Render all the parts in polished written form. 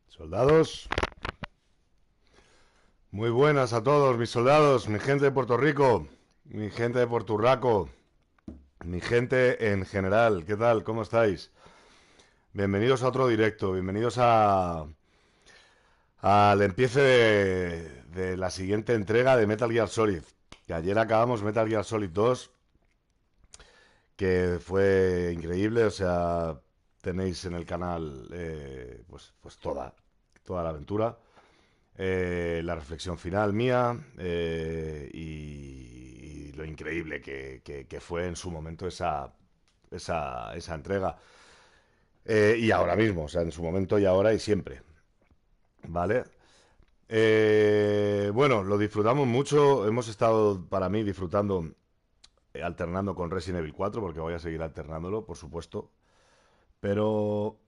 Soldados, muy buenas a todos mis soldados, mi gente de Puerto Rico, mi gente de Puerto Rico, mi gente en general. ¿Qué tal? ¿Cómo estáis? Bienvenidos a otro directo, bienvenidos al empiece de la siguiente entrega de Metal Gear Solid. Que ayer acabamos Metal Gear Solid 2, que fue increíble. O sea, tenéis en el canal pues toda la aventura, la reflexión final mía, y lo increíble que fue en su momento esa entrega. Y ahora mismo, o sea, en su momento y ahora y siempre. ¿Vale? Bueno, lo disfrutamos mucho. Hemos estado, para mí, disfrutando, alternando con Resident Evil 4, porque voy a seguir alternándolo, por supuesto. Pero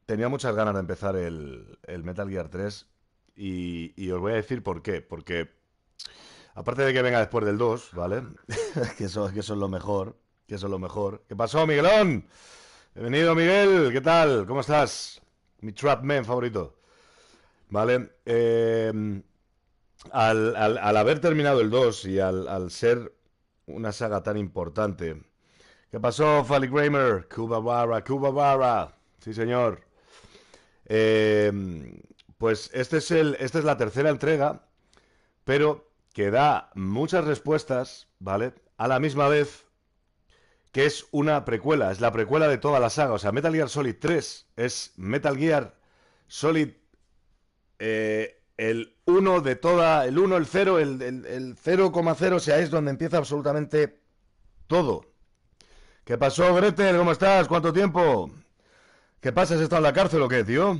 tenía muchas ganas de empezar el Metal Gear 3 y os voy a decir por qué. Porque, aparte de que venga después del 2, ¿vale? que eso es lo mejor. Que eso es lo mejor. ¿Qué pasó, Miguelón? Bienvenido, Miguel. ¿Qué tal? ¿Cómo estás? Mi Trapman favorito. ¿Vale? Al haber terminado el 2 y al ser una saga tan importante. ¿Qué pasó, Fali Kramer? Cuba Barra. Sí, señor. Pues esta es la tercera entrega, pero que da muchas respuestas, ¿vale? A la misma vez que es una precuela, es la precuela de toda la saga. O sea, Metal Gear Solid 3 es Metal Gear Solid, el 1 de toda, el 1, el 0, el 0,0, o sea, es donde empieza absolutamente todo. ¿Qué pasó, Gretel? ¿Cómo estás? ¿Cuánto tiempo? ¿Qué pasa? ¿Has estado en la cárcel o qué, tío?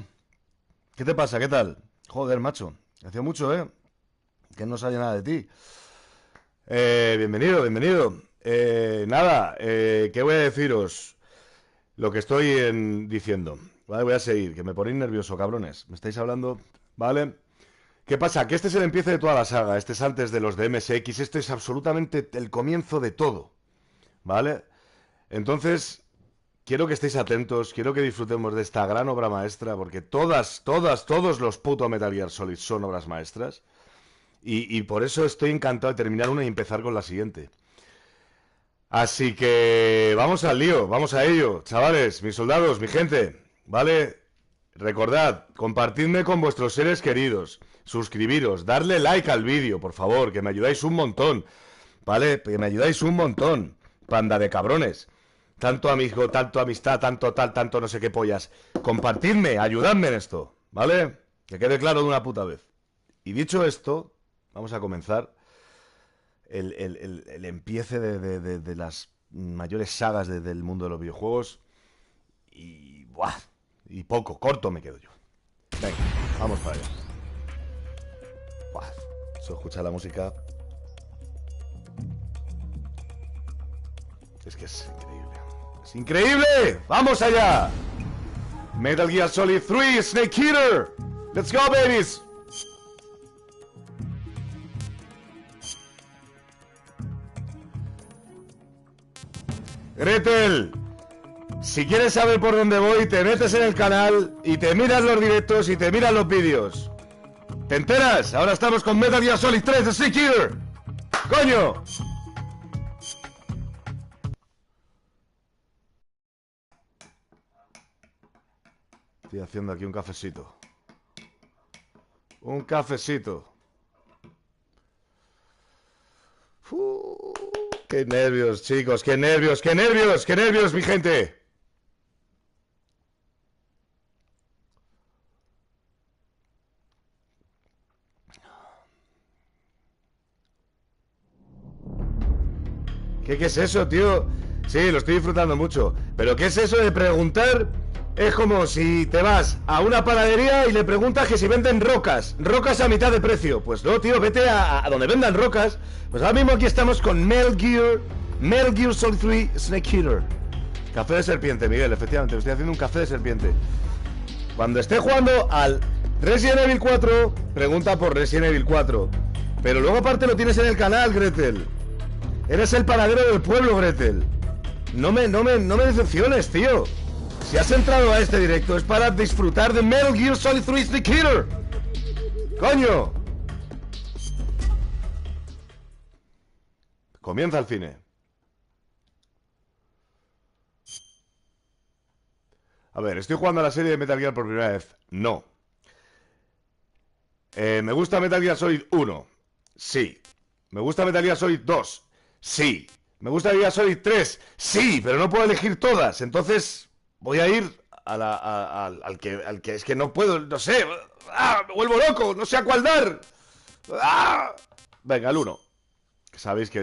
¿Qué te pasa? ¿Qué tal? Joder, macho. Hacía mucho, ¿eh? Que no sabía nada de ti. Bienvenido. Nada, ¿qué voy a deciros? Lo que estoy diciendo. Vale, voy a seguir, que me ponéis nervioso, cabrones. ¿Me estáis hablando? ¿Vale? ¿Qué pasa? Que este es el empiece de toda la saga. Este es antes de los de MSX. Este es absolutamente el comienzo de todo. ¿Vale? Entonces, quiero que estéis atentos, quiero que disfrutemos de esta gran obra maestra, porque todos los putos Metal Gear Solid son obras maestras. Y por eso estoy encantado de terminar una y empezar con la siguiente. Así que vamos al lío, vamos a ello, chavales, mis soldados, mi gente, ¿vale? Recordad, compartidme con vuestros seres queridos, suscribiros, darle like al vídeo, por favor, que me ayudáis un montón, ¿vale? Que me ayudáis un montón, panda de cabrones. Tanto amigo, tanto amistad, tanto tal, tanto no sé qué pollas. Compartidme, ayudadme en esto, ¿vale? Que quede claro de una puta vez. Y dicho esto, vamos a comenzar el empiece de las mayores sagas del mundo de los videojuegos. Y... ¡buah! Y corto me quedo yo. Venga, vamos para allá. ¡Buah! Se escucha la música. Es que es increíble. ¡Es increíble! ¡Vamos allá! Metal Gear Solid 3, Snake Eater. Let's go, babies. Gretel, si quieres saber por dónde voy, te metes en el canal y te miras los directos y te miras los vídeos. ¿Te enteras? Ahora estamos con Metal Gear Solid 3 de Snake Eater. ¡Coño! Estoy haciendo aquí un cafecito. Un cafecito. Qué nervios, chicos, qué nervios, mi gente. ¿Qué es eso, tío? Sí, lo estoy disfrutando mucho. Pero ¿qué es eso de preguntar? Es como si te vas a una panadería y le preguntas que si venden rocas a mitad de precio. Pues no, tío, vete a donde vendan rocas. Pues ahora mismo aquí estamos con Metal Gear Solid 3 Snake Eater. Café de serpiente, Miguel, efectivamente, estoy haciendo un café de serpiente. Cuando esté jugando al Resident Evil 4, pregunta por Resident Evil 4. Pero luego aparte lo tienes en el canal, Gretel. Eres el panadero del pueblo, Gretel. No me decepciones, tío. Si has entrado a este directo es para disfrutar de Metal Gear Solid 3 The Killer. ¡Coño! Comienza el cine. A ver, ¿estoy jugando a la serie de Metal Gear por primera vez? No. ¿Me gusta Metal Gear Solid 1? Sí. ¿Me gusta Metal Gear Solid 2? Sí. ¿Me gusta Metal Gear Solid 3? Sí, pero no puedo elegir todas. Entonces voy a ir al que es que no puedo, no sé. ¡Ah! Me vuelvo loco, no sé a cuál dar. ¡Ah! Venga, el 1. Sabéis que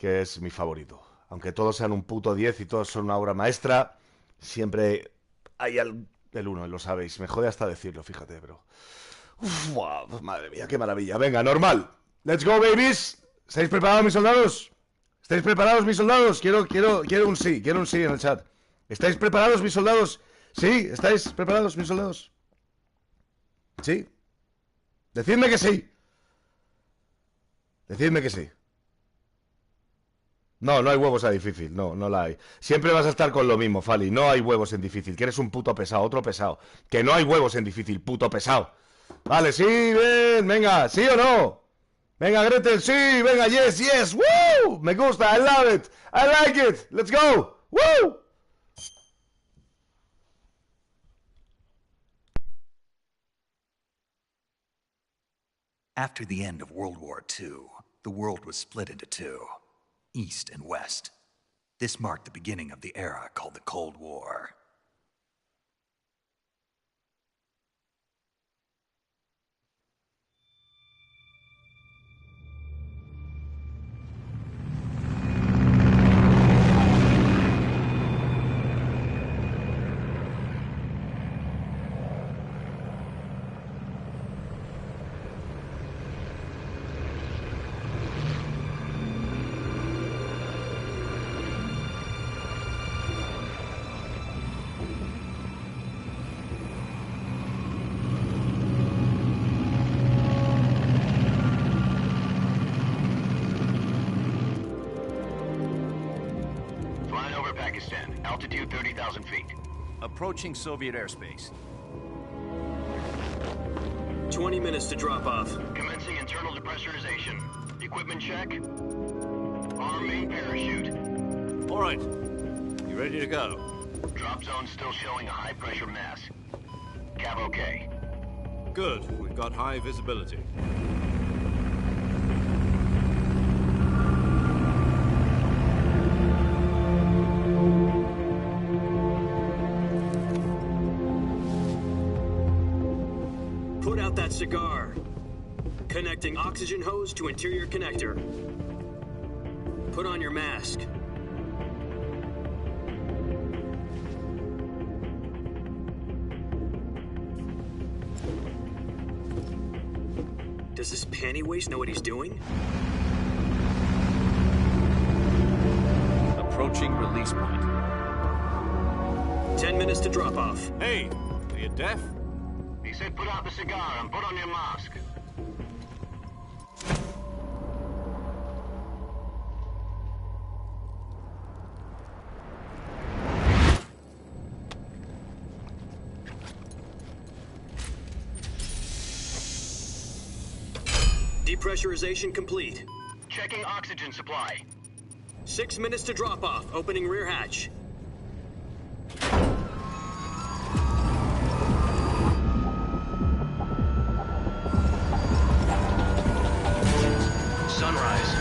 es mi favorito. Aunque todos sean un puto 10 y todos son una obra maestra, siempre hay el 1, lo sabéis. Me jode hasta decirlo, fíjate, pero... Uf, wow, madre mía, qué maravilla. Venga, normal. Let's go, babies. ¿Estáis preparados, mis soldados? ¿Estáis preparados, mis soldados? Quiero un sí en el chat. ¿Estáis preparados, mis soldados? ¿Sí? ¿Estáis preparados, mis soldados? ¿Sí? Decidme que sí. Decidme que sí. No, no hay huevos a difícil, no la hay. Siempre vas a estar con lo mismo, Fali. No hay huevos en difícil, que eres un puto pesado, otro pesado. Que no hay huevos en difícil, puto pesado. Vale, sí, ven, venga, ¿sí o no? Venga, Gretel, sí, venga, yes, woo, me gusta, I love it, I like it, let's go, woo. After the end of World War II, the world was split into two, East and West. This marked the beginning of the era called the Cold War. Altitude 30,000 feet. Approaching Soviet airspace. 20 minutes to drop off. Commencing internal depressurization. Equipment check. Arm main parachute. All right. You ready to go? Drop zone still showing a high pressure mass. Cav okay. Good. We've got high visibility. Put out that cigar. Connecting oxygen hose to interior connector. Put on your mask. Does this panty waste know what he's doing? Approaching release point. 10 minutes to drop off. Hey, are you deaf? He said put out the cigar and put on your mask. Depressurization complete. Checking oxygen supply. 6 minutes to drop off. Opening rear hatch. Sunrise.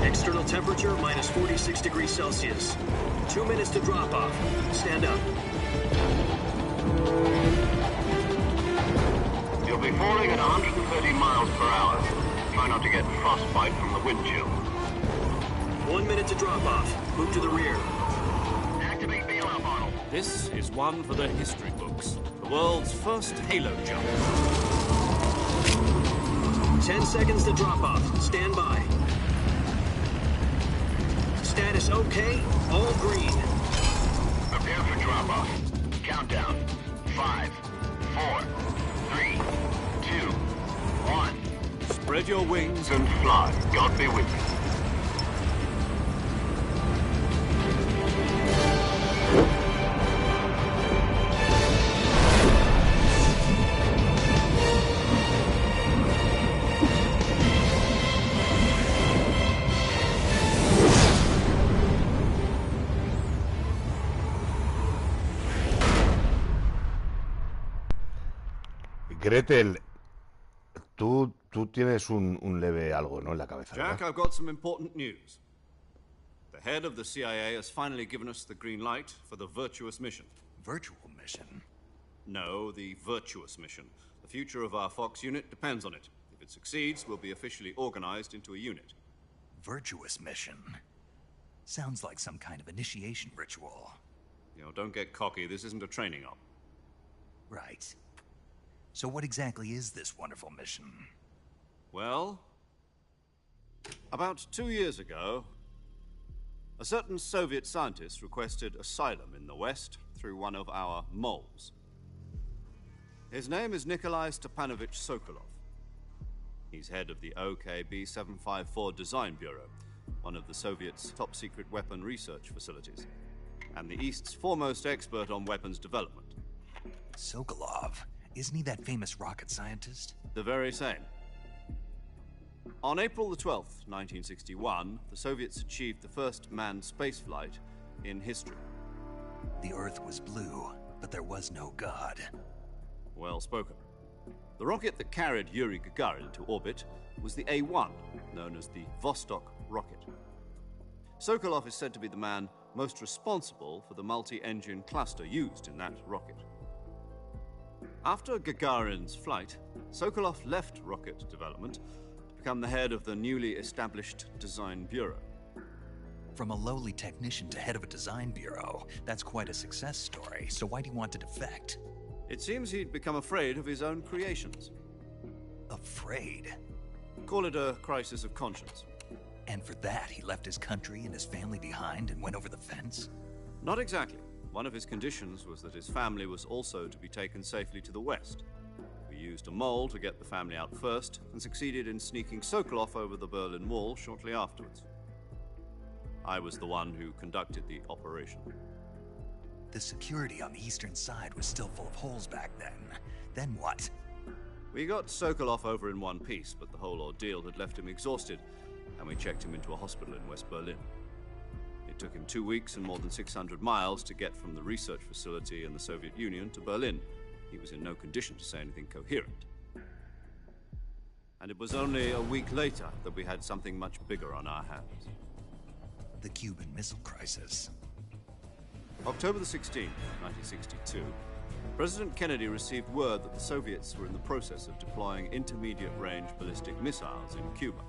External temperature minus 46 degrees Celsius. 2 minutes to drop off. Stand up. You'll be falling at 130 miles per hour. Try not to get frostbite from the wind chill. 1 minute to drop off. Move to the rear. Activate bailout model. This is one for the history books. The world's first Halo jump. 10 seconds to drop off. Stand by. Status okay. All green. Prepare for drop-off. Countdown. 5, 4, 3, 2, Spread your wings And fly. God be with you. Gretel, tú tienes un leve algo, ¿no? En la cabeza, Jack, ¿verdad? I've got some important news. The head of the CIA has finally given us the green light for the virtuous mission. Virtual mission? No, the virtuous mission. The future of our Fox unit depends on it. If it succeeds, we'll be officially organized into a unit. Virtuous mission? Sounds like some kind of initiation ritual. You know, don't get cocky. This isn't a training op. Right. So what exactly is this wonderful mission? Well, about 2 years ago, a certain Soviet scientist requested asylum in the West through one of our moles. His name is Nikolai Stepanovich Sokolov. He's head of the OKB 754 Design Bureau, one of the Soviets' top-secret weapon research facilities, and the East's foremost expert on weapons development. Sokolov? Isn't he that famous rocket scientist? The very same. On April the 12th, 1961, the Soviets achieved the first manned spaceflight in history. The Earth was blue, but there was no God. Well spoken. The rocket that carried Yuri Gagarin to orbit was the A-1, known as the Vostok rocket. Sokolov is said to be the man most responsible for the multi-engine cluster used in that rocket. After Gagarin's flight, Sokolov left rocket development to become the head of the newly established Design Bureau. From a lowly technician to head of a design bureau, that's quite a success story. So why do you want to defect? It seems he'd become afraid of his own creations. Afraid? Call it a crisis of conscience. And for that, he left his country and his family behind and went over the fence? Not exactly. One of his conditions was that his family was also to be taken safely to the West. We used a mole to get the family out first and succeeded in sneaking Sokolov over the Berlin Wall shortly afterwards. I was the one who conducted the operation. The security on the eastern side was still full of holes back then. Then what? We got Sokolov over in one piece, but the whole ordeal had left him exhausted, and we checked him into a hospital in West Berlin. It took him 2 weeks and more than 600 miles to get from the research facility in the Soviet Union to Berlin. He was in no condition to say anything coherent. And it was only a week later that we had something much bigger on our hands. The Cuban Missile Crisis. October the 16th, 1962, President Kennedy received word that the Soviets were in the process of deploying intermediate-range ballistic missiles in Cuba.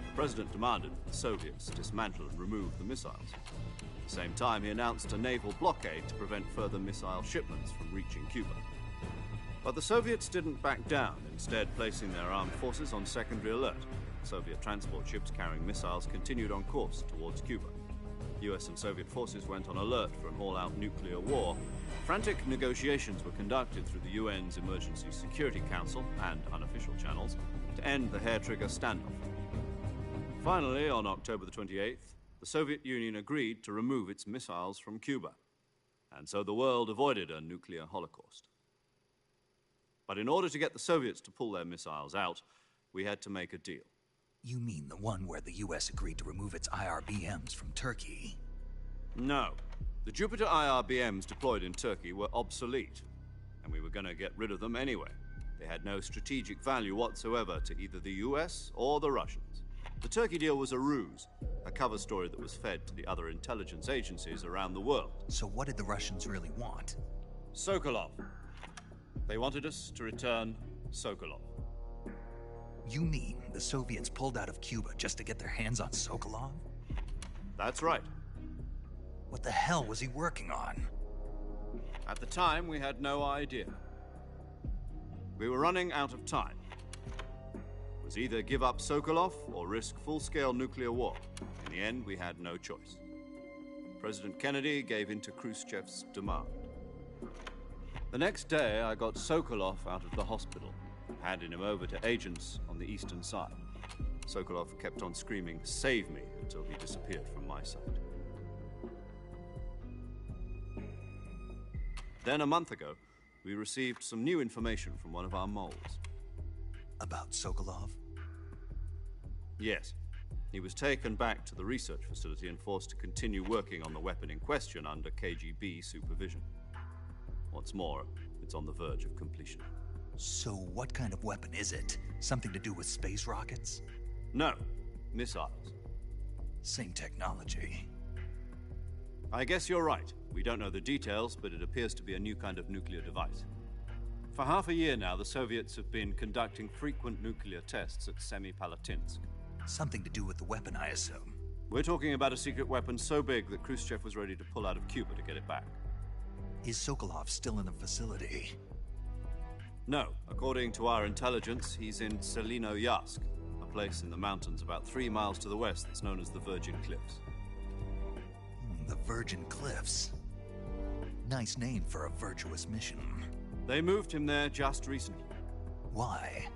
The President demanded that the Soviets dismantle and remove the missiles. At the same time, he announced a naval blockade to prevent further missile shipments from reaching Cuba. But the Soviets didn't back down, instead placing their armed forces on secondary alert. Soviet transport ships carrying missiles continued on course towards Cuba. US and Soviet forces went on alert for an all-out nuclear war. Frantic negotiations were conducted through the UN's Emergency Security Council and unofficial channels to end the hair-trigger standoff. Finally, on October the 28th, the Soviet Union agreed to remove its missiles from Cuba, and so the world avoided a nuclear holocaust. But in order to get the Soviets to pull their missiles out, we had to make a deal. You mean the one where the US agreed to remove its IRBMs from Turkey? No. The Jupiter IRBMs deployed in Turkey were obsolete, and we were going to get rid of them anyway. They had no strategic value whatsoever to either the US or the Russians. The Turkey deal was a ruse, a cover story that was fed to the other intelligence agencies around the world. So what did the Russians really want? Sokolov. They wanted us to return Sokolov. You mean the Soviets pulled out of Cuba just to get their hands on Sokolov? That's right. What the hell was he working on? At the time, we had no idea. We were running out of time. It was either give up Sokolov or risk full-scale nuclear war. In the end, we had no choice. President Kennedy gave in to Khrushchev's demand. The next day, I got Sokolov out of the hospital. handing him over to agents on the eastern side. Sokolov kept on screaming, "Save me," until he disappeared from my sight. Then a month ago, we received some new information from one of our moles. About Sokolov? Yes. He was taken back to the research facility and forced to continue working on the weapon in question under KGB supervision. What's more, it's on the verge of completion. So what kind of weapon is it? Something to do with space rockets? No, missiles. Same technology. I guess you're right. We don't know the details, but it appears to be a new kind of nuclear device. For half a year now, the Soviets have been conducting frequent nuclear tests at Semipalatinsk. Something to do with the weapon, I assume. We're talking about a secret weapon so big that Khrushchev was ready to pull out of Cuba to get it back. Is Sokolov still in the facility? No. According to our intelligence, he's in Selino-Yarsk, a place in the mountains about 3 miles to the west that's known as the Virgin Cliffs. The Virgin Cliffs. Nice name for a virtuous mission. They moved him there just recently. Why?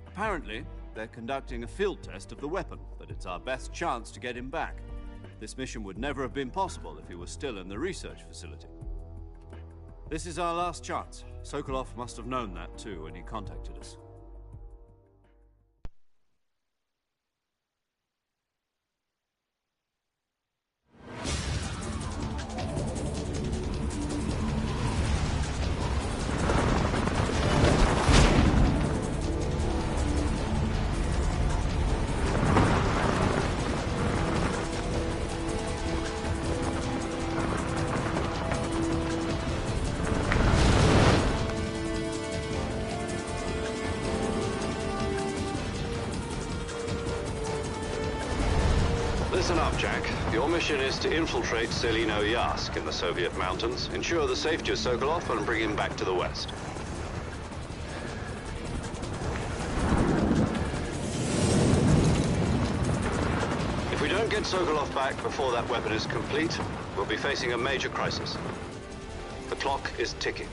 Apparently, they're conducting a field test of the weapon, but it's our best chance to get him back. This mission would never have been possible if he was still in the research facility. This is our last chance. Sokolov must have known that too when he contacted us. Listen up, Jack. Your mission is to infiltrate Selino-Yarsk in the Soviet mountains, ensure the safety of Sokolov, and bring him back to the west. If we don't get Sokolov back before that weapon is complete, we'll be facing a major crisis. The clock is ticking.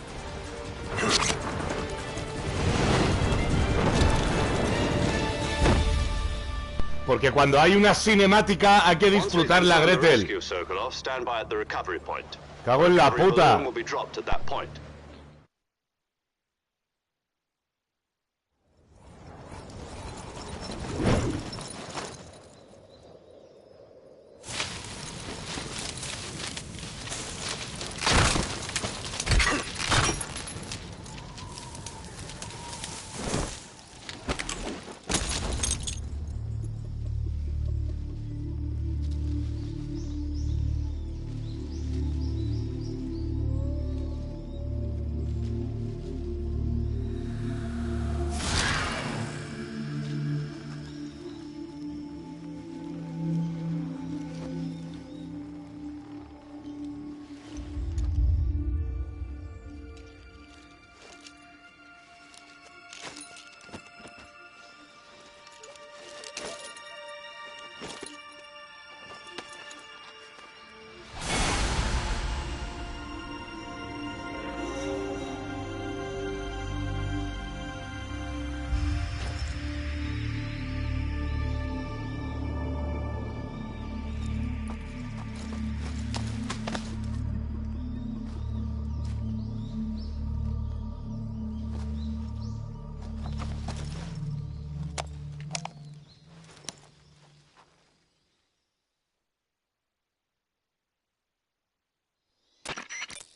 Porque cuando hay una cinemática hay que disfrutarla, Gretel. Cago en la puta.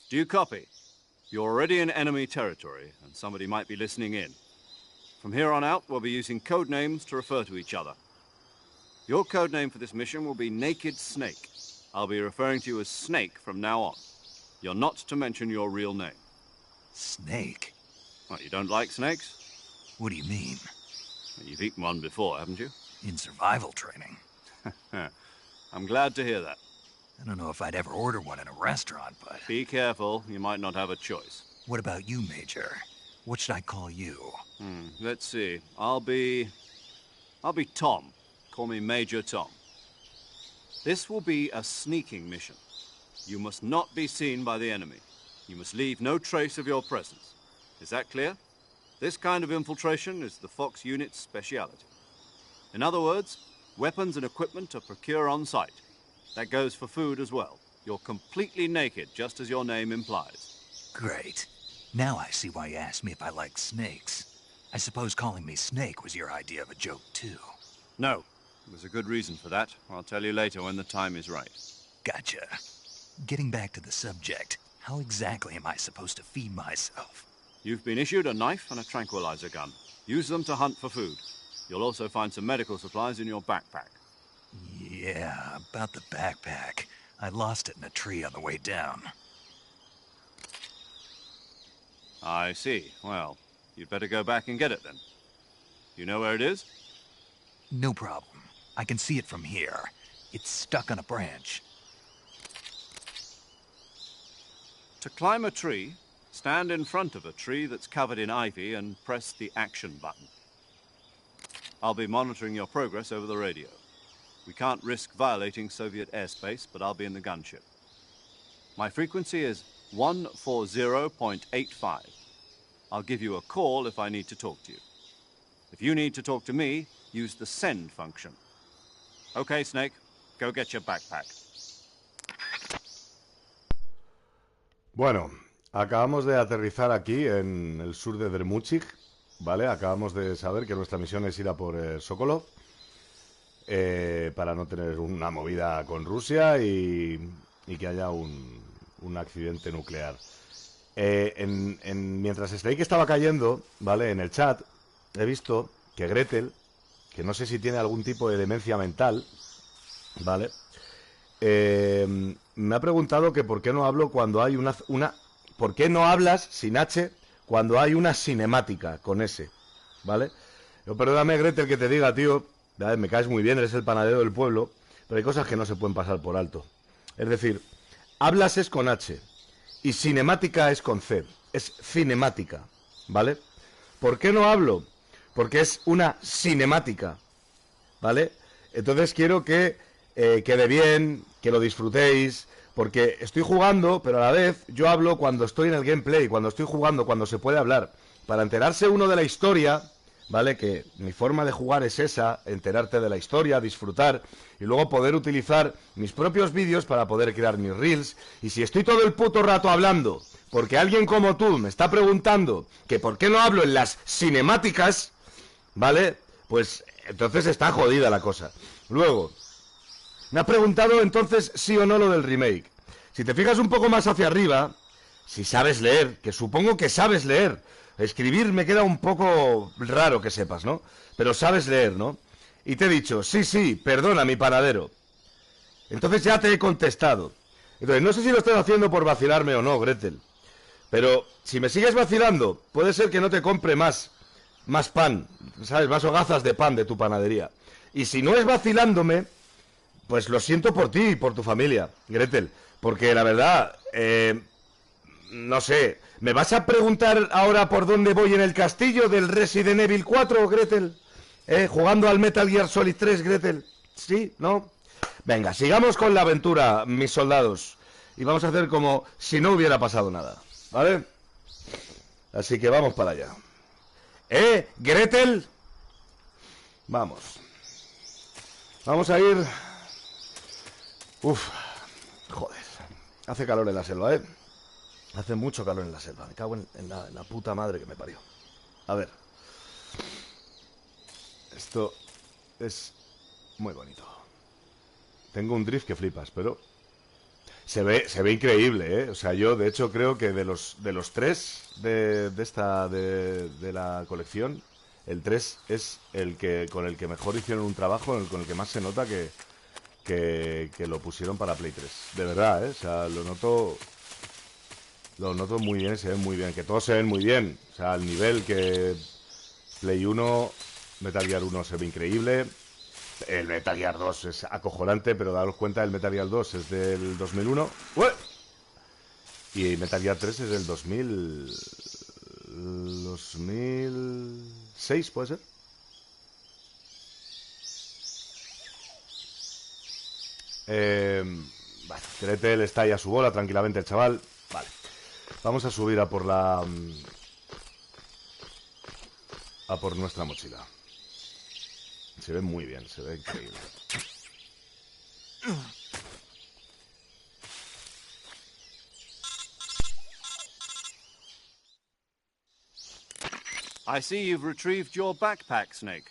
Do you copy? You're already in enemy territory, and somebody might be listening in. From here on out, we'll be using code names to refer to each other. Your code name for this mission will be Naked Snake. I'll be referring to you as Snake from now on. You're not to mention your real name. Snake? What, you don't like snakes? What do you mean? Well, you've eaten one before, haven't you? In survival training. I'm glad to hear that. I don't know if I'd ever order one in a restaurant, but... Be careful, you might not have a choice. What about you, Major? What should I call you? Let's see. I'll be Tom. Call me Major Tom. This will be a sneaking mission. You must not be seen by the enemy. You must leave no trace of your presence. Is that clear? This kind of infiltration is the Fox unit's speciality. In other words, weapons and equipment are procured on site. That goes for food as well. You're completely naked, just as your name implies. Great. Now I see why you asked me if I like snakes. I suppose calling me Snake was your idea of a joke, too. No, there's a good reason for that. I'll tell you later when the time is right. Gotcha. Getting back to the subject, how exactly am I supposed to feed myself? You've been issued a knife and a tranquilizer gun. Use them to hunt for food. You'll also find some medical supplies in your backpack. Yeah, about the backpack. I lost it in a tree on the way down. I see. Well, you'd better go back and get it then. You know where it is? No problem. I can see it from here. It's stuck on a branch. To climb a tree, stand in front of a tree that's covered in ivy and press the action button. I'll be monitoring your progress over the radio. We can't risk violating Soviet airspace, but I'll be in the gunship. My frequency is 140.85. I'll give you a call if I need to talk to you. If you need to talk to me, use the send function. Okay, Snake, go get your backpack. Bueno, acabamos de aterrizar aquí en el sur de Drmuchig, ¿vale? Acabamos de saber que nuestra misión es ir a por Sokolov para no tener una movida con Rusia y que haya un accidente nuclear. Mientras Snake estaba cayendo, ¿vale? En el chat he visto que Gretel, que no sé si tiene algún tipo de demencia mental, ¿vale? Me ha preguntado que por qué no hablo cuando hay ¿por qué no hablas sin H cuando hay una cinemática con S? ¿Vale? Yo, perdóname, Gretel, que te diga, tío, ¿vale? Me caes muy bien, eres el panadero del pueblo, pero hay cosas que no se pueden pasar por alto. Es decir, hablas es con H y cinemática es con C. Es cinemática, ¿vale? ¿Por qué no hablo? Porque es una cinemática, ¿vale? Entonces quiero que quede bien, que lo disfrutéis, porque estoy jugando, pero a la vez yo hablo cuando estoy en el gameplay, cuando estoy jugando, cuando se puede hablar. Para enterarse uno de la historia, ¿vale? Que mi forma de jugar es esa, enterarte de la historia, disfrutar, y luego poder utilizar mis propios vídeos para poder crear mis reels. Y si estoy todo el puto rato hablando, porque alguien como tú me está preguntando que por qué no hablo en las cinemáticas, ¿vale? Pues entonces está jodida la cosa. Luego, me ha preguntado entonces sí o no lo del remake. Si te fijas un poco más hacia arriba, si sabes leer, que supongo que sabes leer. Escribir me queda un poco raro que sepas, ¿no? Pero sabes leer, ¿no? Y te he dicho, sí, perdona, mi panadero. Entonces ya te he contestado. Entonces, no sé si lo estás haciendo por vacilarme o no, Gretel. Pero si me sigues vacilando, puede ser que no te compre más pan, ¿sabes? Más hogazas de pan de tu panadería. Y si no es vacilándome, pues lo siento por ti y por tu familia, Gretel. Porque la verdad, no sé, ¿me vas a preguntar ahora por dónde voy en el castillo del Resident Evil 4, Gretel? ¿Jugando al Metal Gear Solid 3, Gretel? ¿Sí? ¿No? Venga, sigamos con la aventura, mis soldados. Y vamos a hacer como si no hubiera pasado nada, ¿vale? Así que vamos para allá. Gretel. Vamos. Vamos a ir... Uf, joder. Hace calor en la selva, ¿eh? Hace mucho calor en la selva. Me cago en la puta madre que me parió. A ver. Esto es muy bonito. Tengo un drift que flipas, pero se ve increíble, ¿eh? O sea, yo de hecho creo que de los tres de la colección, el 3 es el que con el que mejor hicieron un trabajo, con el que más se nota que lo pusieron para Play 3. De verdad, ¿eh? O sea, lo noto muy bien, se ven muy bien. Que todos se ven muy bien. O sea, al nivel que Play 1, Metal Gear 1 se ve increíble. El Metal Gear 2 es acojonante, pero daros cuenta, el Metal Gear 2 es del 2001. ¡Ué! Y Metal Gear 3 es del 2006, ¿puede ser? Vale, Gretel está ahí a su bola tranquilamente el chaval. Vale, vamos a subir a por la a por nuestra mochila. Se ve muy bien, se ve increíble. I see you've retrieved your backpack, Snake.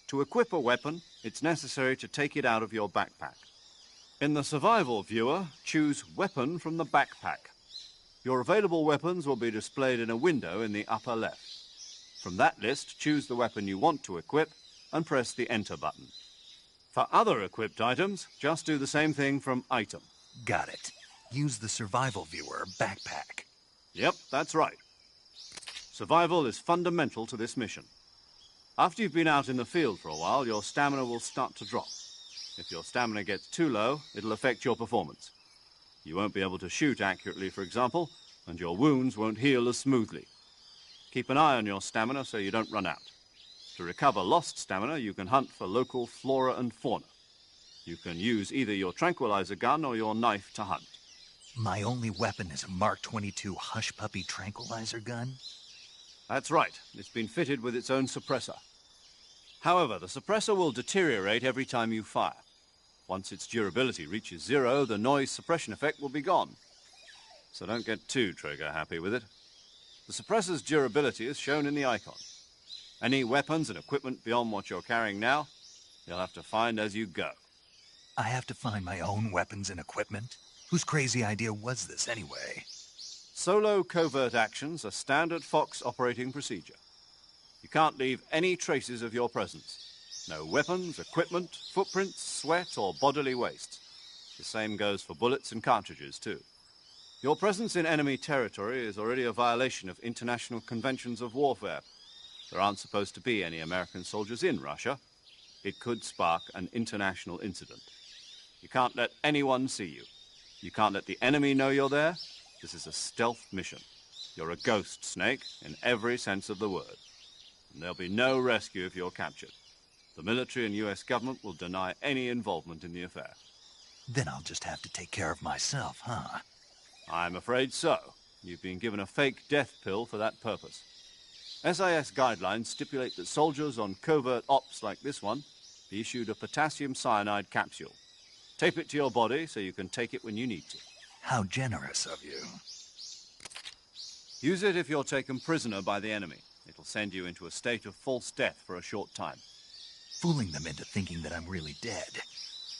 To equip a weapon, it's necessary to take it out of your backpack. In the survival viewer, choose Weapon from the backpack. Your available weapons will be displayed in a window in the upper left. From that list, choose the weapon you want to equip and press the Enter button. For other equipped items, just do the same thing from Item. Got it. Use the survival viewer backpack. Yep, that's right. Survival is fundamental to this mission. After you've been out in the field for a while, your stamina will start to drop. If your stamina gets too low, it'll affect your performance. You won't be able to shoot accurately, for example, and your wounds won't heal as smoothly. Keep an eye on your stamina so you don't run out. To recover lost stamina, you can hunt for local flora and fauna. You can use either your tranquilizer gun or your knife to hunt. My only weapon is a Mark 22 Hush Puppy tranquilizer gun? That's right. It's been fitted with its own suppressor. However, the suppressor will deteriorate every time you fire. Once its durability reaches 0, the noise suppression effect will be gone. So don't get too trigger-happy with it. The suppressor's durability is shown in the icon. Any weapons and equipment beyond what you're carrying now, you'll have to find as you go. I have to find my own weapons and equipment? Whose crazy idea was this anyway? Solo covert actions are standard Fox operating procedure. You can't leave any traces of your presence. No weapons, equipment, footprints, sweat, or bodily waste. The same goes for bullets and cartridges, too. Your presence in enemy territory is already a violation of international conventions of warfare. There aren't supposed to be any American soldiers in Russia. It could spark an international incident. You can't let anyone see you. You can't let the enemy know you're there. This is a stealth mission. You're a ghost, Snake, in every sense of the word. And there'll be no rescue if you're captured. The military and US government will deny any involvement in the affair. Then I'll just have to take care of myself, huh? I'm afraid so. You've been given a fake death pill for that purpose. SIS guidelines stipulate that soldiers on covert ops like this one be issued a potassium cyanide capsule. Tape it to your body so you can take it when you need to. How generous of you. Use it if you're taken prisoner by the enemy. It'll send you into a state of false death for a short time. Fooling them into thinking that I'm really dead.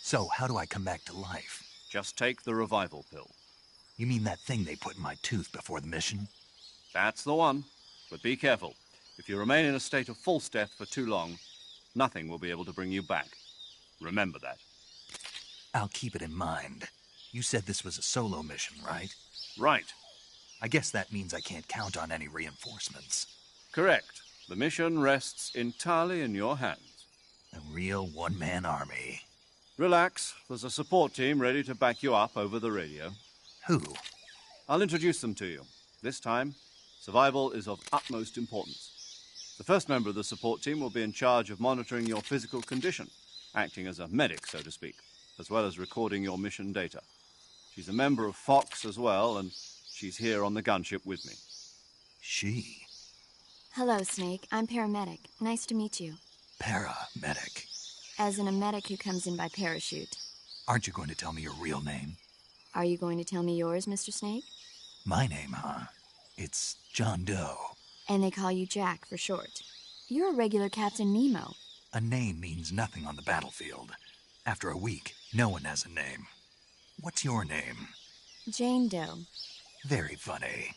So how do I come back to life? Just take the revival pill. You mean that thing they put in my tooth before the mission? That's the one. But be careful. If you remain in a state of false death for too long, nothing will be able to bring you back. Remember that. I'll keep it in mind. You said this was a solo mission, right? Right. I guess that means I can't count on any reinforcements. Correct. The mission rests entirely in your hands. A real one-man army. Relax. There's a support team ready to back you up over the radio. Who? I'll introduce them to you. This time, survival is of utmost importance. The first member of the support team will be in charge of monitoring your physical condition, acting as a medic, so to speak, as well as recording your mission data. She's a member of Fox as well, and she's here on the gunship with me. She? Hello, Snake. I'm paramedic. Nice to meet you. Paramedic. As in a medic who comes in by parachute. Aren't you going to tell me your real name? Are you going to tell me yours, Mr. Snake? My name, huh? It's John Doe. And they call you Jack for short. You're a regular Captain Nemo. A name means nothing on the battlefield. After a week, no one has a name. What's your name? Jane Doe. Very funny.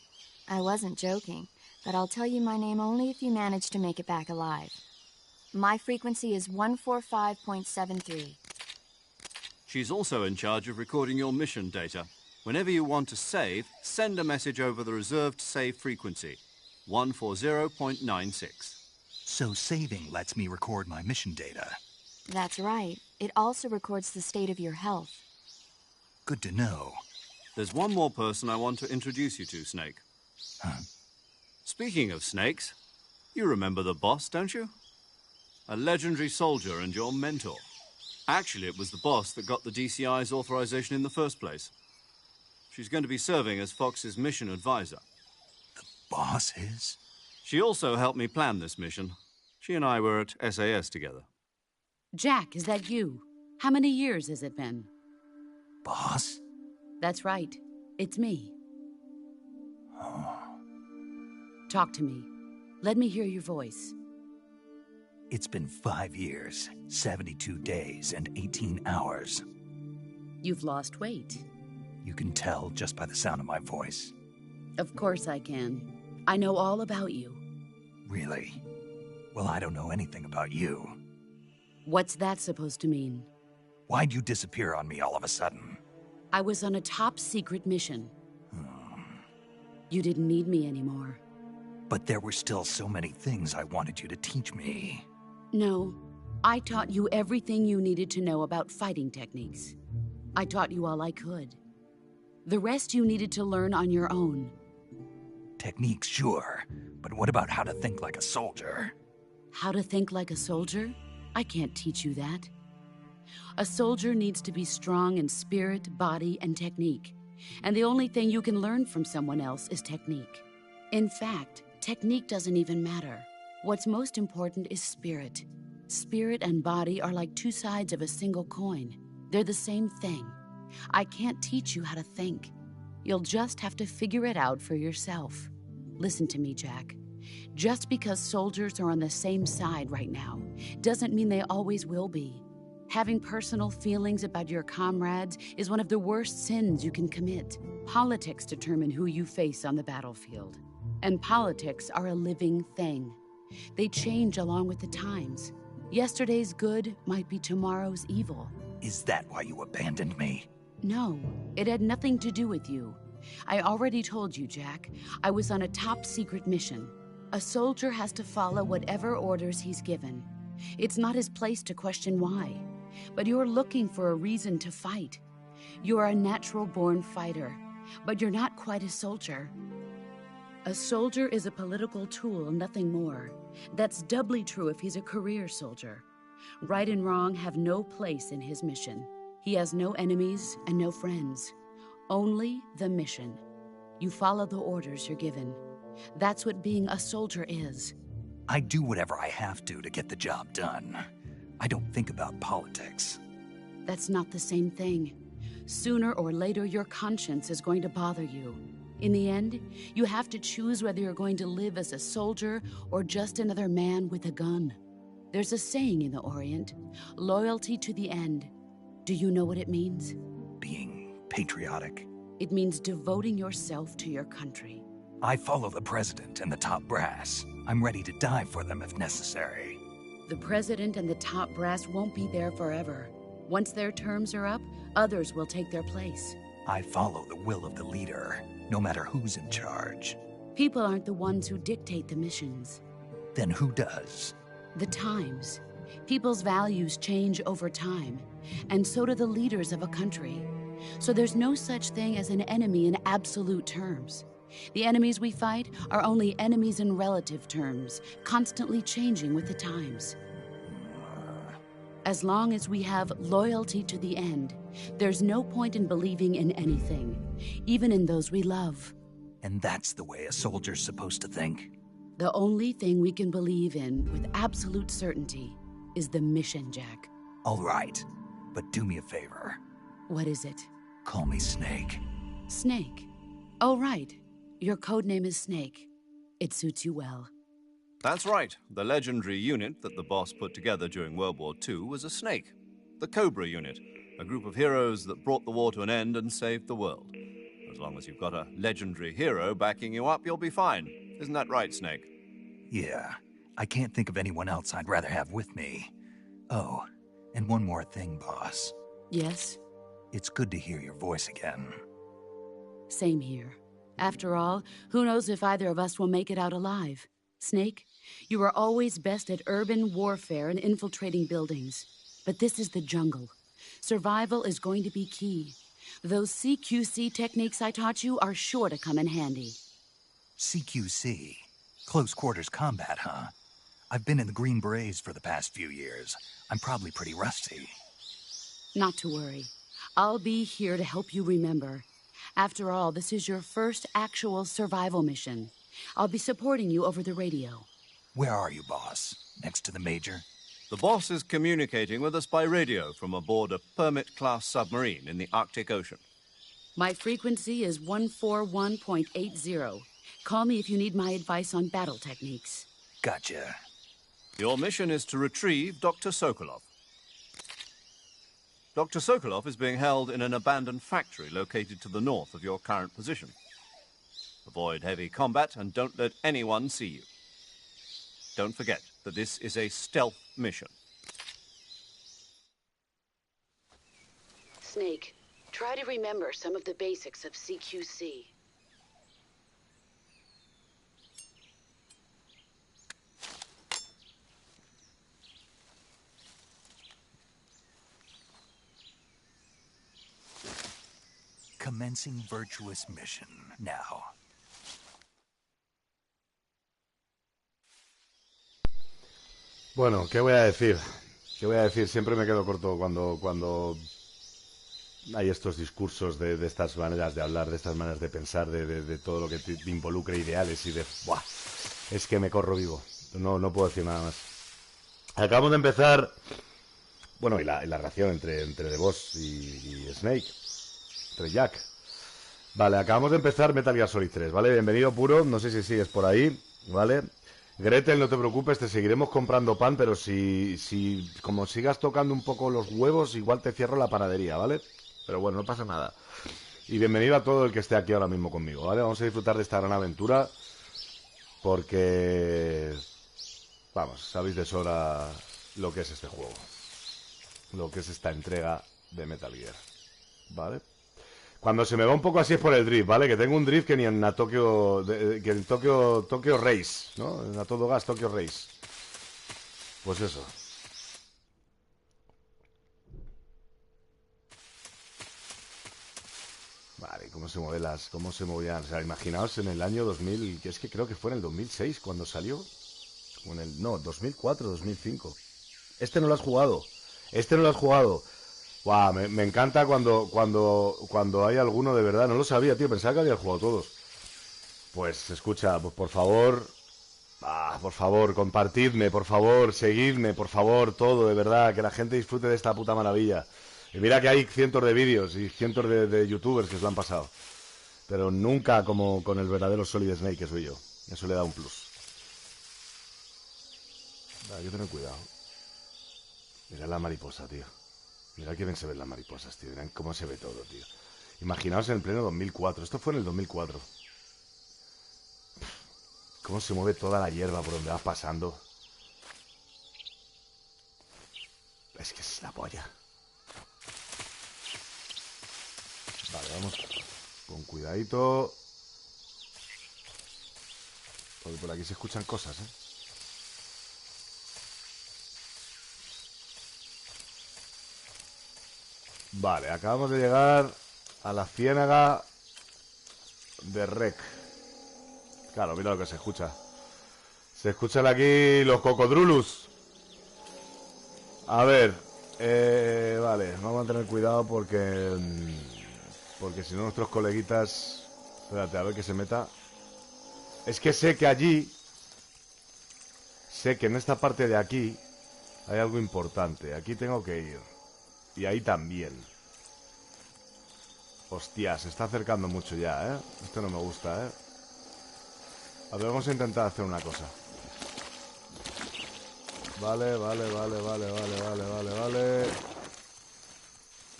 I wasn't joking, but I'll tell you my name only if you manage to make it back alive. My frequency is 145.73. She's also in charge of recording your mission data. Whenever you want to save, send a message over the reserved save frequency, 140.96. So saving lets me record my mission data. That's right. It also records the state of your health. Good to know. There's one more person I want to introduce you to, Snake. Huh? Speaking of snakes, you remember the boss, don't you? A legendary soldier and your mentor. Actually, it was the boss that got the DCI's authorization in the first place. She's going to be serving as Fox's mission advisor. The boss is? She also helped me plan this mission. She and I were at SAS together. Jack, is that you? How many years has it been? Boss? That's right. It's me. Talk to me. Let me hear your voice. It's been 5 years, 72 days, and 18 hours. You've lost weight. You can tell just by the sound of my voice. Of course I can. I know all about you. Really? Well, I don't know anything about you. What's that supposed to mean? Why'd you disappear on me all of a sudden? I was on a top-secret mission. You didn't need me anymore. But there were still so many things I wanted you to teach me. No, I taught you everything you needed to know about fighting techniques. I taught you all I could. The rest you needed to learn on your own. Techniques, sure. But what about how to think like a soldier? How to think like a soldier? I can't teach you that. A soldier needs to be strong in spirit, body, and technique. And the only thing you can learn from someone else is technique. In fact, technique doesn't even matter. What's most important is spirit. Spirit and body are like two sides of a single coin. They're the same thing. I can't teach you how to think. You'll just have to figure it out for yourself. Listen to me, Jack. Just because soldiers are on the same side right now doesn't mean they always will be. Having personal feelings about your comrades is one of the worst sins you can commit. Politics determine who you face on the battlefield. And politics are a living thing. They change along with the times. Yesterday's good might be tomorrow's evil. Is that why you abandoned me? No, it had nothing to do with you. I already told you, Jack. I was on a top-secret mission. A soldier has to follow whatever orders he's given. It's not his place to question why. But you're looking for a reason to fight. You're a natural-born fighter, but you're not quite a soldier. A soldier is a political tool, nothing more. That's doubly true if he's a career soldier. Right and wrong have no place in his mission. He has no enemies and no friends. Only the mission. You follow the orders you're given. That's what being a soldier is. I do whatever I have to get the job done. I don't think about politics. That's not the same thing. Sooner or later, your conscience is going to bother you. In the end, you have to choose whether you're going to live as a soldier or just another man with a gun. There's a saying in the Orient, loyalty to the end. Do you know what it means? Being patriotic. It means devoting yourself to your country. I follow the president and the top brass. I'm ready to die for them if necessary. The president and the top brass won't be there forever. Once their terms are up, others will take their place. I follow the will of the leader, no matter who's in charge. People aren't the ones who dictate the missions. Then who does? The times. People's values change over time, and so do the leaders of a country. So there's no such thing as an enemy in absolute terms. The enemies we fight are only enemies in relative terms, constantly changing with the times. As long as we have loyalty to the end, there's no point in believing in anything, even in those we love. And that's the way a soldier's supposed to think? The only thing we can believe in with absolute certainty is the mission, Jack. All right, but do me a favor. What is it? Call me Snake. Snake? Oh, right. Your codename is Snake. It suits you well. That's right. The legendary unit that the boss put together during World War II was a snake. The Cobra unit, a group of heroes that brought the war to an end and saved the world. As long as you've got a legendary hero backing you up, you'll be fine. Isn't that right, Snake? Yeah, I can't think of anyone else I'd rather have with me. Oh, and one more thing, boss. Yes? It's good to hear your voice again. Same here. After all, who knows if either of us will make it out alive? Snake, you are always best at urban warfare and infiltrating buildings. But this is the jungle. Survival is going to be key. Those CQC techniques I taught you are sure to come in handy. CQC? Close quarters combat, huh? I've been in the Green Berets for the past few years. I'm probably pretty rusty. Not to worry. I'll be here to help you remember. After all, this is your first actual survival mission. I'll be supporting you over the radio. Where are you, boss? Next to the Major? The boss is communicating with us by radio from aboard a Permit-class submarine in the Arctic Ocean. My frequency is 141.80. Call me if you need my advice on battle techniques. Gotcha. Your mission is to retrieve Dr. Sokolov. Dr. Sokolov is being held in an abandoned factory located to the north of your current position. Avoid heavy combat and don't let anyone see you. Don't forget that this is a stealth mission. Snake, try to remember some of the basics of CQC. Commencing virtuous mission now. Bueno, ¿qué voy a decir? ¿Qué voy a decir? Siempre me quedo corto cuando hay estos discursos de estas maneras de hablar, de estas maneras de pensar, de todo lo que te involucra ideales y de... ¡Buah! Es que me corro vivo. No puedo decir nada más. Acabamos de empezar... Bueno, y la relación entre The Boss y Snake. Entre Jack. Vale, acabamos de empezar Metal Gear Solid 3, ¿vale? Bienvenido, Puro. No sé si sigues por ahí, ¿vale? Gretel, no te preocupes, te seguiremos comprando pan, pero si como sigas tocando un poco los huevos, igual te cierro la panadería, ¿vale? Pero bueno, no pasa nada. Y bienvenido a todo el que esté aquí ahora mismo conmigo, ¿vale? Vamos a disfrutar de esta gran aventura porque... Vamos, sabéis de sobra lo que es este juego. Lo que es esta entrega de Metal Gear, ¿vale? Cuando se me va un poco así es por el drift, ¿vale? Que tengo un drift que ni en la Tokyo Race, ¿no? En la Todo Gas Tokyo Race. Pues eso. Vale, cómo se movían. O sea, imaginaos en el año 2000, que es que creo que fue en el 2006 cuando salió. O en el, no, 2004, 2005. Este no lo has jugado. Guau, me encanta cuando hay alguno de verdad. No lo sabía, tío, pensaba que había jugado todos. Pues escucha, pues por favor, compartidme, por favor, seguidme, por favor, todo, de verdad, que la gente disfrute de esta puta maravilla. Y mira que hay cientos de vídeos y cientos de youtubers que se lo han pasado, pero nunca como con el verdadero Solid Snake que soy yo. Eso le da un plus. Hay que tener cuidado. Mira la mariposa, tío. Mira qué bien se ven las mariposas, tío. Mirad cómo se ve todo, tío. Imaginaos en el pleno 2004. Esto fue en el 2004. Cómo se mueve toda la hierba por donde vas pasando. Es que es la polla. Vale, vamos con cuidadito. Porque por aquí se escuchan cosas, ¿eh? Vale, acabamos de llegar a la ciénaga de Rec. Claro, mira lo que se escucha. Se escuchan aquí los cocodrulus. A ver, vale, vamos a tener cuidado porque si no nuestros coleguitas... Espérate, a ver que se meta. Es que sé que allí... Sé que en esta parte de aquí hay algo importante. Aquí tengo que ir. Y ahí también. Hostia, se está acercando mucho ya, ¿eh? Esto no me gusta, ¿eh? A ver, vamos a intentar hacer una cosa. Vale.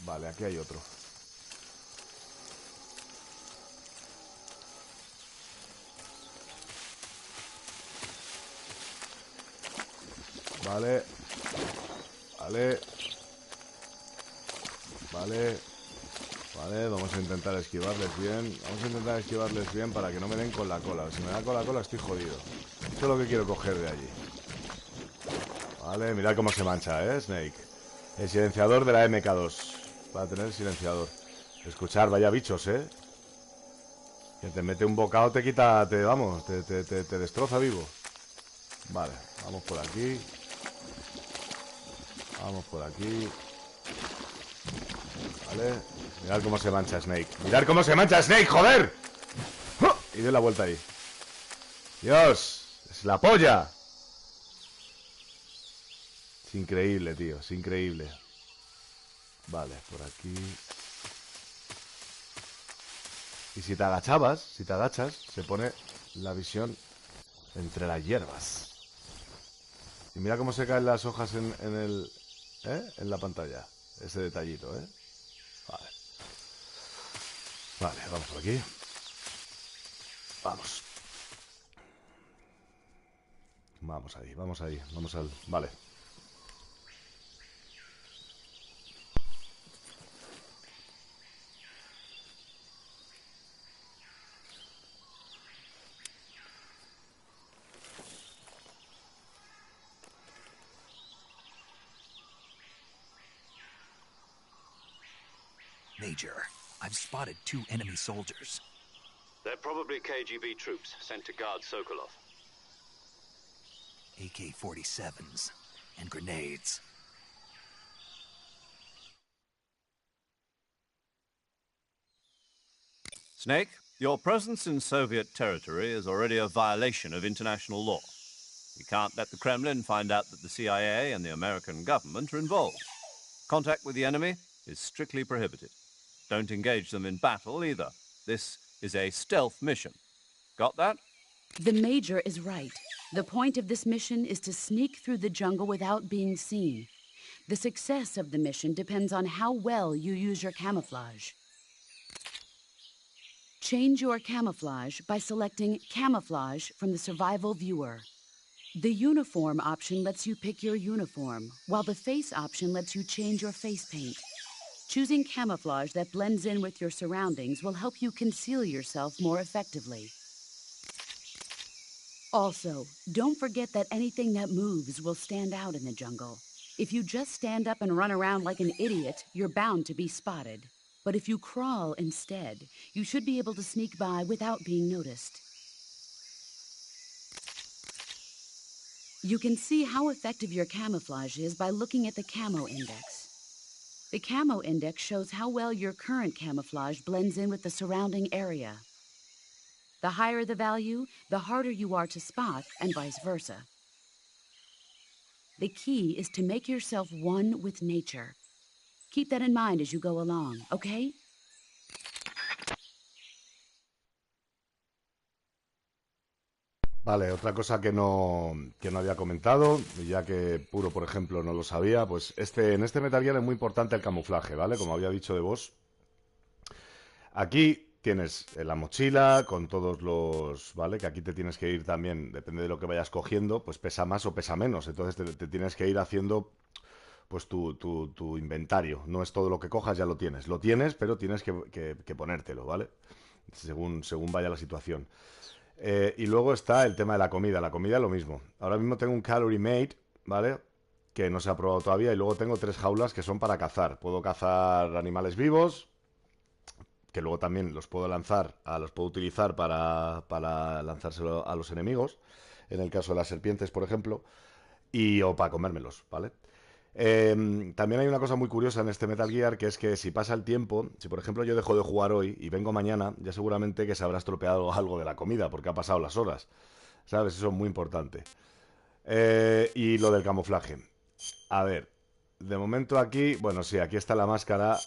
Vale, aquí hay otro. Vale. Vamos a intentar esquivarles bien. Para que no me den con la cola. Si me dan con la cola estoy jodido. Esto es lo que quiero coger de allí. Vale, mirad cómo se mancha, Snake. El silenciador de la MK2. Va a tener el silenciador. Escuchar, vaya bichos, Que te mete un bocado, te quita, te destroza vivo. Vale, vamos por aquí. Vale, mirad cómo se mancha Snake. ¡Mirad cómo se mancha Snake, joder! Y doy la vuelta ahí. Dios, es la polla. Es increíble, tío, es increíble. Vale, por aquí. Y si te agachabas, si te agachas, se pone la visión entre las hierbas. Y mira cómo se caen las hojas en la pantalla. Ese detallito, ¿eh? Vale. Vale, vamos por aquí. Vamos. Vamos ahí, vamos ahí. Vamos al... Vale. Major, I've spotted 2 enemy soldiers. They're probably KGB troops sent to guard Sokolov. AK-47s and grenades. Snake, your presence in Soviet territory is already a violation of international law. We can't let the Kremlin find out that the CIA and the American government are involved. Contact with the enemy is strictly prohibited. Don't engage them in battle either. This is a stealth mission. Got that? The Major is right. The point of this mission is to sneak through the jungle without being seen. The success of the mission depends on how well you use your camouflage. Change your camouflage by selecting Camouflage from the Survival Viewer. The Uniform option lets you pick your uniform, while the Face option lets you change your face paint. Choosing camouflage that blends in with your surroundings will help you conceal yourself more effectively. Also, don't forget that anything that moves will stand out in the jungle. If you just stand up and run around like an idiot, you're bound to be spotted. But if you crawl instead, you should be able to sneak by without being noticed. You can see how effective your camouflage is by looking at the Camo Index. The Camo Index shows how well your current camouflage blends in with the surrounding area. The higher the value, the harder you are to spot, and vice versa. The key is to make yourself one with nature. Keep that in mind as you go along, okay? Vale, otra cosa que no había comentado, ya que Puro, por ejemplo, no lo sabía, pues en este Metal Gear es muy importante el camuflaje, ¿vale? Como había dicho de vos. Aquí tienes la mochila con todos los... ¿Vale? Que aquí te tienes que ir también, depende de lo que vayas cogiendo, pues pesa más o pesa menos. Entonces te tienes que ir haciendo pues tu inventario. No es todo lo que cojas, ya lo tienes. Lo tienes, pero tienes que ponértelo, ¿vale? Según vaya la situación. Y luego está el tema de la comida. La comida es lo mismo. Ahora mismo tengo un Calorie Mate, ¿vale? Que no se ha probado todavía. Y luego tengo 3 jaulas que son para cazar. Puedo cazar animales vivos, que luego también los puedo utilizar para lanzárselo a los enemigos. En el caso de las serpientes, por ejemplo. O para comérmelos, ¿vale? También hay una cosa muy curiosa en este Metal Gear, que es que si pasa el tiempo, si por ejemplo yo dejo de jugar hoy y vengo mañana, ya seguramente que se habrá estropeado algo de la comida, porque ha pasado las horas, ¿sabes? Eso es muy importante. Y lo del camuflaje. A ver, de momento aquí, bueno, sí, aquí está la máscara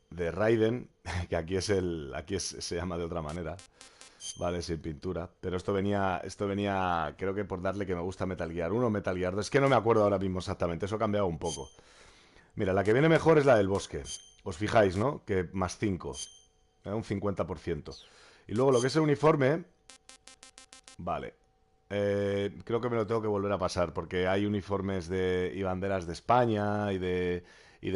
de Raiden, que aquí se llama de otra manera, vale, sin pintura. Pero esto venía, creo que por darle que me gusta Metal Gear 1, Metal Gear 2. Es que no me acuerdo ahora mismo exactamente, eso ha cambiado un poco. Mira, la que viene mejor es la del bosque. Os fijáis, ¿no? Que más 5, un 50%. Y luego lo que es el uniforme, vale. Creo que me lo tengo que volver a pasar, porque hay uniformes y banderas de España y de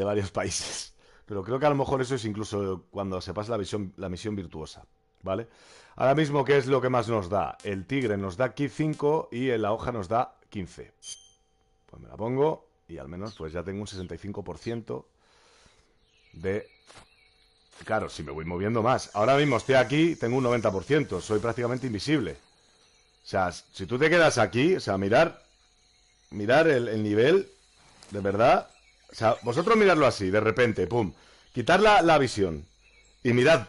varios países. Pero creo que a lo mejor eso es incluso cuando se pasa la misión virtuosa, ¿vale? Ahora mismo, ¿qué es lo que más nos da? El tigre nos da aquí 5 y la hoja nos da 15. Pues me la pongo y al menos pues ya tengo un 65% de... Claro, si me voy moviendo más. Ahora mismo estoy aquí, tengo un 90%. Soy prácticamente invisible. O sea, si tú te quedas aquí, o sea, mirar el nivel, de verdad. O sea, vosotros miradlo así, de repente, pum. Quitar la visión y mirad.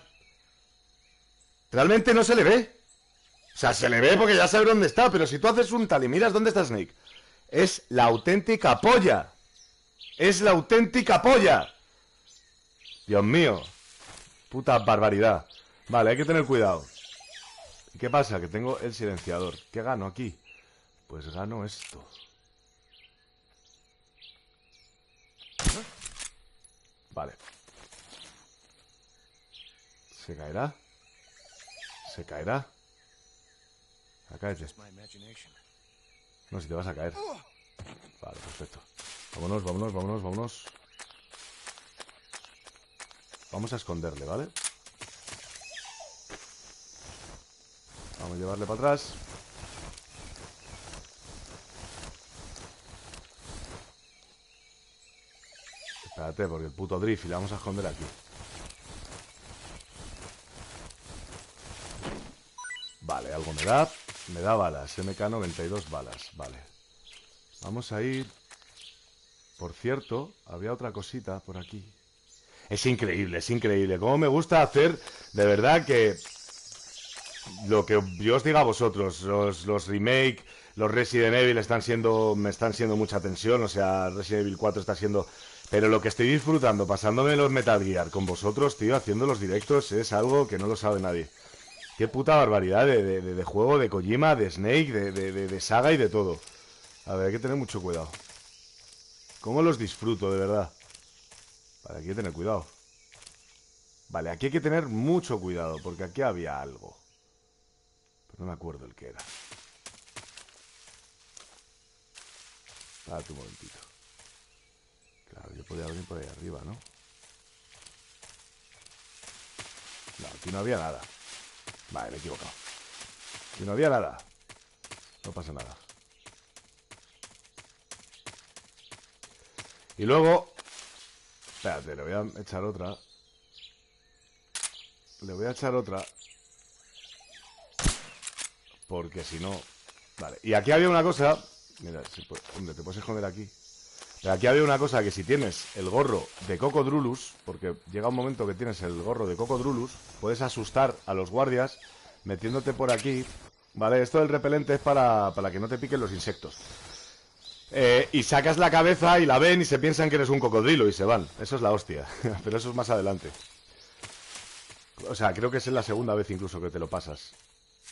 Realmente no se le ve. O sea, se le ve porque ya sabe dónde está, pero si tú haces un tal y miras dónde está Snake, es la auténtica polla. Es la auténtica polla. Dios mío. Puta barbaridad. Vale, hay que tener cuidado. ¿Y qué pasa? Que tengo el silenciador. ¿Qué gano aquí? Pues gano esto. Vale. ¿Se caerá? ¿Se caerá? Cáete. No, si te vas a caer. Vale, perfecto. Vámonos, vámonos, vámonos, vámonos. Vamos a esconderle, ¿vale? Vamos a llevarle para atrás. Espérate, porque el puto drift y le vamos a esconder aquí. Vale, algo me da. Me da balas. MK92 balas. Vale. Vamos a ir... Por cierto, había otra cosita por aquí. Es increíble, es increíble. Cómo me gusta hacer, de verdad, que... Lo que yo os diga a vosotros, los remake, los Resident Evil me están siendo mucha tensión, o sea, Resident Evil 4 está siendo... Pero lo que estoy disfrutando, pasándome los Metal Gear con vosotros, tío, haciendo los directos, es algo que no lo sabe nadie. Qué puta barbaridad de juego, de Kojima, de Snake, de saga y de todo. A ver, hay que tener mucho cuidado. ¿Cómo los disfruto, de verdad? Vale, hay que tener cuidado. Vale, aquí hay que tener mucho cuidado, porque aquí había algo. Pero no me acuerdo el que era. Espérate un momentito. Claro, yo podía venir por ahí arriba, ¿no? No, aquí no había nada. Vale, me he equivocado. Aquí no había nada. No pasa nada. Y luego... Espérate, le voy a echar otra. Le voy a echar otra. Porque si no... Vale, y aquí había una cosa... Mira, hombre, te puedes esconder aquí. Pero aquí había una cosa que si tienes el gorro de Cocodrulus, porque llega un momento que tienes el gorro de Cocodrulus, puedes asustar a los guardias metiéndote por aquí. Vale, esto del repelente es para que no te piquen los insectos. Y sacas la cabeza y la ven y se piensan que eres un cocodrilo y se van. Eso es la hostia. Pero eso es más adelante. O sea, creo que es la segunda vez incluso que te lo pasas.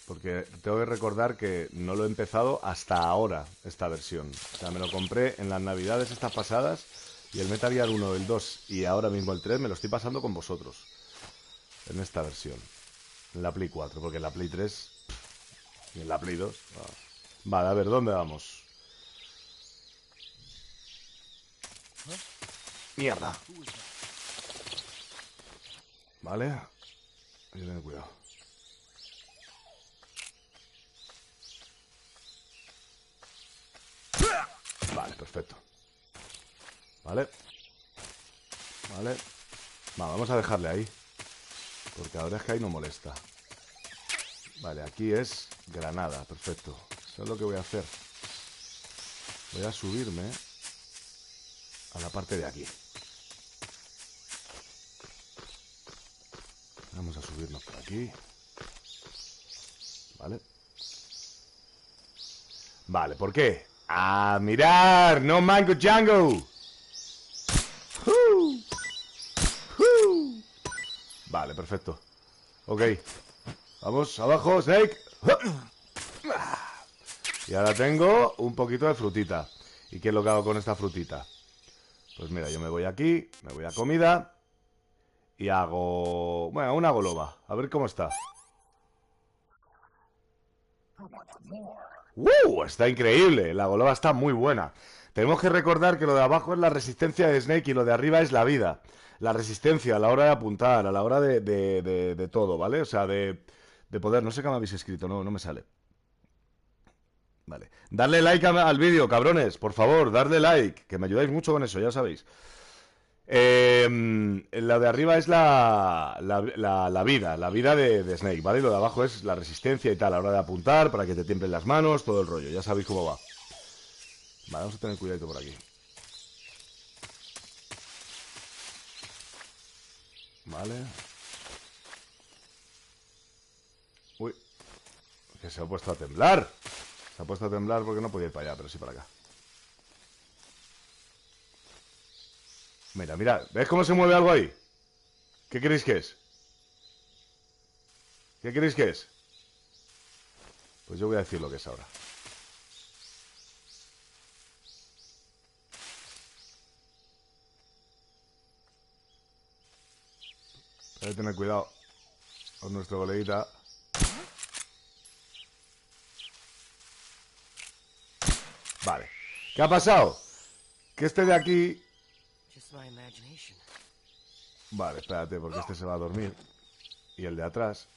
Porque tengo que recordar que no lo he empezado hasta ahora, esta versión. O sea, me lo compré en las navidades estas pasadas. Y el Metal Gear 1, el 2 y ahora mismo el 3 me lo estoy pasando con vosotros. En esta versión. En la Play 4, porque en la Play 3... Y en la Play 2... No. Vale, a ver, ¿dónde vamos? Mierda. Vale. Hay que tener cuidado. Vale, perfecto. Vale. Vale. Vamos a dejarle ahí. Porque ahora es que ahí no molesta. Vale, aquí es granada. Perfecto. Eso es lo que voy a hacer. Voy a subirme a la parte de aquí. Vamos a subirnos por aquí. Vale. Vale, ¿por qué? ¡A mirar! ¡No mango Django! Vale, perfecto. Ok. Vamos, abajo, Snake. Y ahora tengo un poquito de frutita. ¿Y qué es lo que hago con esta frutita? Pues mira, yo me voy aquí, me voy a comida y hago... Bueno, una goloba. A ver cómo está. Está increíble. La goloba está muy buena. Tenemos que recordar que lo de abajo es la resistencia de Snake y lo de arriba es la vida. La resistencia a la hora de apuntar, a la hora de todo, ¿vale? O sea, de poder... No sé qué me habéis escrito, no me sale. Vale. Darle like al vídeo, cabrones. Por favor, darle like. Que me ayudáis mucho con eso, ya sabéis. La de arriba es la vida de Snake, ¿vale? Y lo de abajo es la resistencia y tal, a la hora de apuntar, para que te tiemblen las manos, todo el rollo, ya sabéis cómo va. Vale, vamos a tener cuidado por aquí. Vale. Uy. Que se ha puesto a temblar. Se ha puesto a temblar porque no podía ir para allá, pero sí para acá. Mira, mira. ¿Ves cómo se mueve algo ahí? ¿Qué queréis que es? ¿Qué queréis que es? Pues yo voy a decir lo que es ahora. Hay que tener cuidado con nuestro coleguita. Vale. ¿Qué ha pasado? Que este de aquí... Vale, espérate, porque este se va a dormir. Y el de atrás...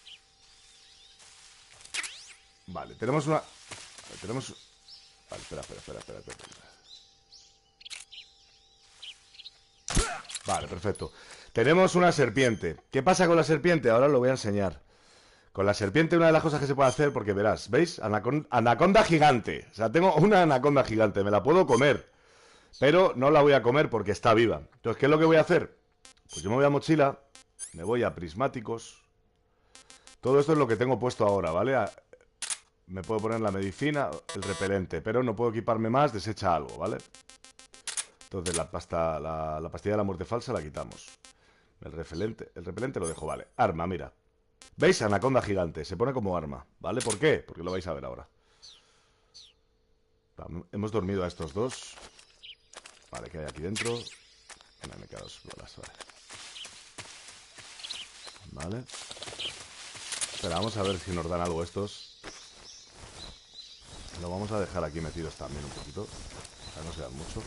Vale, tenemos una... Tenemos... Vale, espera. Vale, perfecto. Tenemos una serpiente. ¿Qué pasa con la serpiente? Ahora lo voy a enseñar. Con la serpiente una de las cosas que se puede hacer, porque verás, ¿veis? Anaconda gigante. O sea, tengo una anaconda gigante, me la puedo comer. Pero no la voy a comer porque está viva. Entonces, ¿qué es lo que voy a hacer? Pues yo me voy a mochila, me voy a prismáticos. Todo esto es lo que tengo puesto ahora, ¿vale? Me puedo poner la medicina, el repelente, pero no puedo equiparme más, desecha algo, ¿vale? Entonces la pastilla de la muerte falsa la quitamos. El repelente lo dejo, vale. Arma, mira. ¿Veis? Anaconda gigante, se pone como arma, ¿vale? ¿Por qué? Porque lo vais a ver ahora. Hemos dormido a estos dos. Vale, ¿qué hay aquí dentro? Bueno, me quedan dos bolas, vale. Espera, vamos a ver si nos dan algo estos. Lo vamos a dejar aquí metidos también un poquito, para no se dan mucho.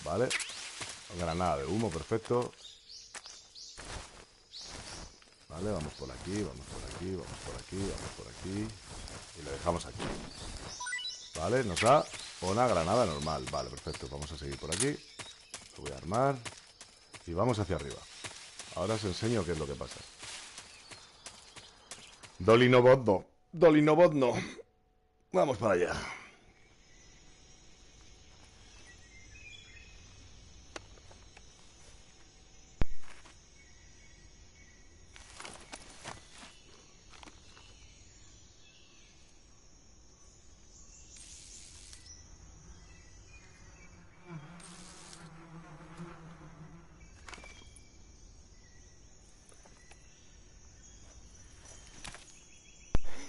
Vale. Granada de humo, perfecto. Vale, vamos por aquí, vamos por aquí, vamos por aquí, vamos por aquí. Y lo dejamos aquí. Vale, nos da una granada normal. Vale, perfecto, vamos a seguir por aquí. Lo voy a armar. Y vamos hacia arriba. Ahora os enseño qué es lo que pasa. Dolinobodno. Dolinobodno. Vamos para allá.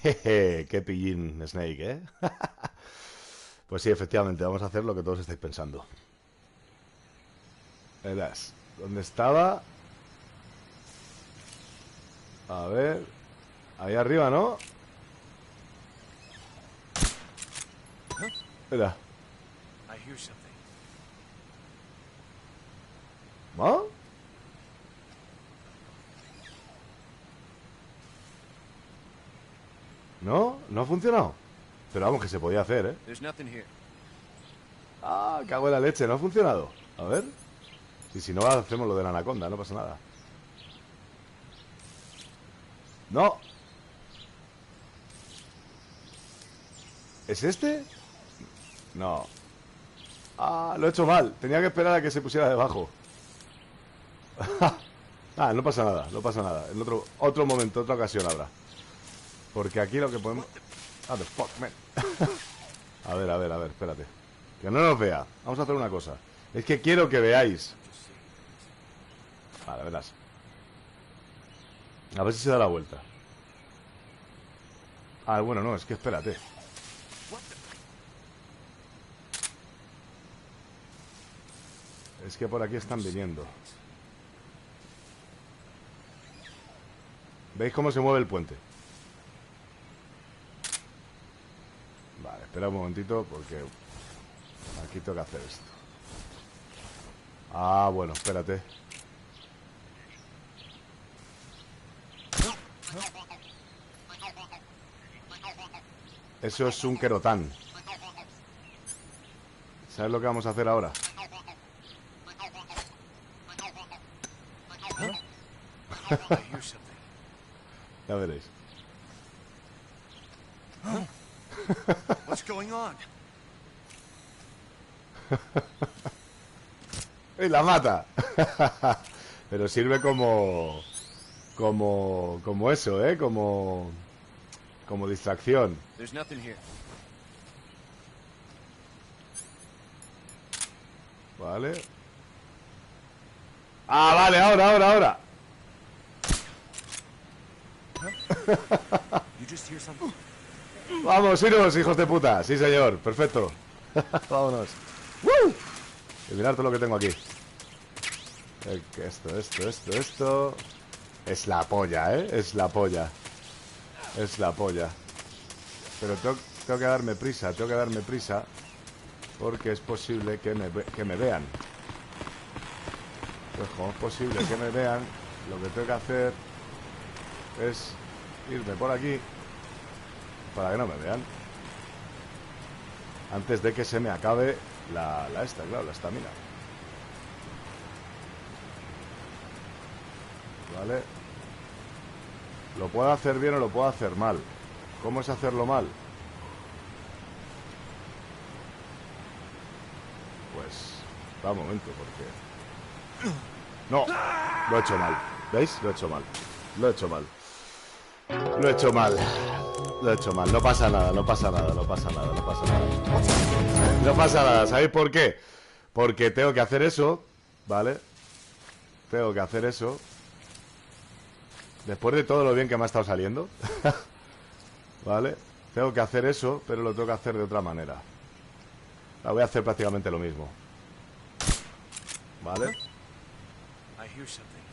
Jeje, qué pillín, Snake, ¿eh? Pues sí, efectivamente, vamos a hacer lo que todos estáis pensando. Verás, ¿dónde estaba? A ver... Ahí arriba, ¿no? Mira. ¿No? ¿No? ¿No ha funcionado? Pero vamos, que se podía hacer, ¿eh? Ah, cago en la leche, no ha funcionado. A ver. Y si no, hacemos lo de la anaconda, no pasa nada. No. ¿Es este? No. Ah, lo he hecho mal. Tenía que esperar a que se pusiera debajo. Ah, no pasa nada, no pasa nada. En otro momento, otra ocasión habrá. Porque aquí lo que podemos... Ah, the fuck, man. A ver, espérate. Que no nos vea. Vamos a hacer una cosa. Es que quiero que veáis. Vale, verás. A ver si se da la vuelta. Ah, bueno, no, es que espérate. Es que por aquí están viniendo. ¿Veis cómo se mueve el puente? Vale, espera un momentito porque aquí tengo que hacer esto. Ah, bueno, espérate. Eso es un querotán. ¿Sabes lo que vamos a hacer ahora? Ya veréis. What's going on? ¡Y la mata! Pero sirve como eso, ¿eh? Como Como distracción. There's nothing here. Vale. Ah, vale, ahora. You just hear something? Vamos, iros, hijos de puta. Sí, señor, perfecto. Vámonos. ¡Woo! Y mirad todo lo que tengo aquí. Esto. Es la polla, ¿eh? Es la polla. Pero tengo que darme prisa, porque es posible que me vean. Pues como es posible que me vean, lo que tengo que hacer es irme por aquí para que no me vean. Antes de que se me acabe la estamina. Vale. Lo puedo hacer bien o lo puedo hacer mal. ¿Cómo es hacerlo mal? Pues... da un momento, porque... No, lo he hecho mal. ¿Veis? Lo he hecho mal. No pasa nada. ¿Sabéis por qué? Porque tengo que hacer eso, ¿vale? Después de todo lo bien que me ha estado saliendo. ¿Vale? Tengo que hacer eso, pero lo tengo que hacer de otra manera. La voy a hacer prácticamente lo mismo. ¿Vale? I hear something.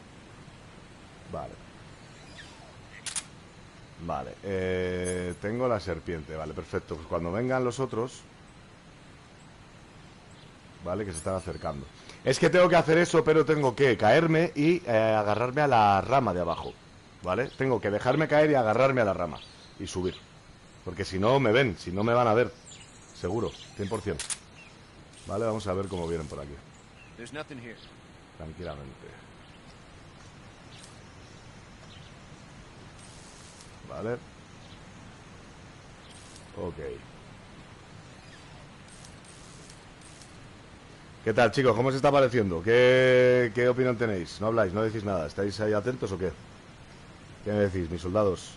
Vale. Tengo la serpiente. Vale, perfecto. Pues cuando vengan los otros... Vale, que se están acercando. Es que tengo que hacer eso, pero tengo que caerme y agarrarme a la rama de abajo. ¿Vale? Tengo que dejarme caer y agarrarme a la rama. Y subir. Porque si no me ven, si no me van a ver. Seguro, 100%. Vale, vamos a ver cómo vienen por aquí. There's nothing here. Tranquilamente. Vale. Ok. ¿Qué tal, chicos? ¿Cómo os está pareciendo? ¿Qué opinión tenéis? ¿No habláis? ¿No decís nada? ¿Estáis ahí atentos o qué? ¿Qué me decís, mis soldados?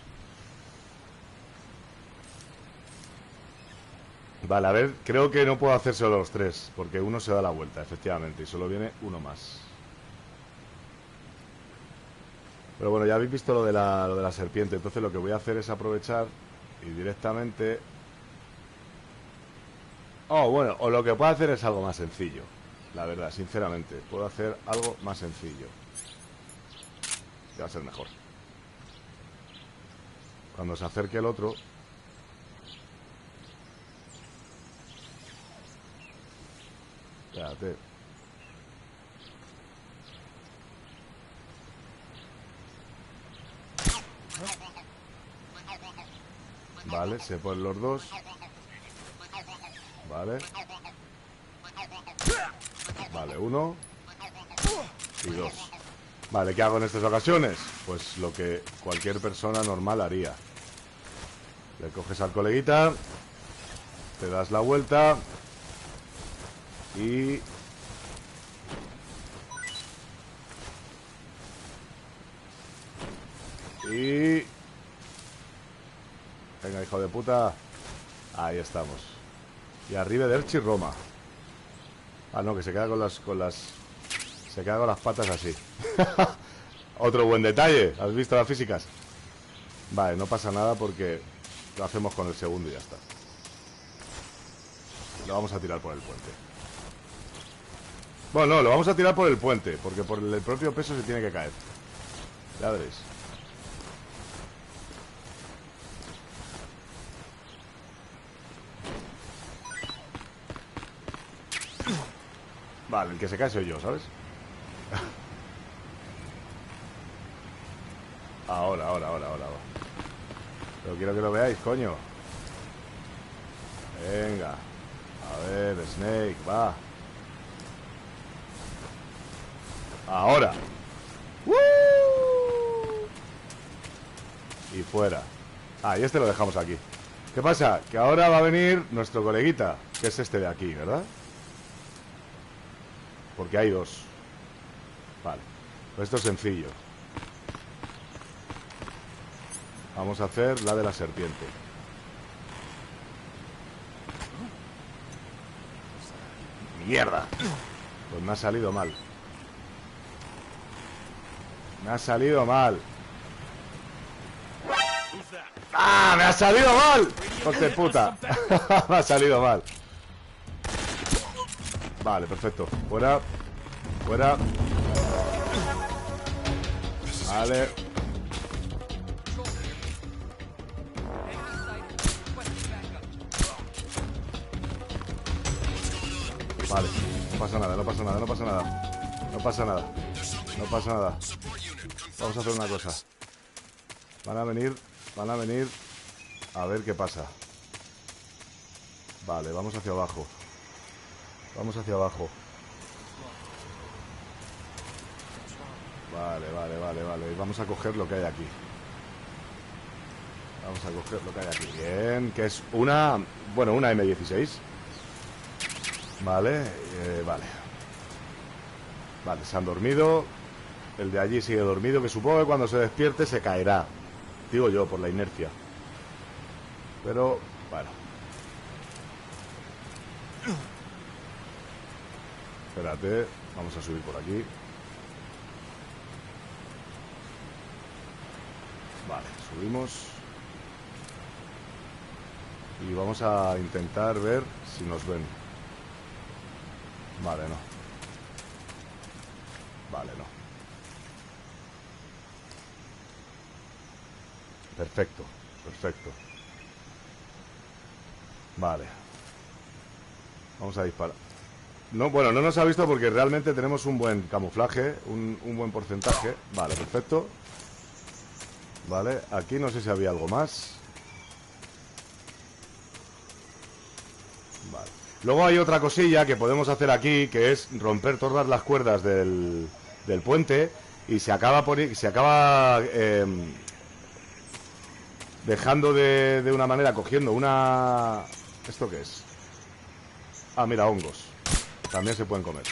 Vale, a ver, creo que no puedo hacer solo los tres, porque uno se da la vuelta, efectivamente, y solo viene uno más. Pero bueno, ya habéis visto lo de la serpiente, entonces lo que voy a hacer es aprovechar y directamente... Oh, bueno, o lo que puedo hacer es algo más sencillo, la verdad, sinceramente. Puedo hacer algo más sencillo. Que va a ser mejor. Cuando se acerque el otro... Espérate. Vale, se ponen los dos. Vale. Vale, uno y dos. Vale, ¿qué hago en estas ocasiones? Pues lo que cualquier persona normal haría. Le coges al coleguita, te das la vuelta y... Venga, hijo de puta. Ahí estamos. Y arriba de Erchi Roma. Ah, no, que se queda con las... Se queda con las patas así. Otro buen detalle. ¿Has visto las físicas? Vale, no pasa nada porque lo hacemos con el segundo y ya está. Lo vamos a tirar por el puente. Bueno, no, lo vamos a tirar por el puente, porque por el propio peso se tiene que caer. Ya veréis. Vale, el que se cae soy yo, ¿sabes? Ahora. Pero quiero que lo veáis, coño. Venga. A ver, Snake, va. Ahora. ¡Woo! Y fuera. Ah, y este lo dejamos aquí. ¿Qué pasa? Que ahora va a venir nuestro coleguita, que es este de aquí, ¿verdad? Porque hay dos. Vale. Pues esto es sencillo. Vamos a hacer la de la serpiente. ¡Mierda! Pues me ha salido mal. Me ha salido mal. ¡Ah! ¡Me ha salido mal! ¡Hijos de puta! Me ha salido mal. Vale, perfecto. Fuera. Fuera. Vale. Vale. No pasa nada, no pasa nada, no pasa nada. No pasa nada. No pasa nada. Vamos a hacer una cosa. Van a venir. Van a venir. A ver qué pasa. Vale, vamos hacia abajo. Vamos hacia abajo. Vale, vale, vale, vale. Vamos a coger lo que hay aquí. Vamos a coger lo que hay aquí. Bien, que es una... Bueno, una M16. Vale, vale. Vale, se han dormido. El de allí sigue dormido, que supongo que cuando se despierte se caerá. Digo yo, por la inercia. Pero, bueno. Espérate, vamos a subir por aquí. Vale, subimos. Y vamos a intentar ver si nos ven. Vale, no. Vale, no. Perfecto, perfecto. Vale. Vamos a disparar. No, bueno, no nos ha visto porque realmente tenemos un buen camuflaje, un buen porcentaje. Vale, perfecto. Vale, aquí no sé si había algo más. Vale. Luego hay otra cosilla que podemos hacer aquí, que es romper todas las cuerdas del puente y se acaba dejando de una manera, cogiendo una... ¿Esto qué es? Ah, mira, hongos. También se pueden comer.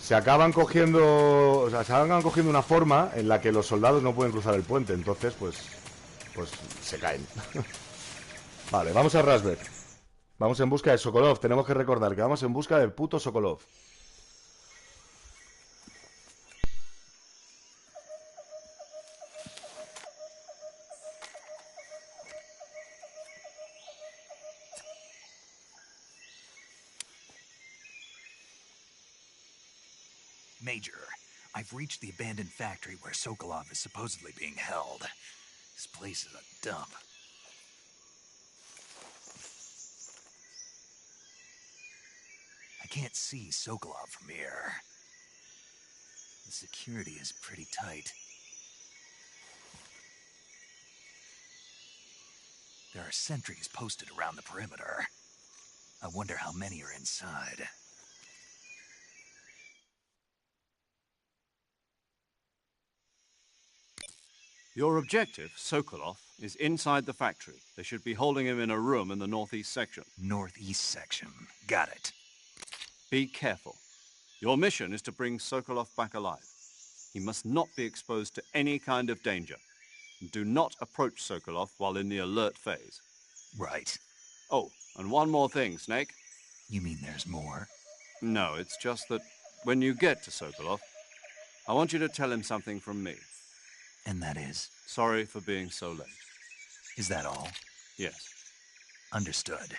Se acaban cogiendo... O sea, se acaban cogiendo una forma en la que los soldados no pueden cruzar el puente. Entonces, pues se caen. Vale, vamos a Rasberg. Vamos en busca de Sokolov. Tenemos que recordar que vamos en busca del puto Sokolov. Major, I've reached the abandoned factory where Sokolov is supposedly being held. This place is a dump. I can't see Sokolov from here. The security is pretty tight. There are sentries posted around the perimeter. I wonder how many are inside. Your objective, Sokolov, is inside the factory. They should be holding him in a room in the northeast section. Northeast section. Got it. Be careful. Your mission is to bring Sokolov back alive. He must not be exposed to any kind of danger. Do not approach Sokolov while in the alert phase. Right. Oh, and one more thing, Snake. You mean there's more? No, it's just that when you get to Sokolov, I want you to tell him something from me. And that is? Sorry for being so late. Is that all? Yes. Understood.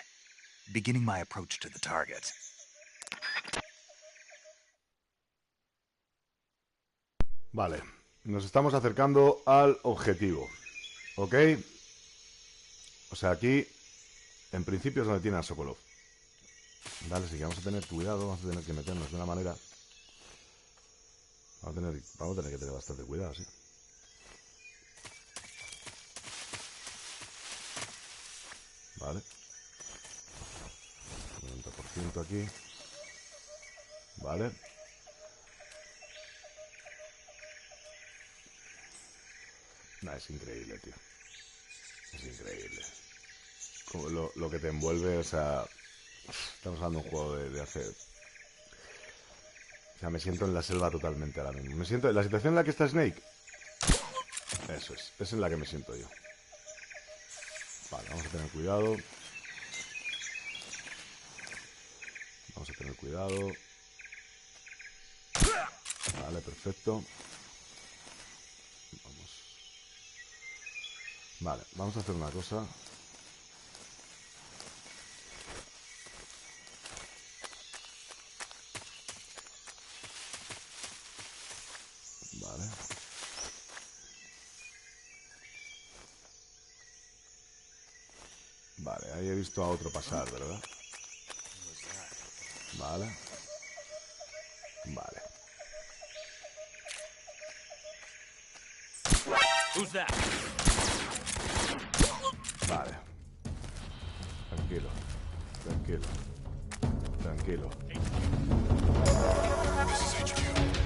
Beginning my approach to the target. Vale, nos estamos acercando al objetivo. ¿Ok? O sea, aquí en principio es donde tiene a Sokolov. Vale, así que vamos a tener cuidado. Vamos a tener que meternos de una manera. Vamos a tener que tener bastante cuidado, sí. Vale. 90% aquí. Vale. Nah, es increíble, tío. Es increíble. Como lo que te envuelve, o sea... Estamos hablando de un juego de hace... O sea, me siento en la selva totalmente ahora mismo. Me siento... La situación en la que está Snake... Eso es en la que me siento yo. Vale, vamos a tener cuidado. Vamos a tener cuidado. Vale, perfecto. Vamos. Vale, vamos a hacer una cosa. Vale. Vale, ahí he visto a otro pasar, ¿verdad? Vale. Vale. Who's that? Vale. Tranquilo. Tranquilo. Tranquilo.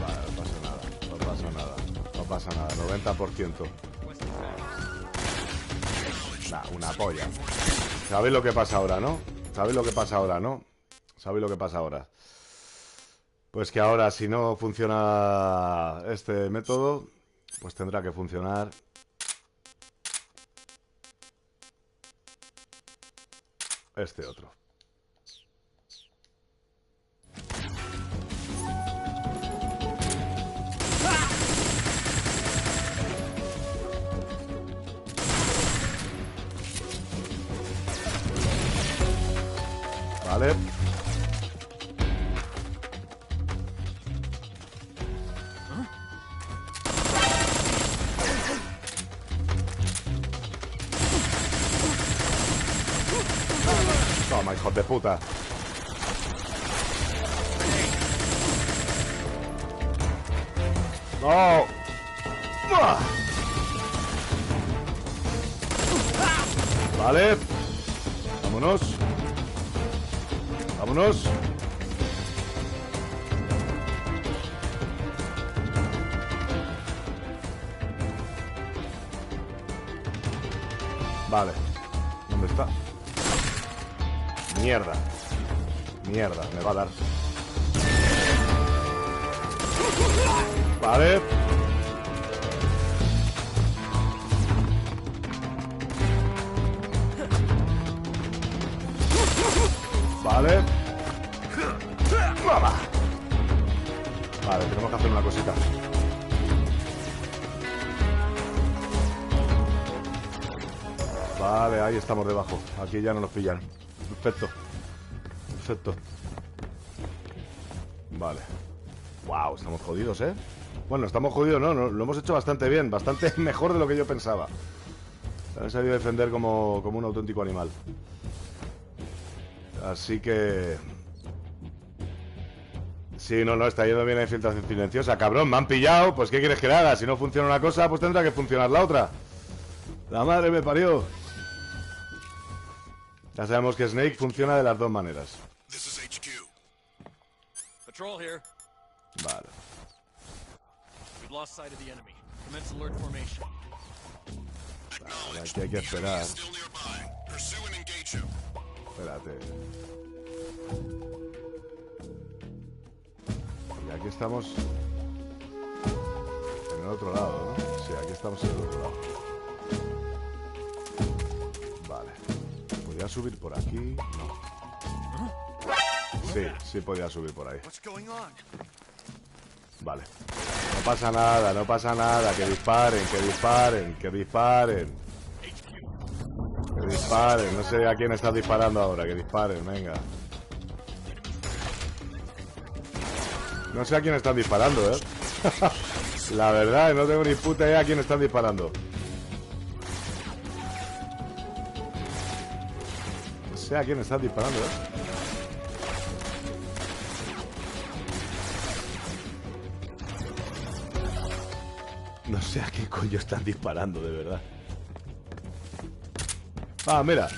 Vale, no pasa nada. No pasa nada. No pasa nada. 90%. Nah, una polla. ¿Sabéis lo que pasa ahora, no? ¿Sabéis lo que pasa ahora, no? ¿Sabéis lo que pasa ahora? Pues que ahora, si no funciona este método, pues tendrá que funcionar este otro. Vale. Toma, hijos de puta. ¡No! ¡Buah! Vale. Vámonos. Vámonos. Vale. ¿Dónde está? Mierda. Mierda, me va a dar. Vale. Vale. ¡Mamá! Vale, tenemos que hacer una cosita. Vale, ahí estamos debajo. Aquí ya no nos pillan. Perfecto. Perfecto. Vale. Wow, estamos jodidos, ¿eh? Bueno, estamos jodidos, ¿no? Lo hemos hecho bastante bien. Bastante mejor de lo que yo pensaba. Se han sabido defender como un auténtico animal. Así que... Sí, no, está yendo bien la infiltración silenciosa. Cabrón, me han pillado. Pues ¿qué quieres que haga? Si no funciona una cosa, pues tendrá que funcionar la otra. La madre me parió. Ya sabemos que Snake funciona de las dos maneras. Patrol here. Vale. We've lost sight of the enemy. Commence alert formation. Vale, aquí hay que esperar. Espérate. Y aquí estamos en el otro lado, ¿no? Sí, aquí estamos en el otro lado. Vale. ¿Podría subir por aquí? No. Sí, sí podía subir por ahí. Vale. No pasa nada, no pasa nada. Que disparen, que disparen, que disparen. Que disparen. No sé a quién está disparando ahora. Que disparen, venga. No sé a quién están disparando, ¿eh? La verdad, no tengo ni puta idea a quién están disparando. No sé a quién están disparando, ¿eh? No sé a qué coño están disparando, de verdad. Ah, mira.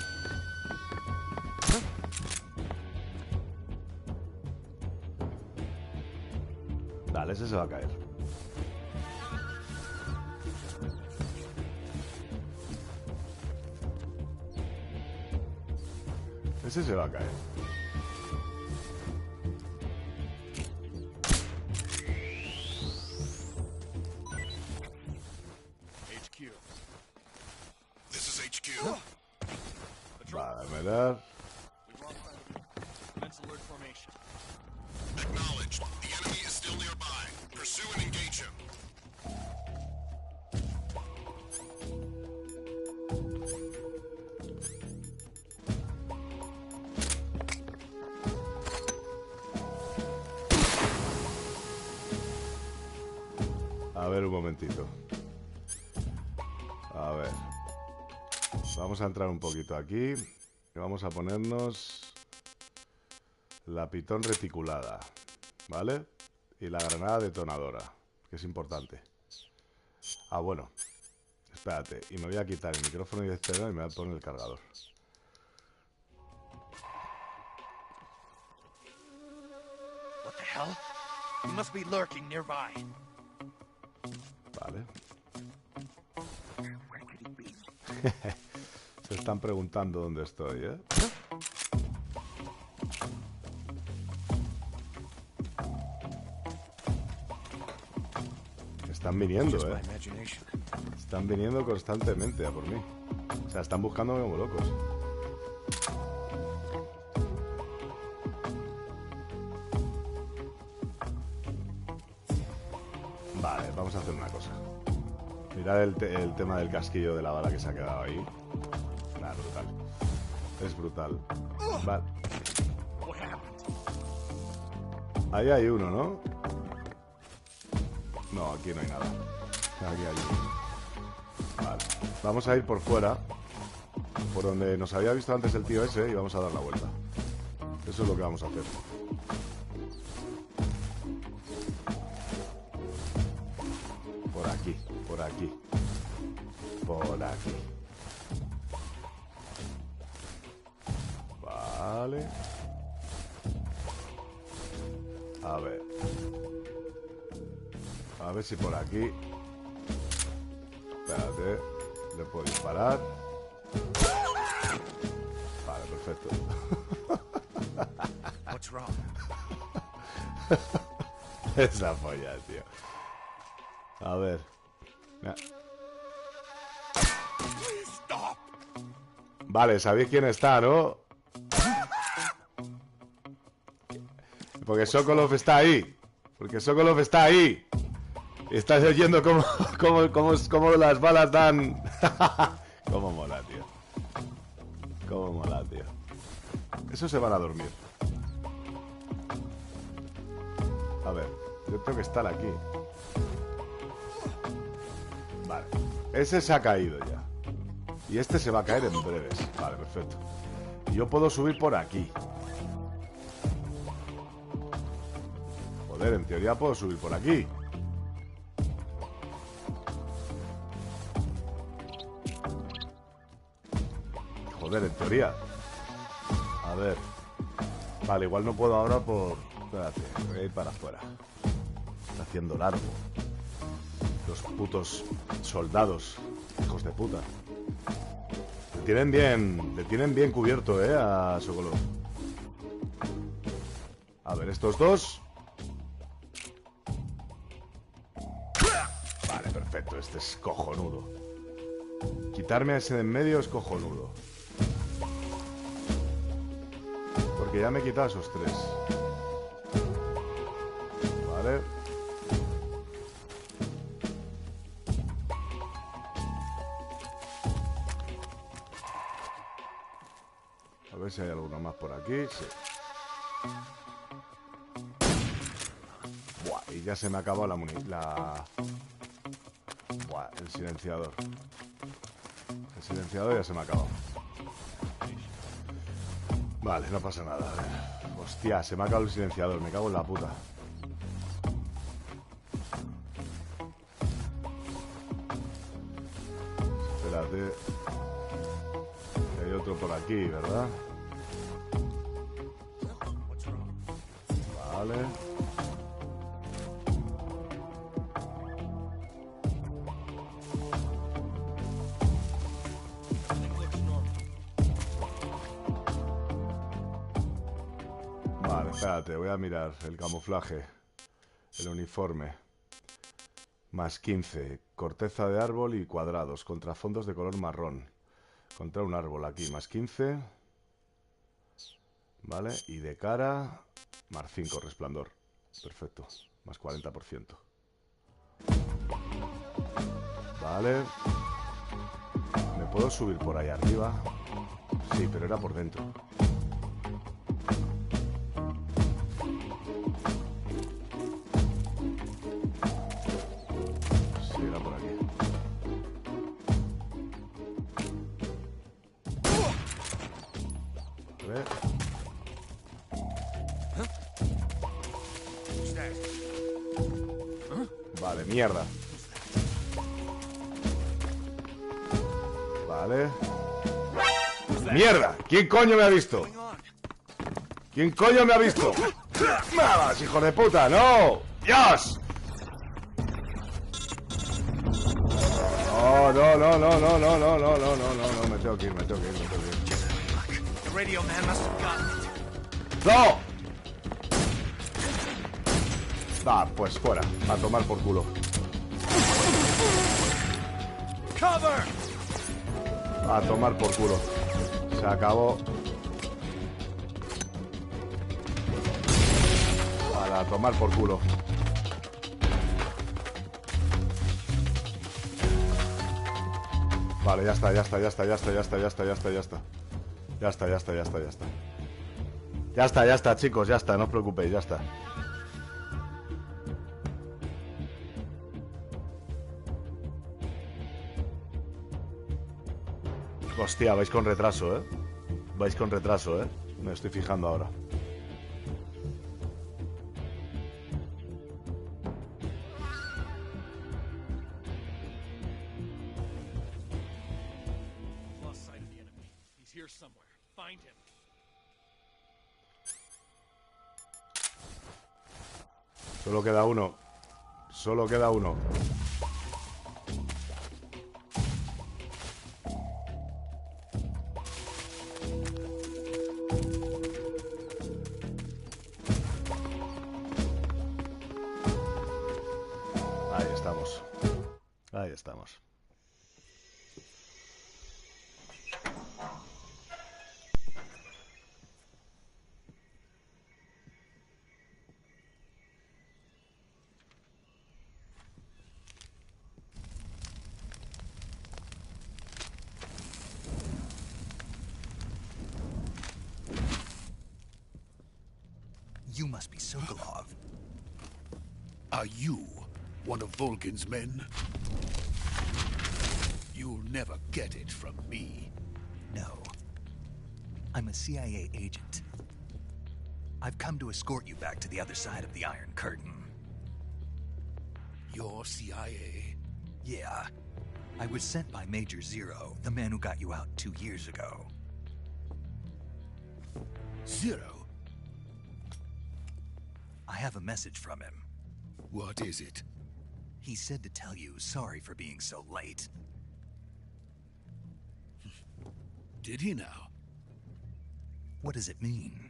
Vale, ese se va a caer. Ese se va a caer. mirar. We've lost sight of it. Commence alert formation. Acknowledged. The enemy is still nearby. Pursue and engage him. A ver un momentito. A ver. Vamos a entrar un poquito aquí. Y vamos a ponernos la pitón reticulada, ¿vale? Y la granada detonadora, que es importante. Ah, bueno. Espérate. Y me voy a quitar el micrófono y externo y me voy a poner el cargador. What the hell? He must be lurking nearby. Vale. Se están preguntando dónde estoy, ¿eh? Están viniendo, ¿eh? Están viniendo constantemente a por mí. O sea, están buscándome como locos. Vale, vamos a hacer una cosa. Mirad el tema del casquillo de la bala que se ha quedado ahí. Nada, brutal. Es brutal. Vale. Ahí hay uno, ¿no? No, aquí no hay nada. Aquí hay uno. Vale. Vamos a ir por fuera. Por donde nos había visto antes el tío ese. Y vamos a dar la vuelta. Eso es lo que vamos a hacer. Por aquí. Por aquí. Por aquí. Vale. A ver. A ver si por aquí. Espérate. Le puedo disparar. Vale, perfecto. What's wrong? Esa polla, tío. A ver. Vale, sabéis quién está, ¿no? Porque Sokolov está ahí. Porque Sokolov está ahí. Estás oyendo cómo las balas dan. Cómo mola, tío. Cómo mola, tío. Esos se van a dormir. A ver, yo tengo que estar aquí. Vale. Ese se ha caído ya. Y este se va a caer en breves. Vale, perfecto. Y yo puedo subir por aquí. Joder, en teoría puedo subir por aquí. Joder, en teoría. A ver. Vale, igual no puedo ahora por... Espérate, voy a ir para afuera. Está haciendo largo. Los putos soldados. Hijos de puta. Le tienen bien cubierto, a Sokolov. A ver, estos dos. Vale, perfecto, este es cojonudo. Quitarme a ese de en medio es cojonudo. Porque ya me he quitado a esos tres. Vale. A ver si hay alguno más por aquí. Sí. Buah, y ya se me ha acabado la Buah, el silenciador. El silenciador ya se me ha acabado. Vale, no pasa nada. A ver. Hostia, se me ha acabado el silenciador. Me cago en la puta. Espérate. Hay otro por aquí, ¿verdad? Vale. Vale, espérate, voy a mirar el camuflaje. El uniforme. Más 15. Corteza de árbol y cuadrados. Contra fondos de color marrón. Contra un árbol aquí. Más 15. Vale, y de cara... Más 5, resplandor. Perfecto, más 40%. Vale. ¿Me puedo subir por ahí arriba? Sí, pero era por dentro. Sí, era por aquí. A ver. Vale, mierda. Vale. ¡Mierda! ¿Quién coño me ha visto? ¿Quién coño me ha visto? ¡Malas, hijo de puta! ¡No! ¡Dios! No, no, no, no, no, no, no, no, no, no, no, me tengo que ir, me tengo que ir, me tengo que ir. ¡No! Va, pues fuera, a tomar por culo. A tomar por culo. Se acabó. A tomar por culo. Vale, ya está, ya está, ya está, ya está, ya está, ya está, ya está, ya está. Ya está, ya está, ya está, ya está. Ya está, ya está, chicos, ya está, no os preocupéis, ya está. Hostia, vais con retraso, ¿eh? Vais con retraso, ¿eh? Me estoy fijando ahora. Solo queda uno. Solo queda uno. Ahí estamos. Ahí estamos. You must be Sokolov. Are you one of Volgin's men? You'll never get it from me. No. I'm a CIA agent. I've come to escort you back to the other side of the Iron Curtain. You're CIA? Yeah. I was sent by Major Zero, the man who got you out 2 years ago. Zero? I have a message from him. What is it? He said to tell you sorry for being so late. Did he now? What does it mean?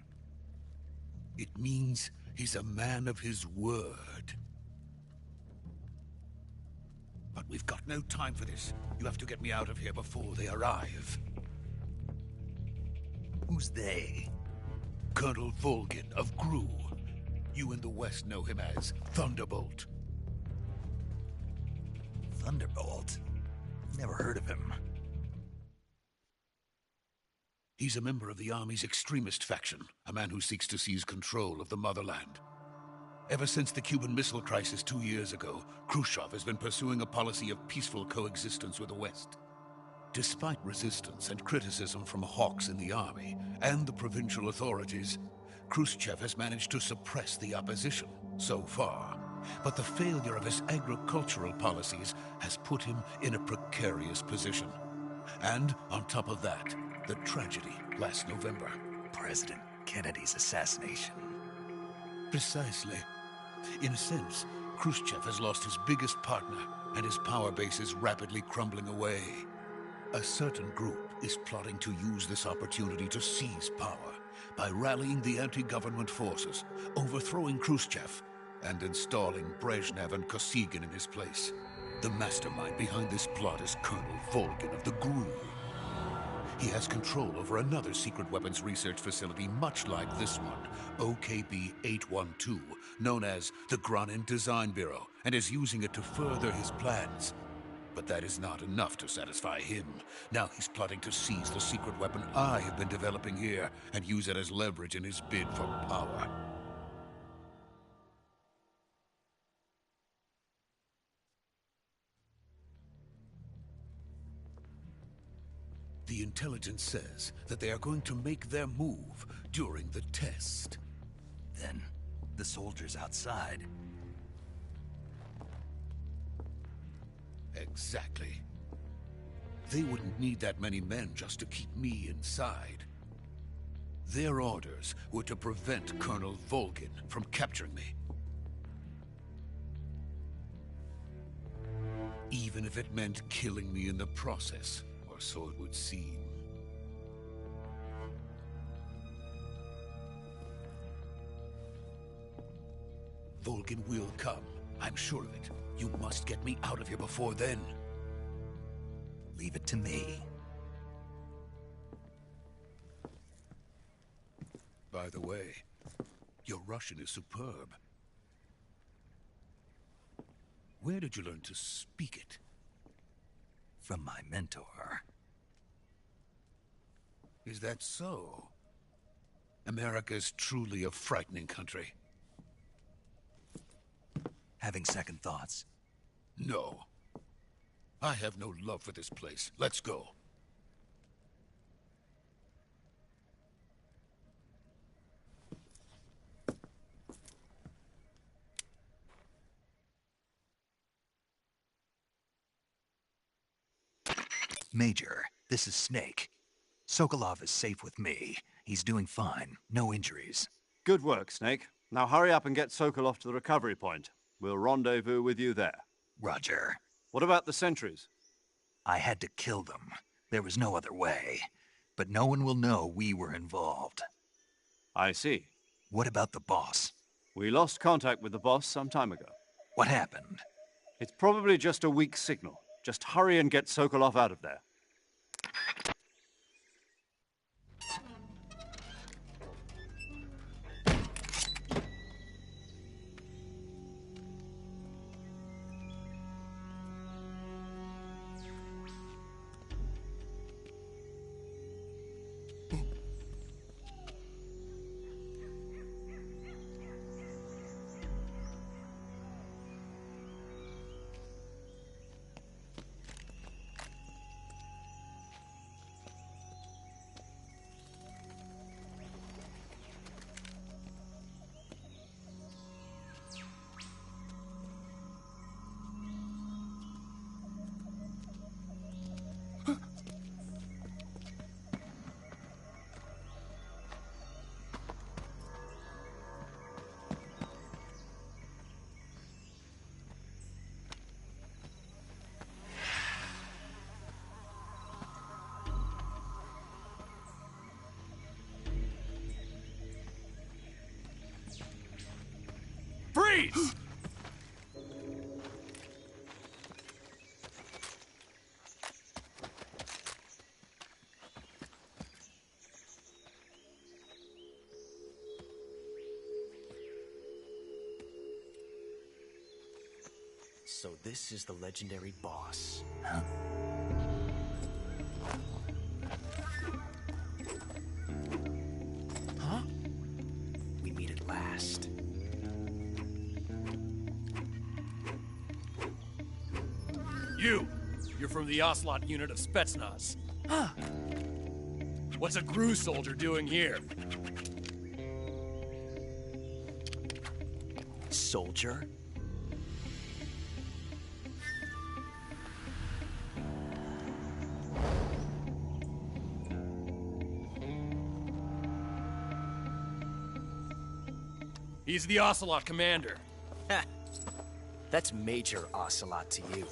It means he's a man of his word. But we've got no time for this. You have to get me out of here before they arrive. Who's they? Colonel Volgin of Gru. You in the West know him as Thunderbolt. Thunderbolt? Never heard of him. He's a member of the Army's extremist faction, a man who seeks to seize control of the motherland. Ever since the Cuban Missile Crisis 2 years ago, Khrushchev has been pursuing a policy of peaceful coexistence with the West. Despite resistance and criticism from hawks in the army and the provincial authorities, Khrushchev has managed to suppress the opposition so far. But the failure of his agricultural policies has put him in a precarious position. And on top of that, the tragedy last November. President Kennedy's assassination. Precisely. In a sense, Khrushchev has lost his biggest partner, and his power base is rapidly crumbling away. A certain group is plotting to use this opportunity to seize power by rallying the anti-government forces, overthrowing Khrushchev, and installing Brezhnev and Kosygin in his place. The mastermind behind this plot is Colonel Volgin of the GRU. he has control over another secret weapons research facility much like this one, OKB-812, known as the Granin Design Bureau, and is using it to further his plans. But that is not enough to satisfy him. Now he's plotting to seize the secret weapon I have been developing here and use it as leverage in his bid for power. The intelligence says that they are going to make their move during the test. Then, the soldiers outside. Exactly. They wouldn't need that many men just to keep me inside. Their orders were to prevent Colonel Volgin from capturing me. Even if it meant killing me in the process. Or so it would seem. Volgin will come. I'm sure of it. You must get me out of here before then. Leave it to me. By the way, your Russian is superb. Where did you learn to speak it? From my mentor. Is that so? America is truly a frightening country. Having second thoughts? No. I have no love for this place. Let's go. Major, this is Snake. Sokolov is safe with me. He's doing fine. No injuries. Good work, Snake. Now hurry up and get Sokolov to the recovery point. We'll rendezvous with you there. Roger. What about the sentries? I had to kill them. There was no other way. But no one will know we were involved. I see. What about the boss? We lost contact with the boss some time ago. What happened? It's probably just a weak signal. Just hurry and get Sokolov out of there. Freeze! So this is the legendary boss. Huh? Huh? We meet at last. You're from the Ocelot unit of Spetsnaz. Huh. What's a GRU soldier doing here? Soldier? He's the Ocelot commander. Ha! That's Major Ocelot to you.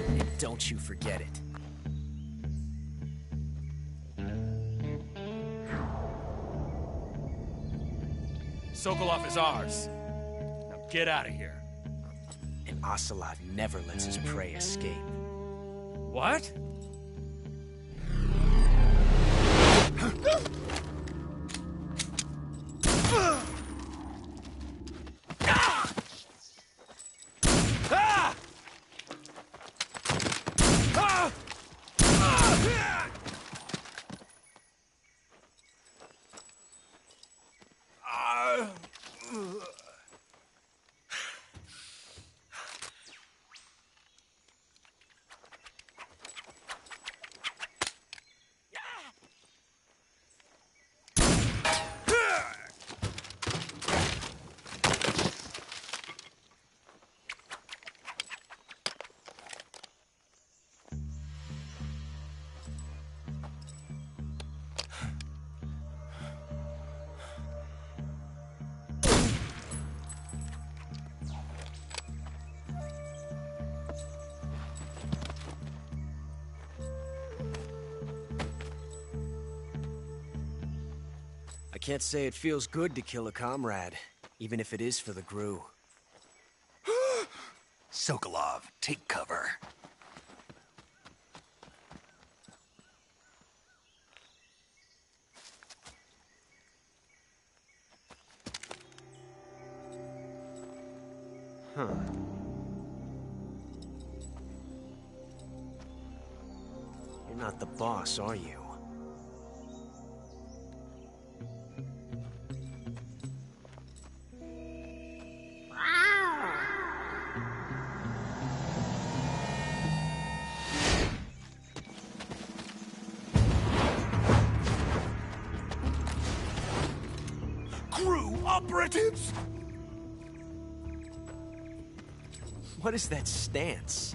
And don't you forget it. Sokolov is ours. Now get out of here. And Ocelot never lets his prey escape. What? I can't say it feels good to kill a comrade, even if it is for the GRU. Sokolov, take cover. Huh. You're not the boss, are you? GRU operatives! What is that stance?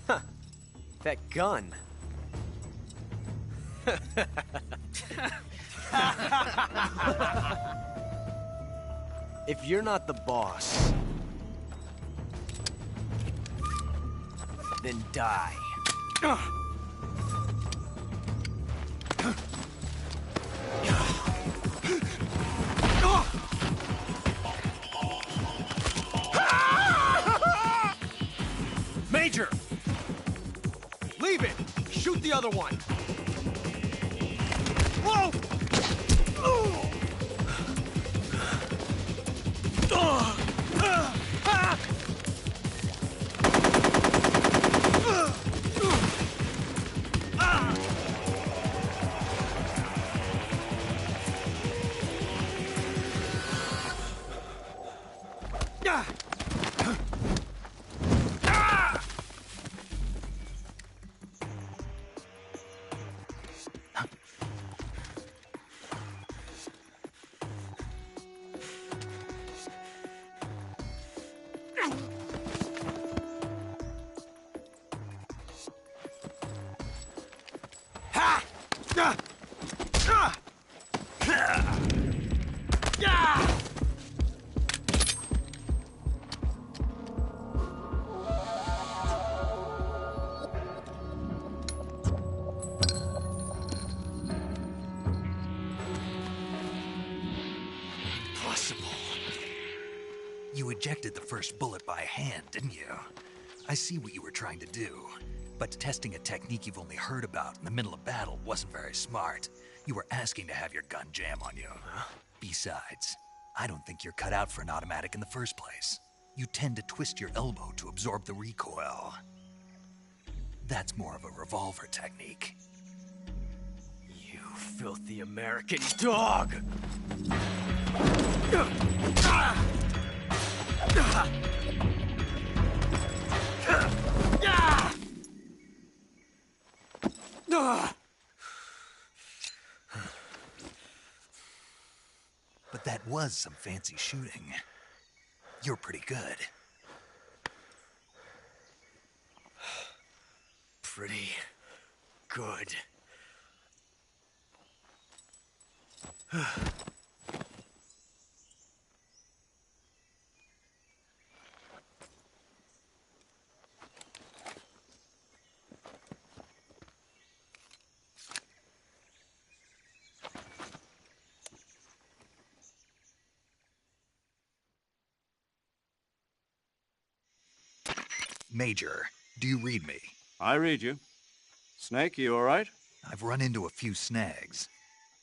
Huh. That gun. If you're not the boss, then die. Major! Leave it! Shoot the other one! Whoa! You ejected the first bullet by hand, didn't you? I see what you were trying to do. But testing a technique you've only heard about in the middle of battle wasn't very smart. You were asking to have your gun jam on you. Huh? Besides, I don't think you're cut out for an automatic in the first place. You tend to twist your elbow to absorb the recoil. That's more of a revolver technique. You filthy American dog! But that was some fancy shooting. You're pretty good. Pretty good. Major, do you read me? I read you. Snake, you all right? I've run into a few snags.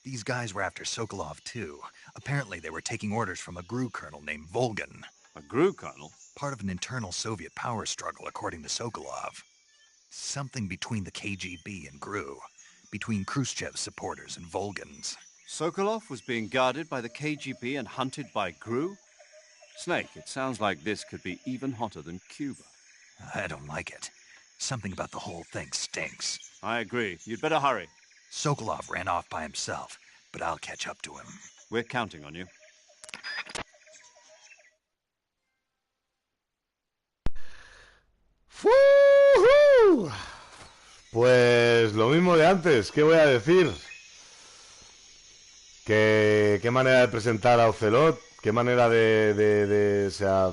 These guys were after Sokolov, too. Apparently they were taking orders from a GRU colonel named Volgan. A GRU colonel? Part of an internal Soviet power struggle, according to Sokolov. Something between the KGB and GRU. Between Khrushchev's supporters and Volgan's. Sokolov was being guarded by the KGB and hunted by GRU? Snake, it sounds like this could be even hotter than Cuba. I don't like it. Something about the whole thing stinks. I agree. You'd better hurry. Sokolov ran off by himself, but I'll catch up to him. We're counting on you. ¡Fuhu! Pues lo mismo de antes, ¿qué voy a decir? Qué manera de presentar a Ocelot, qué manera o sea,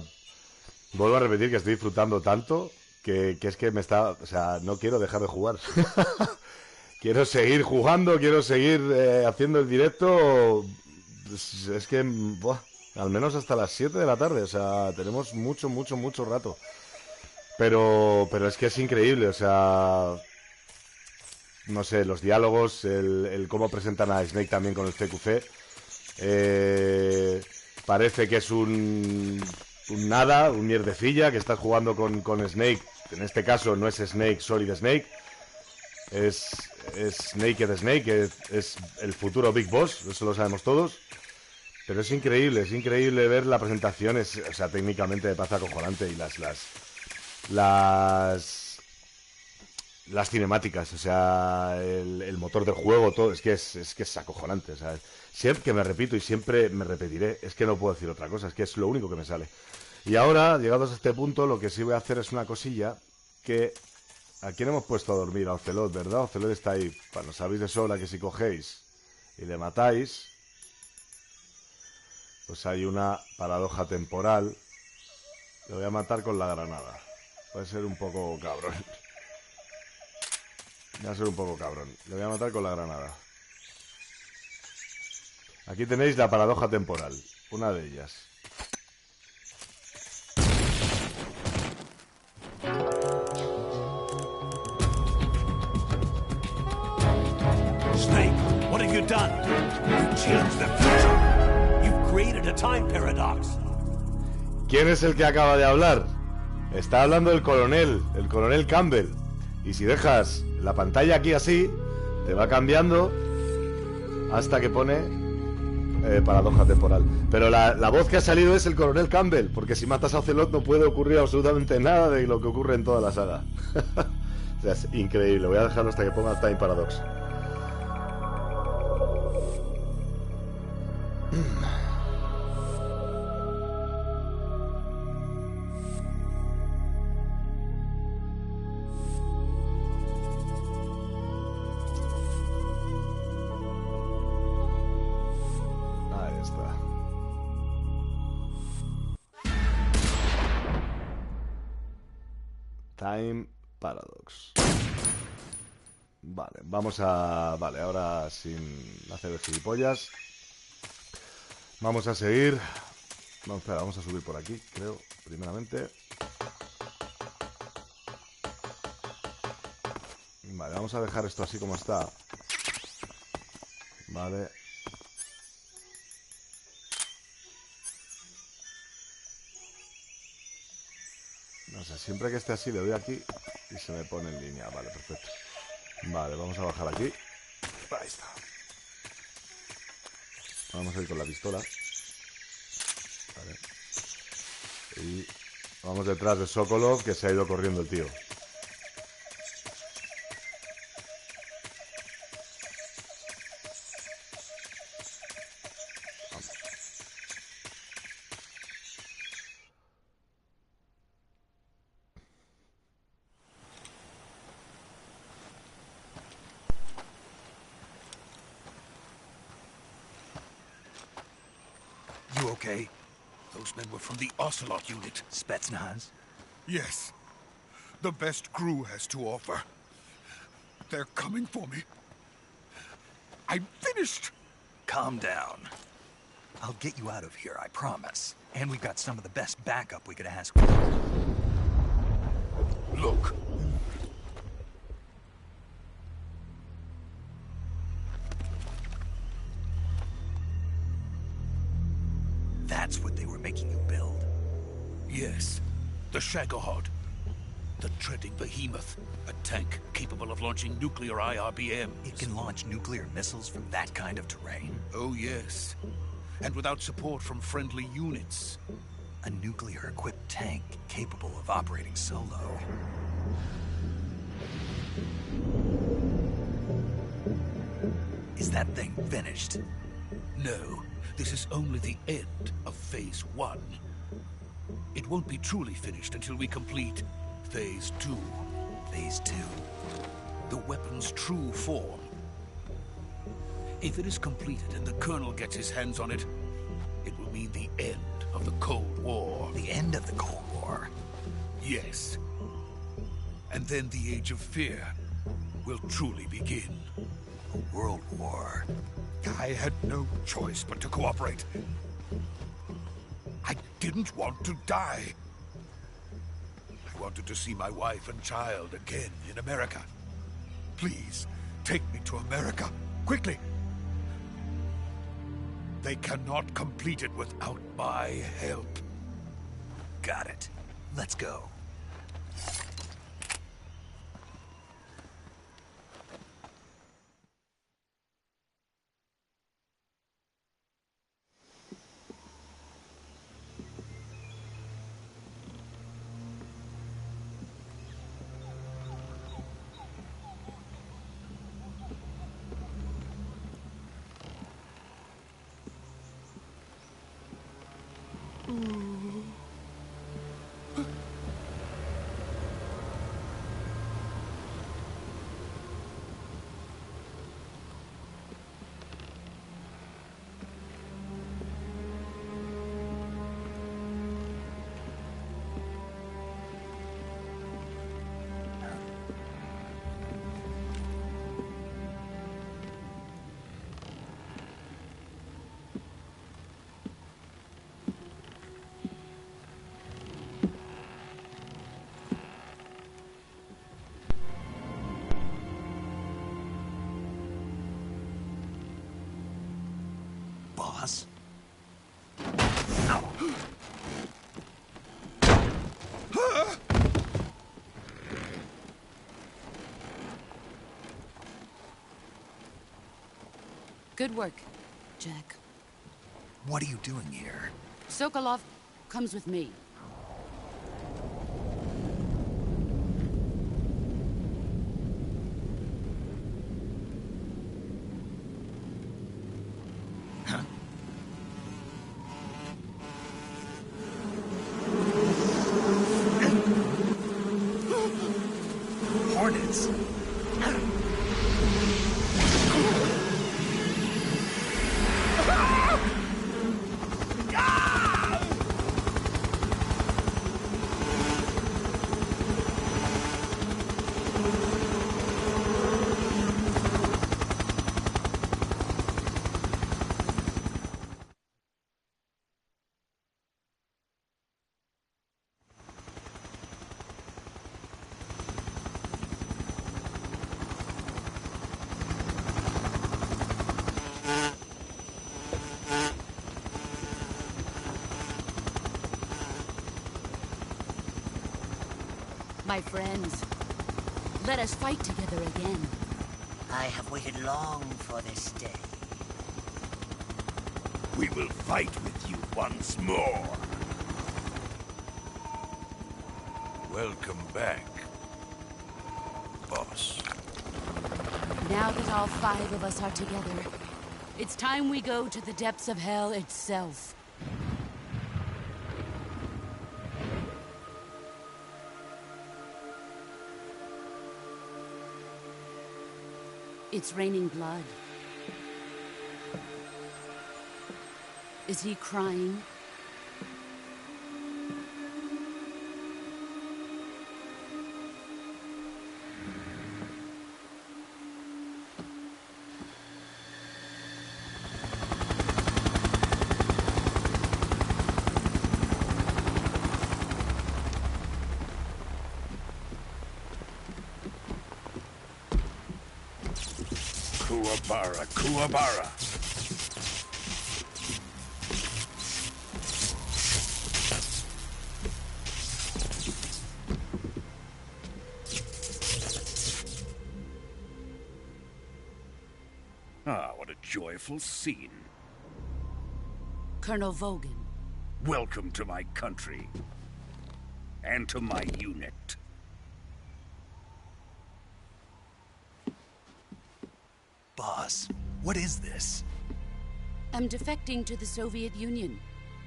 vuelvo a repetir que estoy disfrutando tanto que es que me está, o sea, no quiero dejar de jugar. quiero seguir jugando, quiero seguir haciendo el directo. Es que, buah, al menos hasta las 7 de la tarde. O sea, tenemos mucho rato. Pero es que es increíble, o sea... No sé, los diálogos, el cómo presentan a Snake también con el CQC. Parece que es un nada, un mierdecilla, que estás jugando con Snake. En este caso no es Snake, Solid Snake. Es Naked Snake, que es el futuro Big Boss, eso lo sabemos todos. Pero es increíble ver la presentación, o sea, técnicamente me parece acojonante. Y las cinemáticas, o sea, el motor del juego, todo, es que es acojonante, o sea, siempre que me repito y siempre me repetiré, es que no puedo decir otra cosa, es que es lo único que me sale. Y ahora, llegados a este punto, lo que sí voy a hacer es una cosilla que... ¿A quién hemos puesto a dormir? A Ocelot, ¿verdad? Ocelot está ahí. Bueno, sabéis de sobra que si cogéis y le matáis, pues hay una paradoja temporal. Le voy a matar con la granada. Puede ser un poco cabrón. Va a ser un poco cabrón. Le voy a matar con la granada. Aquí tenéis la paradoja temporal. Una de ellas. Snake, what have you done? You changed the future. You've created a time paradox. ¿Quién es el que acaba de hablar? Está hablando el coronel Campbell. Y si dejas la pantalla aquí así, te va cambiando hasta que pone paradoja temporal. Pero la voz que ha salido es el coronel Campbell, porque si matas a Ocelot no puede ocurrir absolutamente nada de lo que ocurre en toda la saga. O sea, es increíble. Voy a dejarlo hasta que ponga Time Paradox. Time Paradox. Vale, vamos a... Vale, ahora sin hacer el gilipollas. Vamos a seguir. No, espera, vamos a subir por aquí, creo, primeramente. Vale, vamos a dejar esto así como está. Vale. No sé, siempre que esté así le doy aquí y se me pone en línea. Vale, perfecto. Vale, vamos a bajar aquí. Ahí está. Vamos a ir con la pistola. Vale. Y vamos detrás de Sokolov, que se ha ido corriendo el tío. You okay? Those men were from the Ocelot unit. Spetsnaz? Yes. The best crew has to offer. They're coming for me. I'm finished! Calm down. I'll get you out of here, I promise. And we've got some of the best backup we could ask for. Look. That's what they were making you build? Yes. The Shagohod. The treading behemoth. A tank capable of launching nuclear IRBMs. It can launch nuclear missiles from that kind of terrain? Oh, yes. And without support from friendly units. A nuclear-equipped tank capable of operating solo. Is that thing finished? No. This is only the end of Phase 1. It won't be truly finished until we complete Phase 2. Phase 2? The weapon's true form. If it is completed and the Colonel gets his hands on it, it will mean the end of the Cold War. The end of the Cold War? Yes. And then the Age of Fear. will truly begin. A world war. I had no choice but to cooperate. I didn't want to die. I wanted to see my wife and child again in America. Please, take me to America, quickly. They cannot complete it without my help. Got it. Let's go. Boss? Good work, Jack. What are you doing here? Sokolov comes with me. Hornets? My friends, let us fight together again. I have waited long for this day. We will fight with you once more. Welcome back, boss. Now that all 5 of us are together, it's time we go to the depths of hell itself. It's raining blood. Is he crying? Kuwabara, Kuwabara. Ah, what a joyful scene. Colonel Vogan. Welcome to my country. And to my unit. Boss, what is this? I'm defecting to the Soviet Union.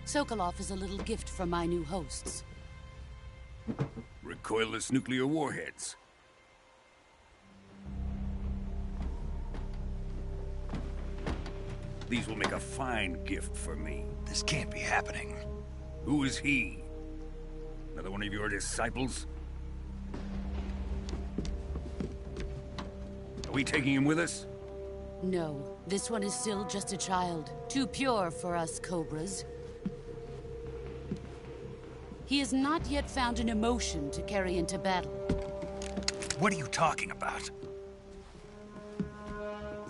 Sokolov is a little gift from my new hosts. Recoilless nuclear warheads. These will make a fine gift for me. This can't be happening. Who is he? Another one of your disciples? We taking him with us? No, this one is still just a child. Too pure for us Cobras. He has not yet found an emotion to carry into battle. What are you talking about?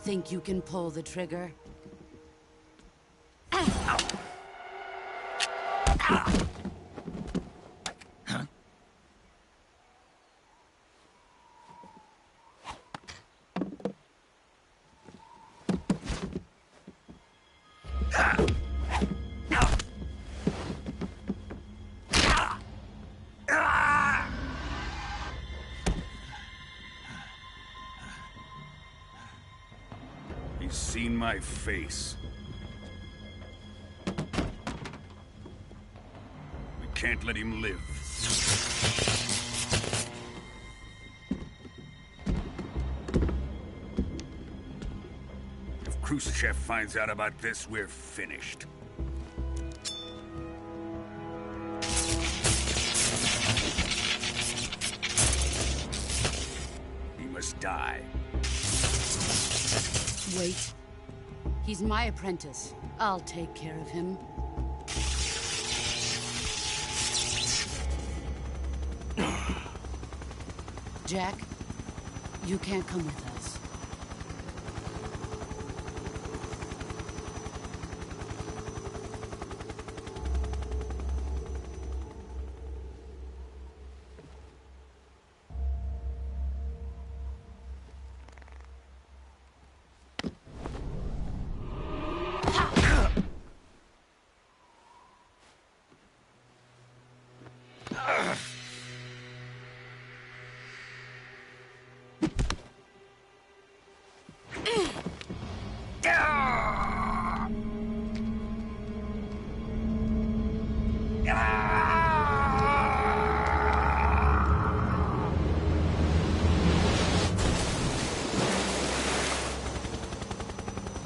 Think you can pull the trigger? He's seen my face. We can't let him live. If Khrushchev finds out about this, we're finished. He must die. Wait. He's my apprentice. I'll take care of him. Jack, you can't come with us.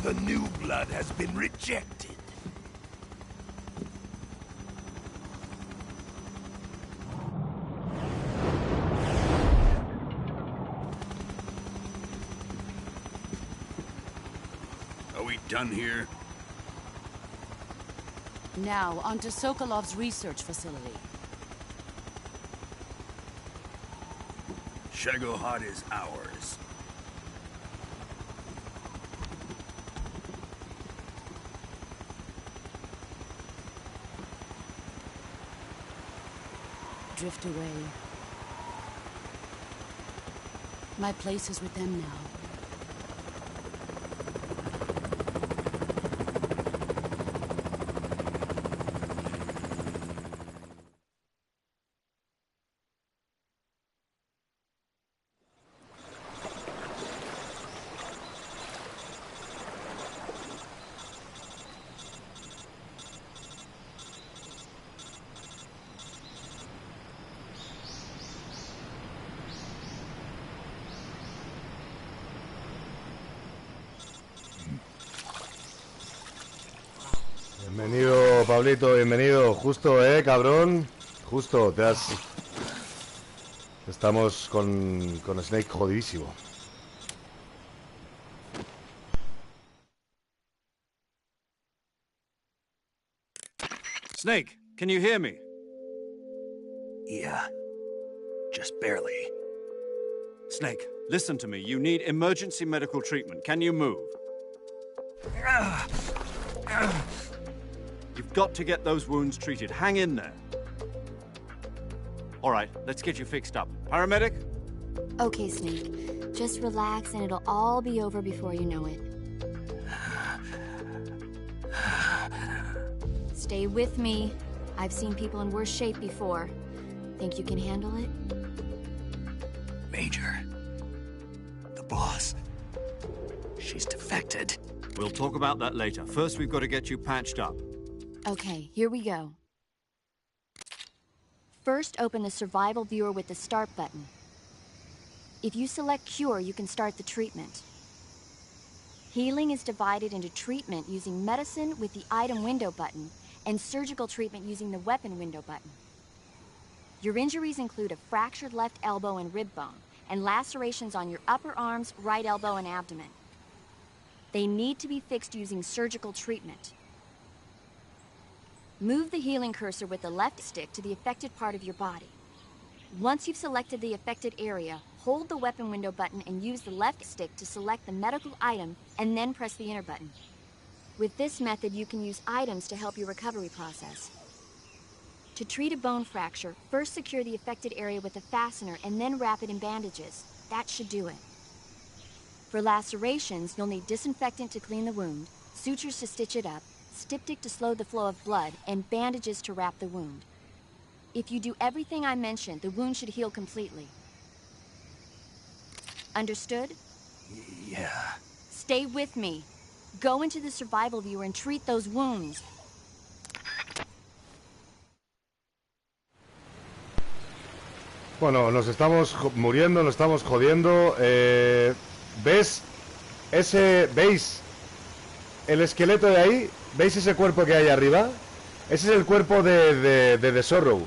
The new blood has been rejected. Are we done here? Now, onto Sokolov's research facility. Shagohod is ours. Drift away. My place is with them now. Bienvenido, Pablito, bienvenido. Justo, cabrón. Justo, te has... Estamos con Snake jodidísimo. Snake, can you hear me? Yeah. Just barely. Snake, listen to me. You need emergency medical treatment. Can you move? You've got to get those wounds treated. Hang in there. All right, let's get you fixed up. Paramedic? Okay, Snake. Just relax and it'll all be over before you know it. Stay with me. I've seen people in worse shape before. Think you can handle it? Major. The boss. She's defected. We'll talk about that later. First, we've got to get you patched up. Okay, here we go. First, open the survival viewer with the start button. If you select cure, you can start the treatment. Healing is divided into treatment using medicine with the item window button and surgical treatment using the weapon window button. Your injuries include a fractured left elbow and rib bone and lacerations on your upper arms, right elbow, and abdomen. They need to be fixed using surgical treatment. Move the healing cursor with the left stick to the affected part of your body. Once you've selected the affected area, hold the weapon window button and use the left stick to select the medical item and then press the enter button. With this method, you can use items to help your recovery process. To treat a bone fracture, first secure the affected area with a fastener and then wrap it in bandages. That should do it. For lacerations, you'll need disinfectant to clean the wound, sutures to stitch it up, styptic to slow the flow of blood, and bandages to wrap the wound. If you do everything I mentioned, the wound should heal completely. Understood? Yeah. Stay with me. Go into the survival viewer and treat those wounds. Bueno, nos estamos muriendo, nos estamos jodiendo. ¿Ves el esqueleto de ahí? ¿Veis ese cuerpo que hay arriba? Ese es el cuerpo de The Sorrow.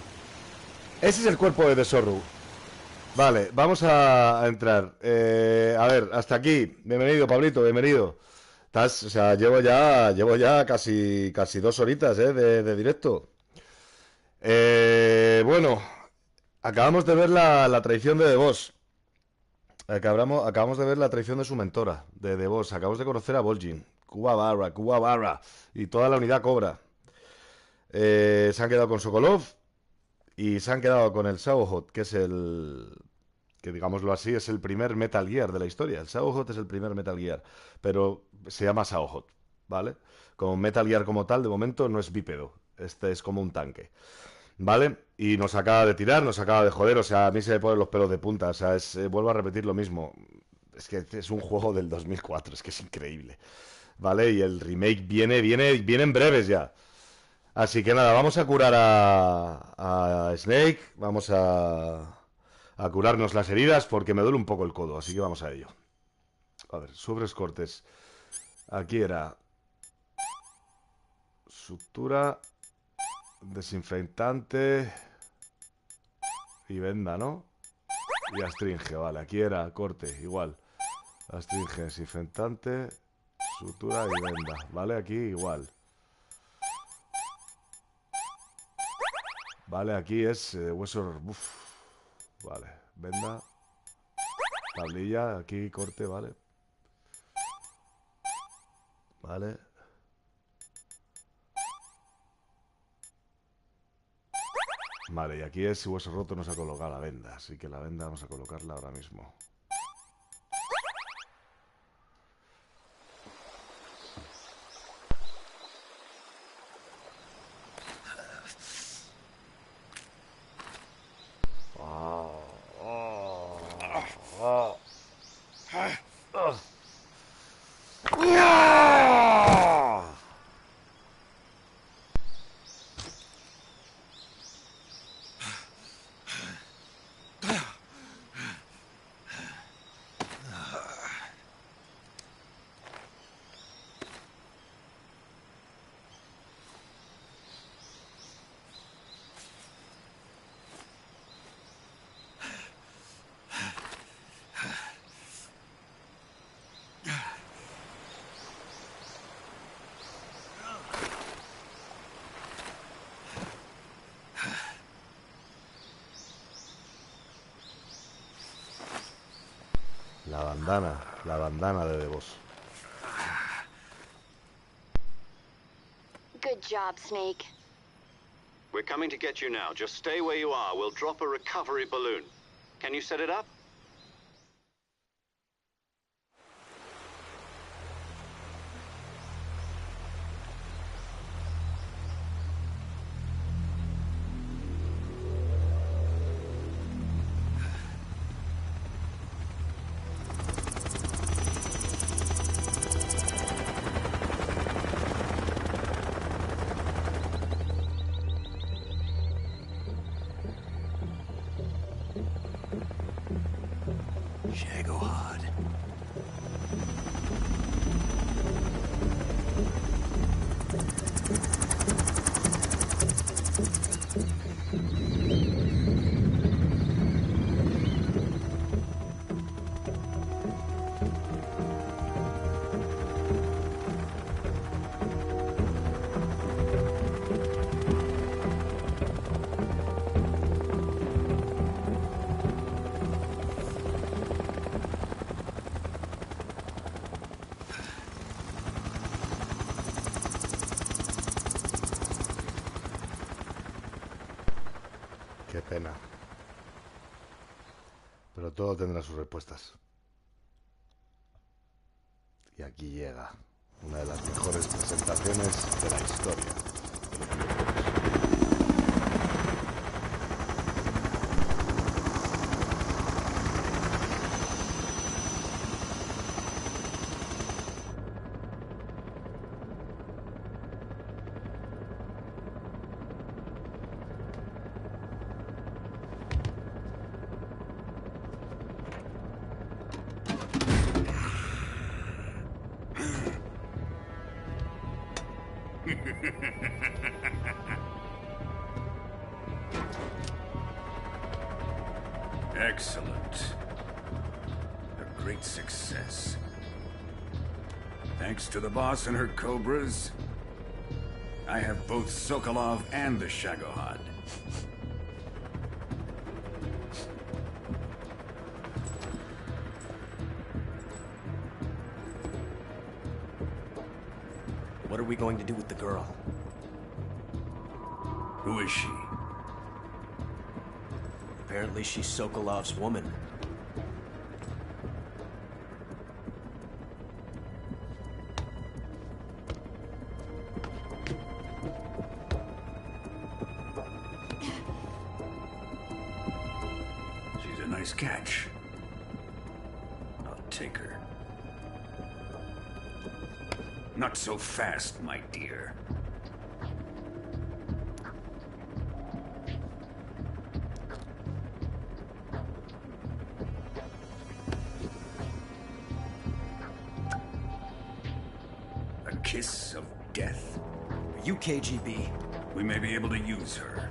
Ese es el cuerpo de The Sorrow. Vale, vamos a entrar. A ver, hasta aquí. Bienvenido, Pablito, bienvenido. O sea, llevo ya casi 2 horitas, de directo. Bueno, acabamos de ver la traición de The Boss. Acabamos de ver la traición de su mentora, de The Boss. Acabamos de conocer a Vol'jin, Cuba Barra y toda la unidad Cobra. Se han quedado con Sokolov y se han quedado con el Shaohot, que es que digámoslo así, es el primer Metal Gear de la historia. El Shaohot es el primer Metal Gear, pero se llama Shaohot, ¿vale? Como Metal Gear como tal, de momento no es bípedo. Este es como un tanque, ¿vale? Y nos acaba de tirar, nos acaba de joder. O sea, a mí se me ponen los pelos de punta. O sea, vuelvo a repetir lo mismo. Es que es un juego del 2004, es que es increíble, ¿vale? Y el remake viene en breves ya. Así que nada, vamos a curar a Snake. Vamos a curarnos las heridas porque me duele un poco el codo. Así que vamos a ello. A ver, sobres cortes. Aquí era sutura, desinfectante y venda, ¿no? Y astringe, vale. Aquí era corte, igual. Astringe, desinfectante, sutura y venda. Vale, aquí igual. Vale, aquí es hueso... Uf. Vale, venda. Tablilla, aquí corte, vale. Vale. Vale, y aquí es hueso roto, nos ha colocado la venda. Así que la venda vamos a colocarla ahora mismo. La bandana de The Boss. Good job, Snake. We're coming to get you now. Just stay where you are. We'll drop a recovery balloon. Can you set it up? Qué pena. Pero todo tendrá sus respuestas. Y aquí llega una de las mejores presentaciones de la historia. Excellent. A great success. Thanks to the boss and her cobras, I have both Sokolov and the Shagohod. What are we going to do with the girl? Who is she? Apparently she's Sokolov's woman. She's a nice catch. I'll take her. Not so fast, my dear. A kiss of death. Are you KGB? We may be able to use her.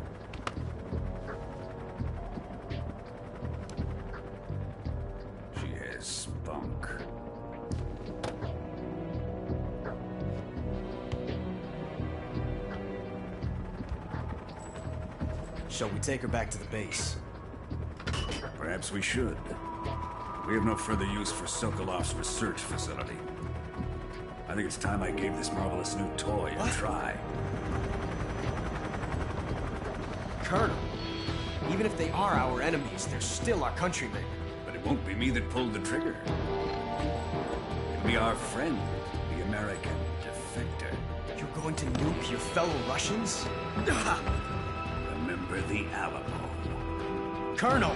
She has spunk. Shall we take her back to the base? Perhaps we should. We have no further use for Sokolov's research facility. I think it's time I gave this marvelous new toy a try. Colonel, even if they are our enemies, they're still our countrymen. But it won't be me that pulled the trigger. It'll be our friend, the American defector. You're going to nuke your fellow Russians? Remember the Alamo. Colonel!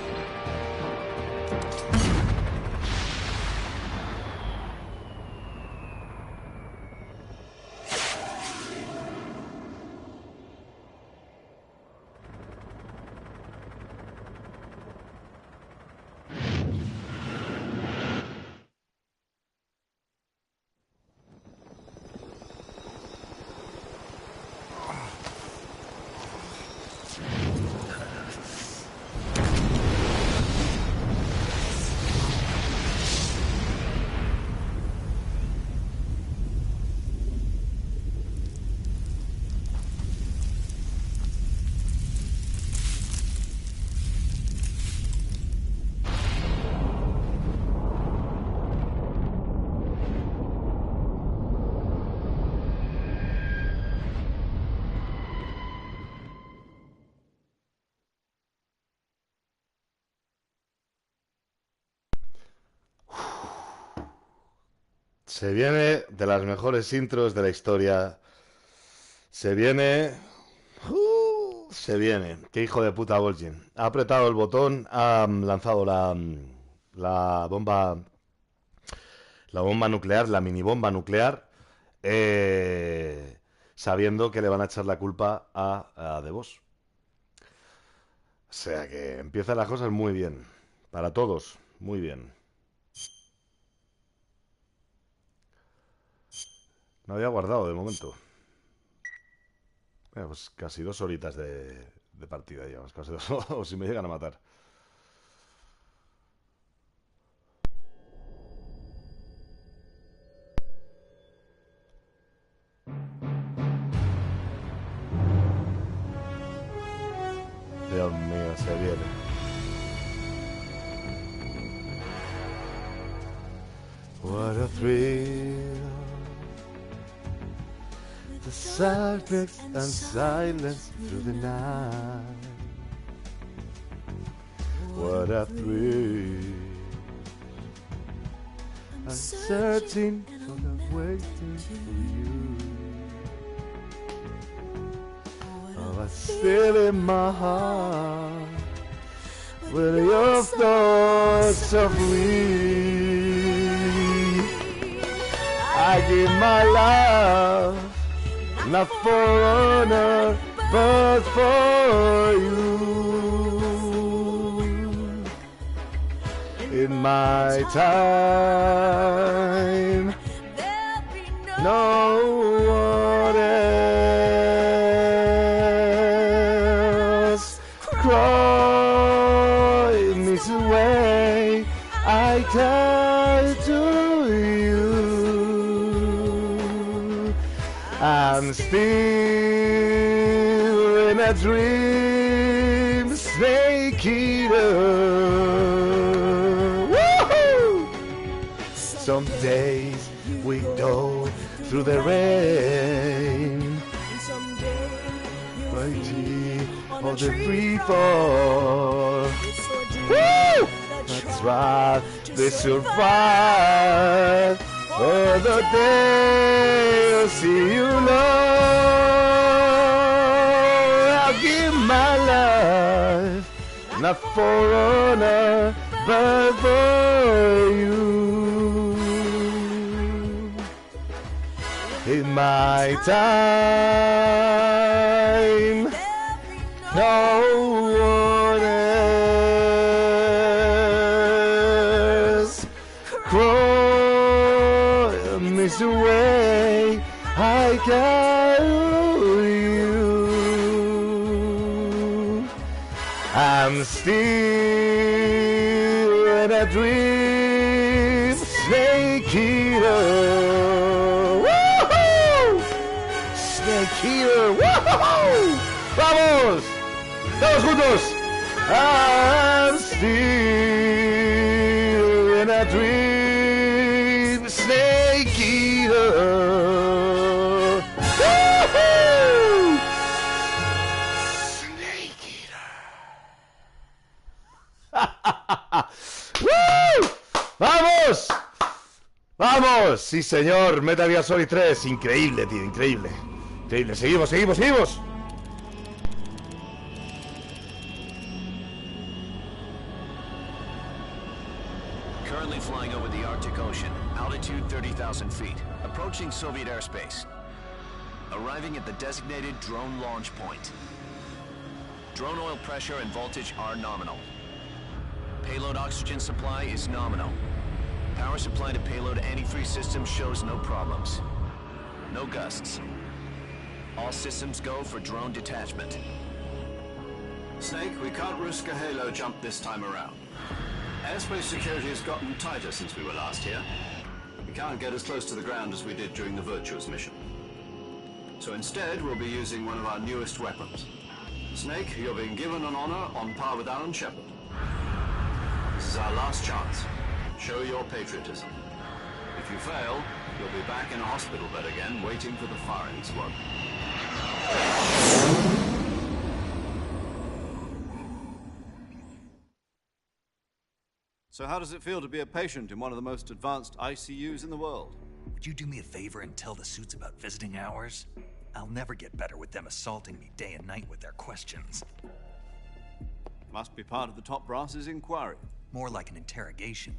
Se viene de las mejores intros de la historia. Se viene... se viene. Qué hijo de puta Volgin. Ha apretado el botón, ha lanzado la bomba nuclear, la mini bomba nuclear, sabiendo que le van a echar la culpa a The Boss. O sea que empiezan las cosas muy bien. Para todos, muy bien. No había guardado de momento. Pues casi 2 horitas de partida, digamos. Casi 2, o si me llegan a matar. Dios mío, se viene. What a thrill. The silence and silence through the night. what a thrill. I'm searching for the waiting for you. Oh, but still in my heart, with your thoughts softly, I give my love, not for honor, but for you. In my time, no one else cry me away. I die to you. I'm still in a dream, snake eater. Some days we go through the rain, mighty on the free fall. Woo! That's right, they survive. Oh, the day I'll see you, Lord. I'll give my life, not for honor, but for you. In my time, no one else promise away. I got you. I'm still in a dream, snake eater. Here, woohoo! ¡Vamos! ¡Todos juntos! I'm still in a dream, snake eater. Woohoo! Snake eater. ¡Woo! ¡Vamos! ¡Vamos! Sí, señor. Metal Gear Solid 3. Increíble, tío, increíble. Increíble, seguimos. Currently flying over the Arctic Ocean, altitude 30,000 feet, approaching Soviet airspace. Arriving at the designated drone launch point. Drone oil pressure and voltage are nominal. Payload oxygen supply is nominal. Power supply to payload antifreeze system shows no problems. No gusts. All systems go for drone detachment. Snake, we can't risk a halo jump this time around. Airspace security has gotten tighter since we were last here. We can't get as close to the ground as we did during the Virtuous mission. So instead, we'll be using one of our newest weapons. Snake, you're being given an honor on par with Alan Shepard. This is our last chance. Show your patriotism. If you fail, you'll be back in a hospital bed again, waiting for the firing squad. So how does it feel to be a patient in one of the most advanced ICUs in the world? Would you do me a favor and tell the suits about visiting hours? I'll never get better with them assaulting me day and night with their questions. Must be part of the top brass's inquiry. More like an interrogation.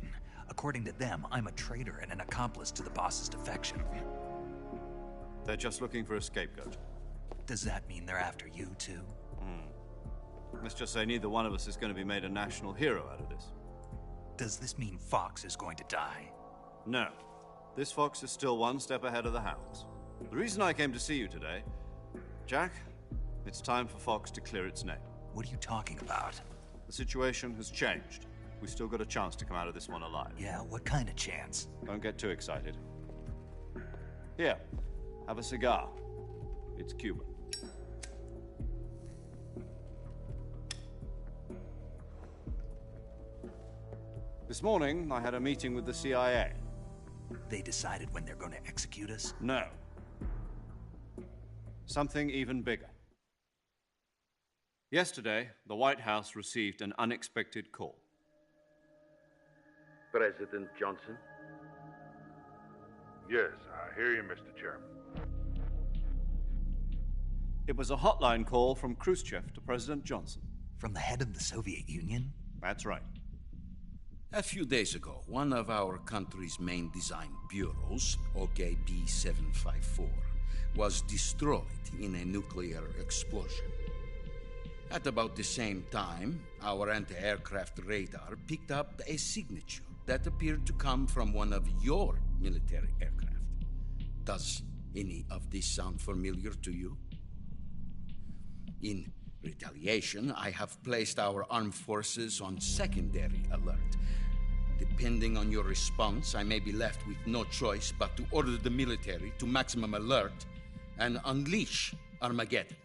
According to them, I'm a traitor and an accomplice to the boss's defection. They're just looking for a scapegoat. Does that mean they're after you, too? Let's just say neither one of us is going to be made a national hero out of this. Does this mean Fox is going to die? No. This Fox is still one step ahead of the Hounds. The reason I came to see you today, Jack, it's time for Fox to clear its name. What are you talking about? The situation has changed. We've still got a chance to come out of this one alive. Yeah, what kind of chance? Don't get too excited. Here, have a cigar. It's Cuban. This morning, I had a meeting with the CIA. They decided when they're going to execute us? No. Something even bigger. Yesterday, the White House received an unexpected call. President Johnson? Yes, I hear you, Mr. Chairman. It was a hotline call from Khrushchev to President Johnson. From the head of the Soviet Union? That's right. A few days ago, one of our country's main design bureaus, OKB 754, was destroyed in a nuclear explosion. At about the same time, our anti-aircraft radar picked up a signature that appeared to come from one of your military aircraft. Does any of this sound familiar to you? In retaliation, I have placed our armed forces on secondary alert. Depending on your response, I may be left with no choice but to order the military to maximum alert and unleash Armageddon.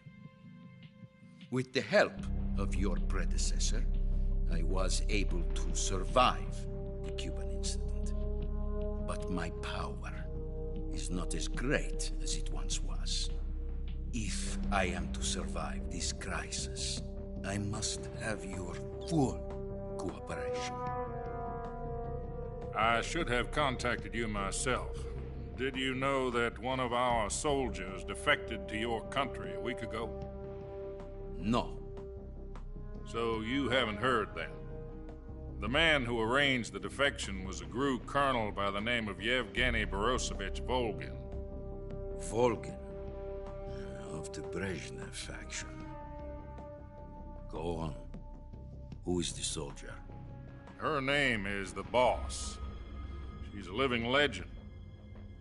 With the help of your predecessor, I was able to survive the Cuban incident. But my power is not as great as it once was. If I am to survive this crisis, I must have your full cooperation. I should have contacted you myself. Did you know that one of our soldiers defected to your country a week ago? No. So you haven't heard then. The man who arranged the defection was a GRU colonel by the name of Yevgeny Borosovich Volgin. Volgin? Of the Brezhnev faction. Go on. Who is the soldier? Her name is the Boss. She's a living legend.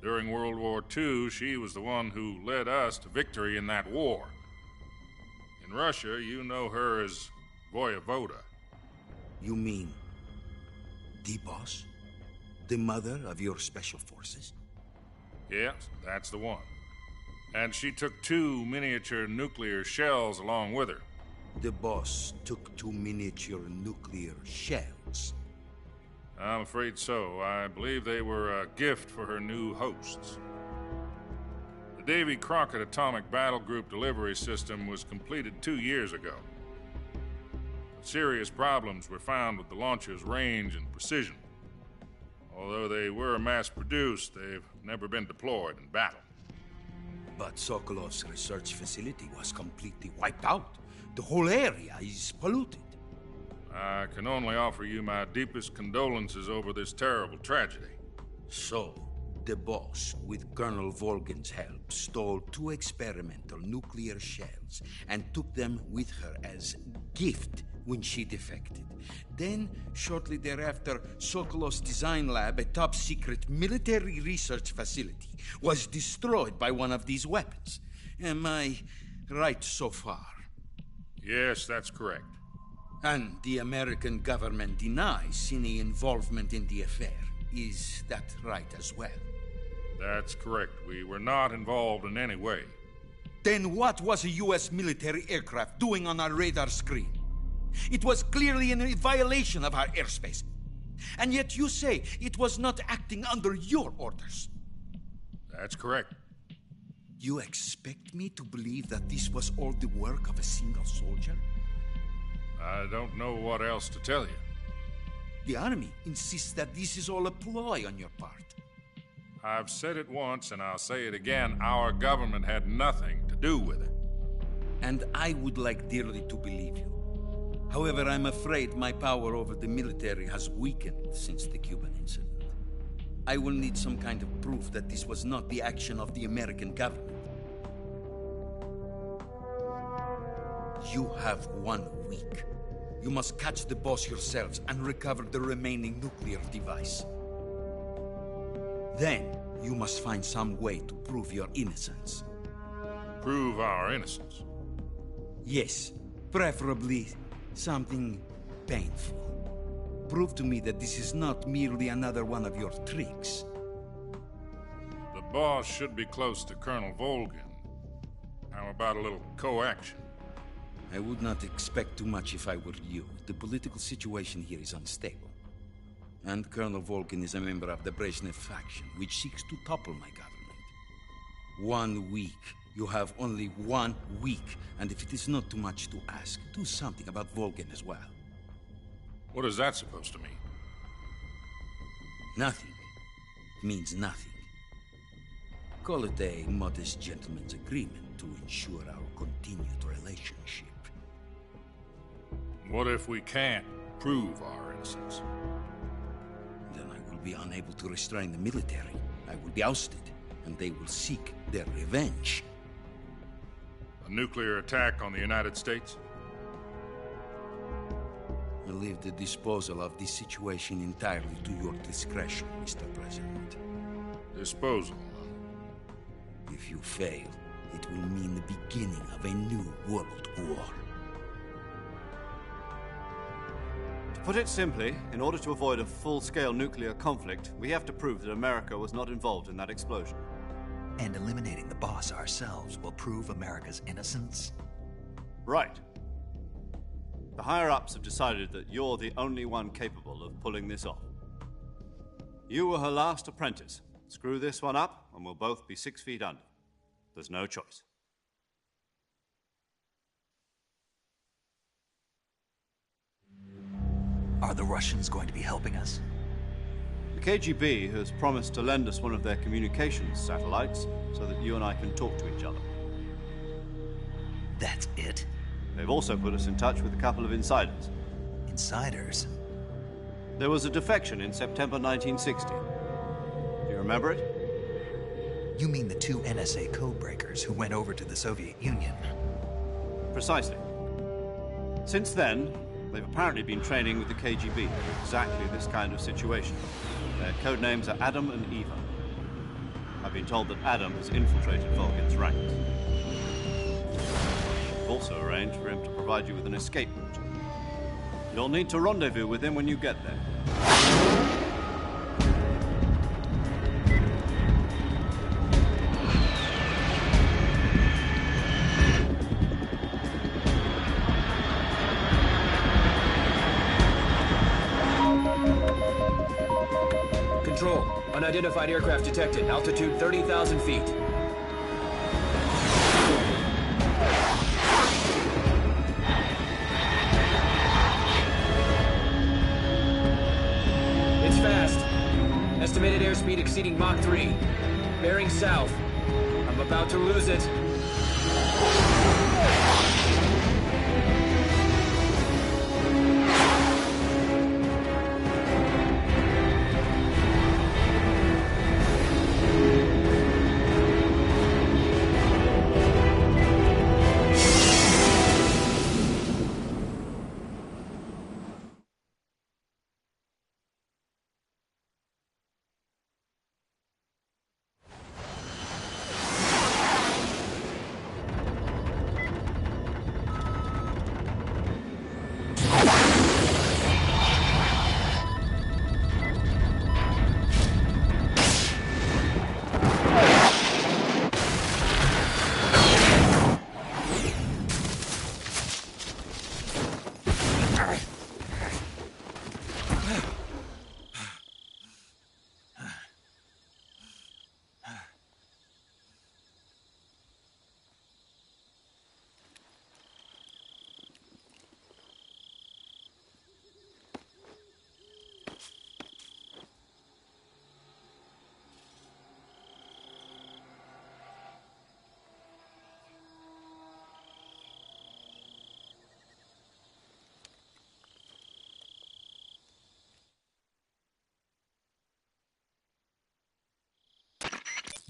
During World War II, she was the one who led us to victory in that war. In Russia, you know her as Voyevoda. You mean the Boss? The mother of your special forces? Yes, that's the one. And she took 2 miniature nuclear shells along with her. The Boss took 2 miniature nuclear shells? I'm afraid so. I believe they were a gift for her new hosts. The Davy Crockett Atomic Battle Group delivery system was completed 2 years ago. But serious problems were found with the launcher's range and precision. Although they were mass-produced, they've never been deployed in battle. But Sokolov's research facility was completely wiped out. The whole area is polluted. I can only offer you my deepest condolences over this terrible tragedy. So, the Boss, with Colonel Volgin's help, stole 2 experimental nuclear shells and took them with her as gift when she defected. Then, shortly thereafter, Sokolov's design lab, a top-secret military research facility, was destroyed by one of these weapons. Am I right so far? Yes, that's correct. And the American government denies any involvement in the affair. Is that right as well? That's correct. We were not involved in any way. Then what was a U.S. military aircraft doing on our radar screen? It was clearly in violation of our airspace. And yet you say it was not acting under your orders. That's correct. You expect me to believe that this was all the work of a single soldier? I don't know what else to tell you. The Army insists that this is all a ploy on your part. I've said it once and I'll say it again. Our government had nothing to do with it. And I would like dearly to believe you. However, I'm afraid my power over the military has weakened since the Cuban incident. I will need some kind of proof that this was not the action of the American government. You have 1 week. You must catch the Boss yourselves and recover the remaining nuclear device. Then, you must find some way to prove your innocence. Prove our innocence? Yes, preferably something painful. Prove to me that this is not merely another one of your tricks. The Boss should be close to Colonel Volgin. How about a little co-action? I would not expect too much if I were you. The political situation here is unstable. And Colonel Volgin is a member of the Brezhnev faction, which seeks to topple my government. 1 week You have only 1 week, and if it is not too much to ask, do something about Volgin as well. What is that supposed to mean? Nothing means nothing. Call it a modest gentleman's agreement to ensure our continued relationship. What if we can't prove our innocence? Then I will be unable to restrain the military. I will be ousted, and they will seek their revenge. A nuclear attack on the United States? I leave the disposal of this situation entirely to your discretion, Mr. President. Disposal? If you fail, it will mean the beginning of a new world war. To put it simply, in order to avoid a full-scale nuclear conflict, we have to prove that America was not involved in that explosion. And eliminating the boss ourselves will prove America's innocence? Right. The higher-ups have decided that you're the only one capable of pulling this off. You were her last apprentice. Screw this one up, and we'll both be 6 feet under. There's no choice. Are the Russians going to be helping us? The KGB has promised to lend us one of their communications satellites so that you and I can talk to each other. That's it? They've also put us in touch with a couple of insiders. Insiders? There was a defection in September 1960. Do you remember it? You mean the 2 NSA codebreakers who went over to the Soviet Union? Precisely. Since then, they've apparently been training with the KGB for exactly this kind of situation. Their code names are Adam and Eva. I've been told that Adam has infiltrated Volgin's ranks. We've also arranged for him to provide you with an escape route. You'll need to rendezvous with him when you get there. Control. Unidentified aircraft detected. Altitude 30,000 feet. It's fast. Estimated airspeed exceeding Mach 3. Bearing south. I'm about to lose it.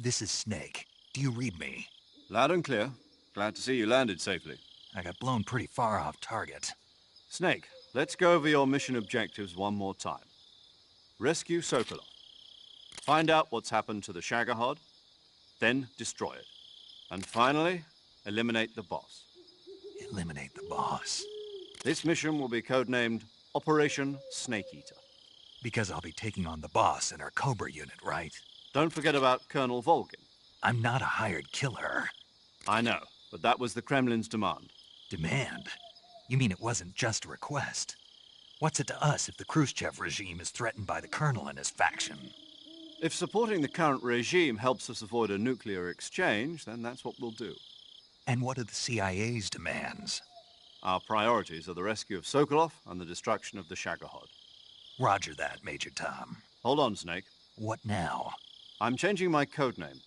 This is Snake. Do you read me? Loud and clear. Glad to see you landed safely. I got blown pretty far off target. Snake, let's go over your mission objectives one more time. Rescue Sokolov. Find out what's happened to the Shagohod, then destroy it. And finally, eliminate the boss. Eliminate the boss? This mission will be codenamed Operation Snake Eater. Because I'll be taking on the boss and our Cobra unit, right? Don't forget about Colonel Volgin. I'm not a hired killer. I know, but that was the Kremlin's demand. Demand? You mean it wasn't just a request? What's it to us if the Khrushchev regime is threatened by the Colonel and his faction? If supporting the current regime helps us avoid a nuclear exchange, then that's what we'll do. And what are the CIA's demands? Our priorities are the rescue of Sokolov and the destruction of the Shagohod. Roger that, Major Tom. Hold on, Snake. What now? I'm changing my codename.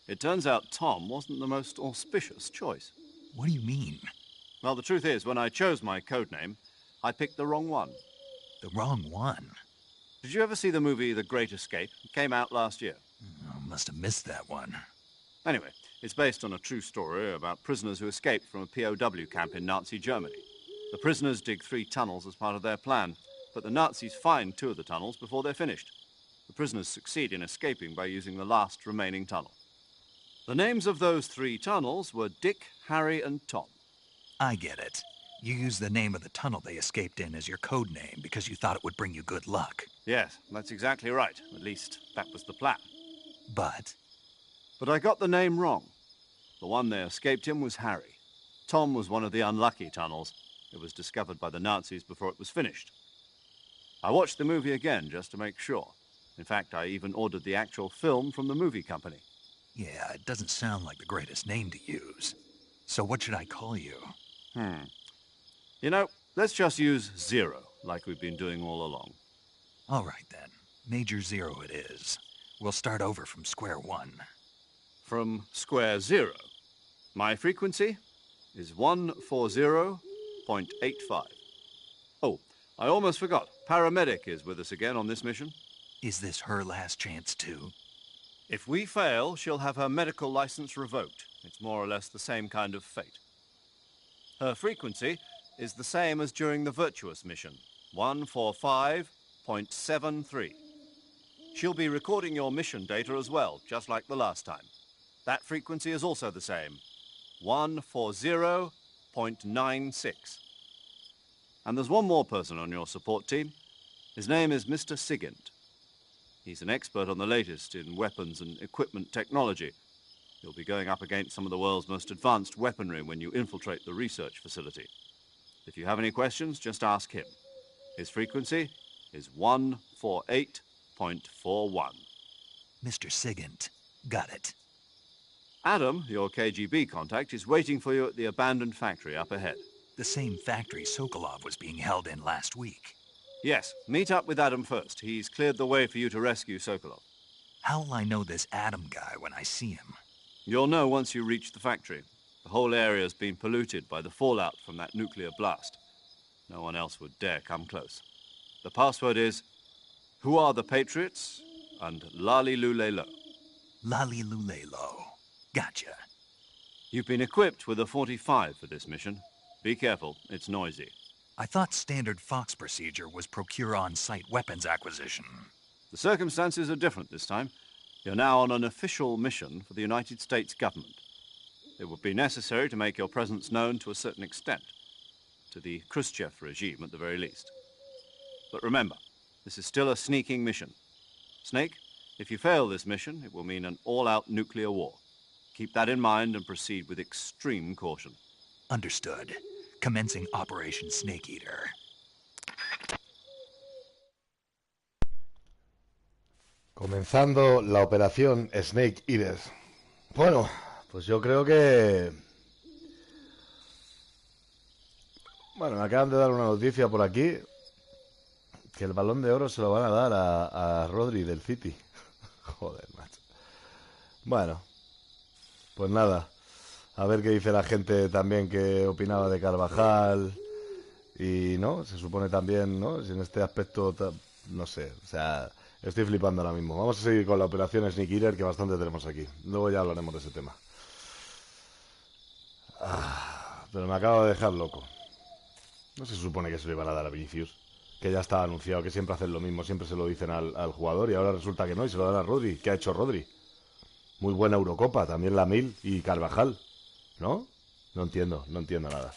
It turns out Tom wasn't the most auspicious choice. What do you mean? Well, the truth is, when I chose my codename, I picked the wrong one. The wrong one? Did you ever see the movie The Great Escape? It came out last year. I must have missed that one. Anyway, it's based on a true story about prisoners who escaped from a POW camp in Nazi Germany. The prisoners dig 3 tunnels as part of their plan, but the Nazis find 2 of the tunnels before they're finished. The prisoners succeed in escaping by using the last remaining tunnel. The names of those 3 tunnels were Dick, Harry, and Tom. I get it. You used the name of the tunnel they escaped in as your code name because you thought it would bring you good luck. Yes, that's exactly right. At least, that was the plan. But I got the name wrong. The one they escaped in was Harry. Tom was one of the unlucky tunnels. It was discovered by the Nazis before it was finished. I watched the movie again just to make sure. In fact, I even ordered the actual film from the movie company. yeah, it doesn't sound like the greatest name to use. So what should I call you? You know, let's just use Zero, like we've been doing all along. All right, then. Major Zero it is. We'll start over from square one. From square zero. My frequency is 140.85. Oh, I almost forgot. Paramedic is with us again on this mission. Is this her last chance, too? If we fail, she'll have her medical license revoked. It's more or less the same kind of fate. Her frequency is the same as during the Virtuous mission, 145.73. She'll be recording your mission data as well, just like the last time. That frequency is also the same, 140.96. And there's one more person on your support team. His name is Mr. Sigint. He's an expert on the latest in weapons and equipment technology. You'll be going up against some of the world's most advanced weaponry when you infiltrate the research facility. If you have any questions, just ask him. His frequency is 148.41. Mr. Sigint. Got it. Adam, your KGB contact, is waiting for you at the abandoned factory up ahead. The same factory Sokolov was being held in last week. Yes, meet up with Adam first. He's cleared the way for you to rescue Sokolov. How'll I know this Adam guy when I see him? You'll know once you reach the factory. The whole area's been polluted by the fallout from that nuclear blast. No one else would dare come close. The password is, "Who are the Patriots?" and Lali Lulelo. Lali Lulelo. Gotcha. You've been equipped with a 45 for this mission. Be careful, it's noisy. I thought standard Fox procedure was procure on-site weapons acquisition. The circumstances are different this time. You're now on an official mission for the United States government. It would be necessary to make your presence known to a certain extent, to the Khrushchev regime at the very least. But remember, this is still a sneaking mission. Snake, if you fail this mission, it will mean an all-out nuclear war. Keep that in mind and proceed with extreme caution. Understood. Commencing Operation Snake Eater. Comenzando la operación Snake Eater. Bueno, pues yo creo que... Bueno, me acaban de dar una noticia por aquí, que el Balón de Oro se lo van a dar a Rodri del City. Joder, macho. Bueno, pues nada. A ver qué dice la gente también que opinaba de Carvajal. Y, ¿no? Se supone también, ¿no? Si en este aspecto, no sé, o sea... Estoy flipando ahora mismo. Vamos a seguir con la operación Snake Eater, que bastante tenemos aquí. Luego ya hablaremos de ese tema. Pero me acabo de dejar loco. No se supone que se lo iban a dar a Vinicius, que ya estaba anunciado, que siempre hacen lo mismo, siempre se lo dicen al jugador, y ahora resulta que no, y se lo dan a Rodri. ¿Qué ha hecho Rodri? Muy buena Eurocopa, también la Mil y Carvajal, ¿no? No entiendo nada.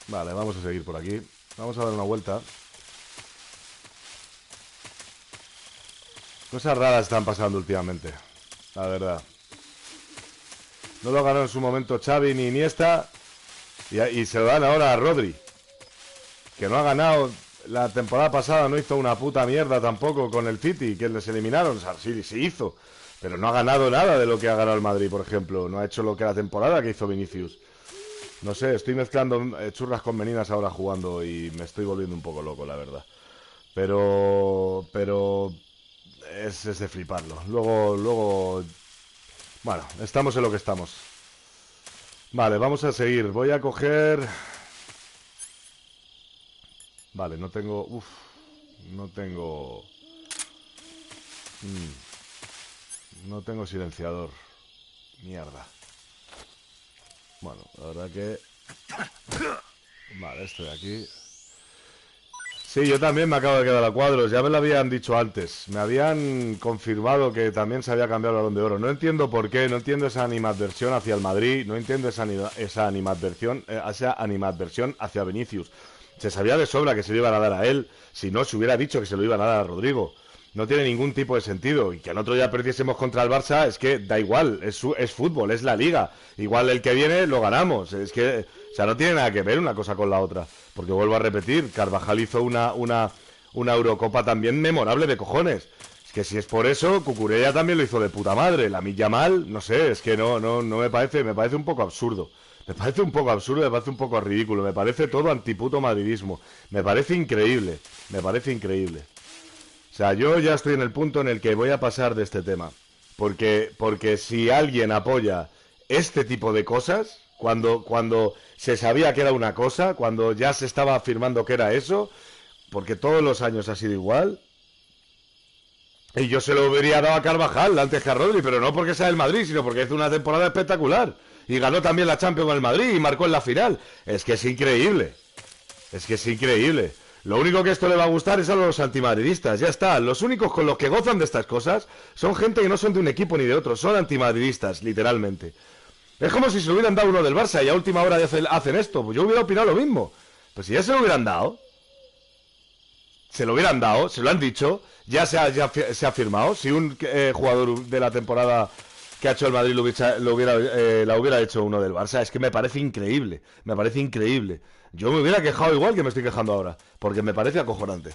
Vale, vamos a seguir por aquí. Vamos a dar una vuelta. Cosas raras están pasando últimamente, la verdad. No lo ganó en su momento Xavi ni Iniesta, y se lo dan ahora a Rodri, que no ha ganado la temporada pasada no hizo una puta mierda tampoco con el City, que les eliminaron. O sea, sí hizo, pero no ha ganado nada de lo que ha ganado el Madrid, por ejemplo. No ha hecho lo que la temporada que hizo Vinicius. No sé, estoy mezclando churras con meninas ahora jugando y me estoy volviendo un poco loco, la verdad. Pero es de fliparlo. Luego, bueno, estamos en lo que estamos. Vale, vamos a seguir. Voy a coger... Vale, no tengo... no tengo... no tengo silenciador. Mierda. Bueno, la verdad que... Vale, esto de aquí... Sí, yo también me acabo de quedar a cuadros. Ya me lo habían dicho antes. Me habían confirmado que también se había cambiado el Balón de Oro. No entiendo por qué, no entiendo esa animadversión hacia el Madrid, no entiendo esa animadversión hacia Vinicius. Se sabía de sobra que se lo iban a dar a él. Si no, se hubiera dicho que se lo iban a dar a Rodrigo. No tiene ningún tipo de sentido. Y que al otro día perdiésemos contra el Barça, es que da igual, es fútbol, es la Liga. Igual el que viene lo ganamos. Es que, o sea, no tiene nada que ver una cosa con la otra. Porque vuelvo a repetir, Carvajal hizo una Eurocopa también memorable de cojones. Es que si es por eso, Cucurella también lo hizo de puta madre. Lamine Yamal, no sé, es que no me parece un poco absurdo. Me parece un poco absurdo, me parece un poco ridículo. Me parece todo antiputo madridismo. Me parece increíble, O sea, yo ya estoy en el punto en el que voy a pasar de este tema. Porque si alguien apoya este tipo de cosas, cuando se sabía que era una cosa, cuando ya se estaba afirmando que era eso, porque todos los años ha sido igual, y yo se lo hubiera dado a Carvajal antes que a Rodri, pero no porque sea del Madrid, sino porque hizo una temporada espectacular. Y ganó también la Champions con el Madrid y marcó en la final. Es que es increíble. Lo único que esto le va a gustar es a los antimadridistas, ya está. Los únicos con los que gozan de estas cosas son gente que no son de un equipo ni de otro, son antimadridistas, literalmente. Es como si se lo hubieran dado uno del Barça y a última hora hacen esto. Pues yo hubiera opinado lo mismo. Pues si ya se lo hubieran dado, se lo han dicho, ya se ha firmado. Si un jugador de la temporada que ha hecho el Madrid la hubiera hecho uno del Barça, es que me parece increíble. Yo me hubiera quejado igual que me estoy quejando ahora, porque me parece acojonante.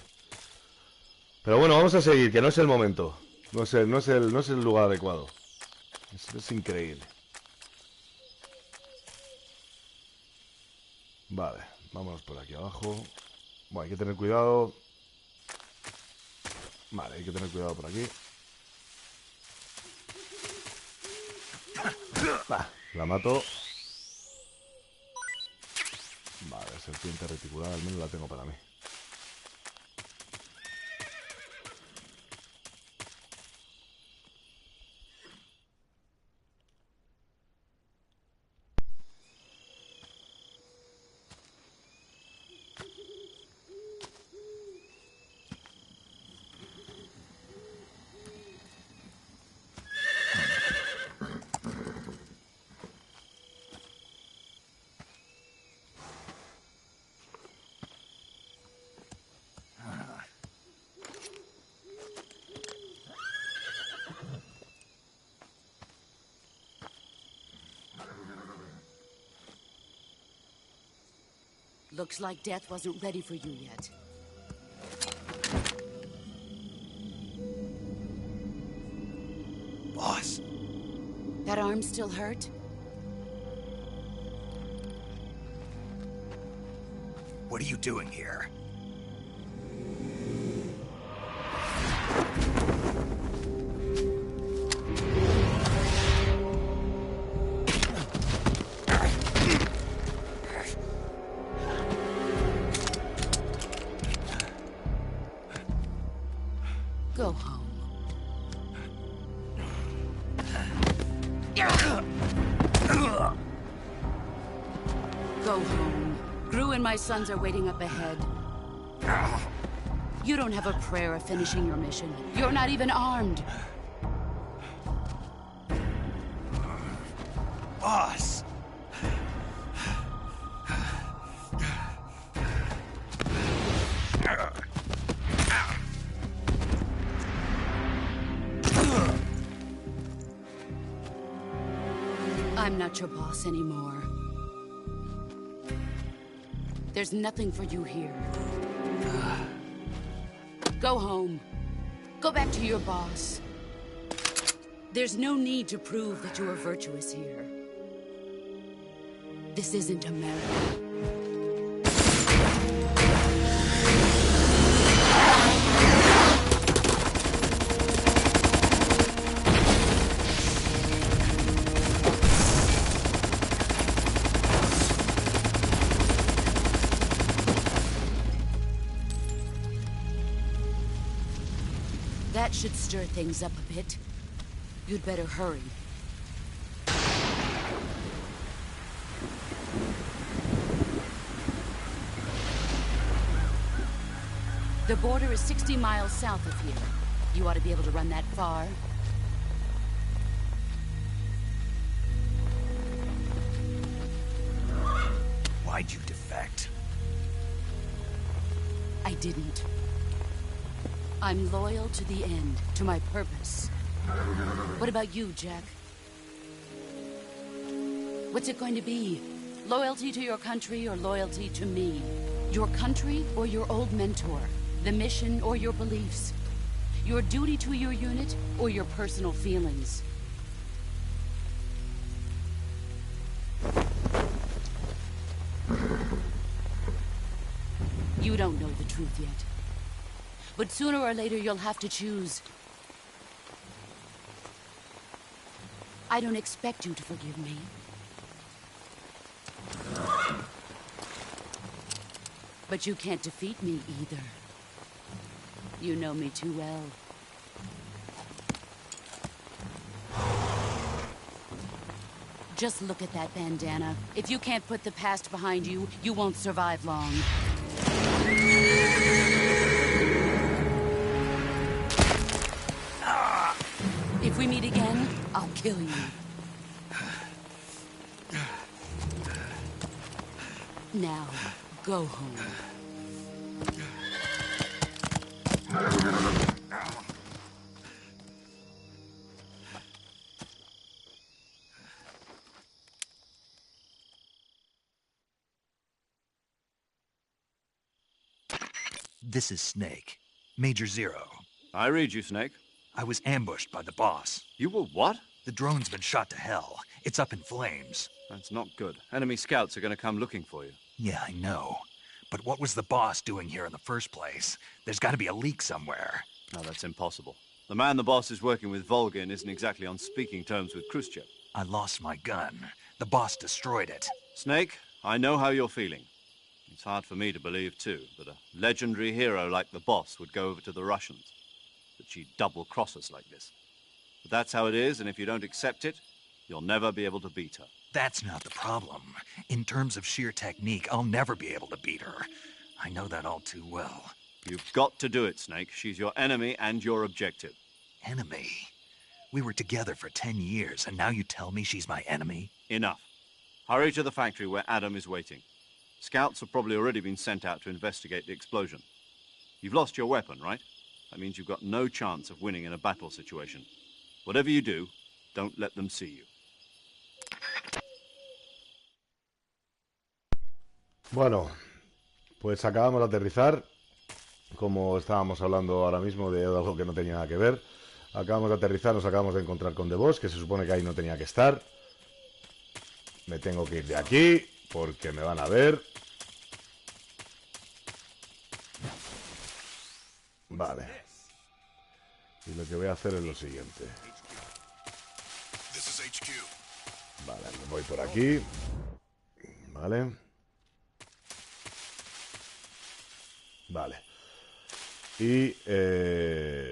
Pero bueno, vamos a seguir, que no es el momento. No es el lugar adecuado. Es increíble. Vale, vámonos por aquí abajo. Bueno, hay que tener cuidado. Vale, hay que tener cuidado por aquí. La mato. Vale, serpiente reticular, al menos la tengo para mí. Looks like death wasn't ready for you yet. Boss. That arm still hurt? What are you doing here? Go home. Go home. Gru and my sons are waiting up ahead. You don't have a prayer of finishing your mission. You're not even armed. Boss. I'm not your boss anymore. There's nothing for you here. Go home. Go back to your boss. There's no need to prove that you are virtuous here. This isn't America. That should stir things up a bit. You'd better hurry. The border is 60 miles south of here. You ought to be able to run that far. Why'd you defect? I didn't. I'm loyal to the end, to my purpose. What about you, Jack? What's it going to be? Loyalty to your country or loyalty to me? Your country or your old mentor? The mission or your beliefs? Your duty to your unit or your personal feelings? You don't know the truth yet. But sooner or later, you'll have to choose. I don't expect you to forgive me. But you can't defeat me either. You know me too well. Just look at that bandana. If you can't put the past behind you, you won't survive long. If we meet again, I'll kill you. Now, go home. This is Snake. Major Zero. I read you, Snake. I was ambushed by the boss. You were what? The drone's been shot to hell. It's up in flames. That's not good. Enemy scouts are going to come looking for you. Yeah, I know. But what was the boss doing here in the first place? There's got to be a leak somewhere. No, that's impossible. The man the boss is working with, Volgin, isn't exactly on speaking terms with Khrushchev. I lost my gun. The boss destroyed it. Snake, I know how you're feeling. It's hard for me to believe, too, that a legendary hero like the boss would go over to the Russians. That she'd double-cross us like this. But that's how it is, and if you don't accept it, you'll never be able to beat her. That's not the problem. In terms of sheer technique, I'll never be able to beat her. I know that all too well. You've got to do it, Snake. She's your enemy and your objective. Enemy? We were together for 10 years, and now you tell me she's my enemy? Enough. Hurry to the factory where Adam is waiting. Scouts have probably already been sent out to investigate the explosion. You've lost your weapon, right? That means you've got no chance of winning in a battle situation. Whatever you do, don't let them see you. Bueno, pues acabamos de aterrizar. Como estábamos hablando ahora mismo de algo que no tenía nada que ver. Acabamos de aterrizar, nos acabamos de encontrar con The Boss, que se supone que ahí no tenía que estar. Me tengo que ir de aquí, porque me van a ver. Vale. Y lo que voy a hacer es lo siguiente. Vale, me voy por aquí. Vale. Vale. Y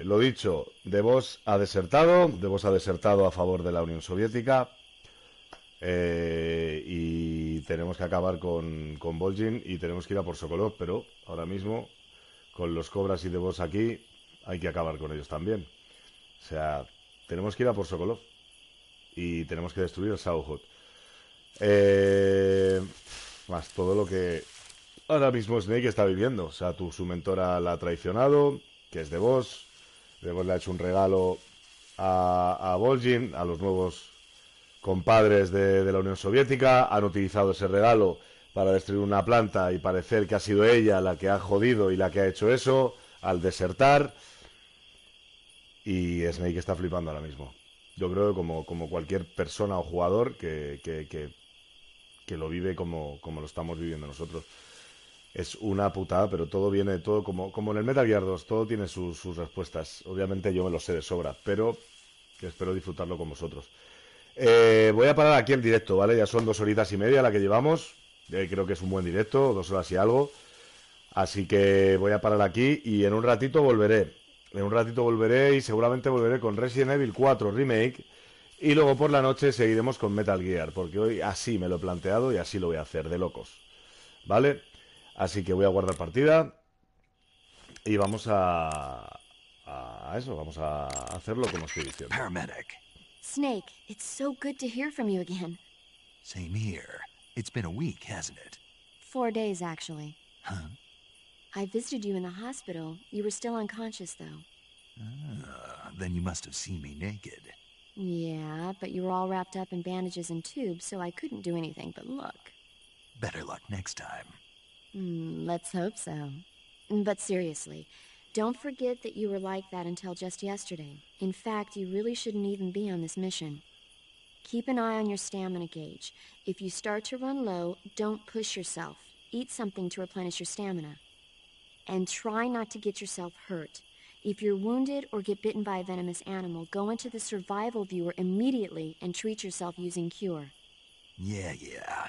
lo dicho, The Boss ha desertado. The Boss ha desertado a favor de la Unión Soviética. Y tenemos que acabar con Volgin y tenemos que ir a por Sokolov, pero ahora mismo con los Cobras y The Boss aquí hay que acabar con ellos también. O sea, tenemos que ir a por Sokolov y tenemos que destruir el Sauhut. Más todo lo que ahora mismo Snake está viviendo. O sea, su mentora la ha traicionado, que es The Boss. The Boss le ha hecho un regalo a Volgin, a los nuevos compadres de la Unión Soviética. Han utilizado ese regalo para destruir una planta y parecer que ha sido ella la que ha jodido y la que ha hecho eso. al desertar. Y Snake está flipando ahora mismo. Yo creo que como cualquier persona o jugador que lo vive como lo estamos viviendo nosotros. Es una putada, pero todo viene, todo como en el Metal Gear 2, todo tiene sus respuestas. Obviamente yo me lo sé de sobra, pero que espero disfrutarlo con vosotros. Voy a parar aquí el directo, ¿vale? Ya son 2 horitas y media la que llevamos. Creo que es un buen directo, 2 horas y algo. Así que voy a parar aquí y en un ratito volveré. En un ratito volveré y seguramente volveré con Resident Evil 4 Remake. Y luego por la noche seguiremos con Metal Gear, porque hoy así me lo he planteado y así lo voy a hacer, de locos. ¿Vale? Así que voy a guardar partida y vamos a eso, vamos a hacerlo como estoy diciendo. Paramedic. Snake, it's so good to hear from you again. Same here. It's been a week, hasn't it? 4 days, actually. Huh? I visited you in the hospital. You were still unconscious, though. Then you must have seen me naked. Yeah, but you were all wrapped up in bandages and tubes, so I couldn't do anything but look. Better luck next time. Let's hope so. But seriously, don't forget that you were like that until just yesterday. In fact, you really shouldn't even be on this mission. Keep an eye on your stamina gauge. If you start to run low, don't push yourself. Eat something to replenish your stamina. And try not to get yourself hurt. If you're wounded or get bitten by a venomous animal, go into the survival viewer immediately and treat yourself using Cure. Yeah.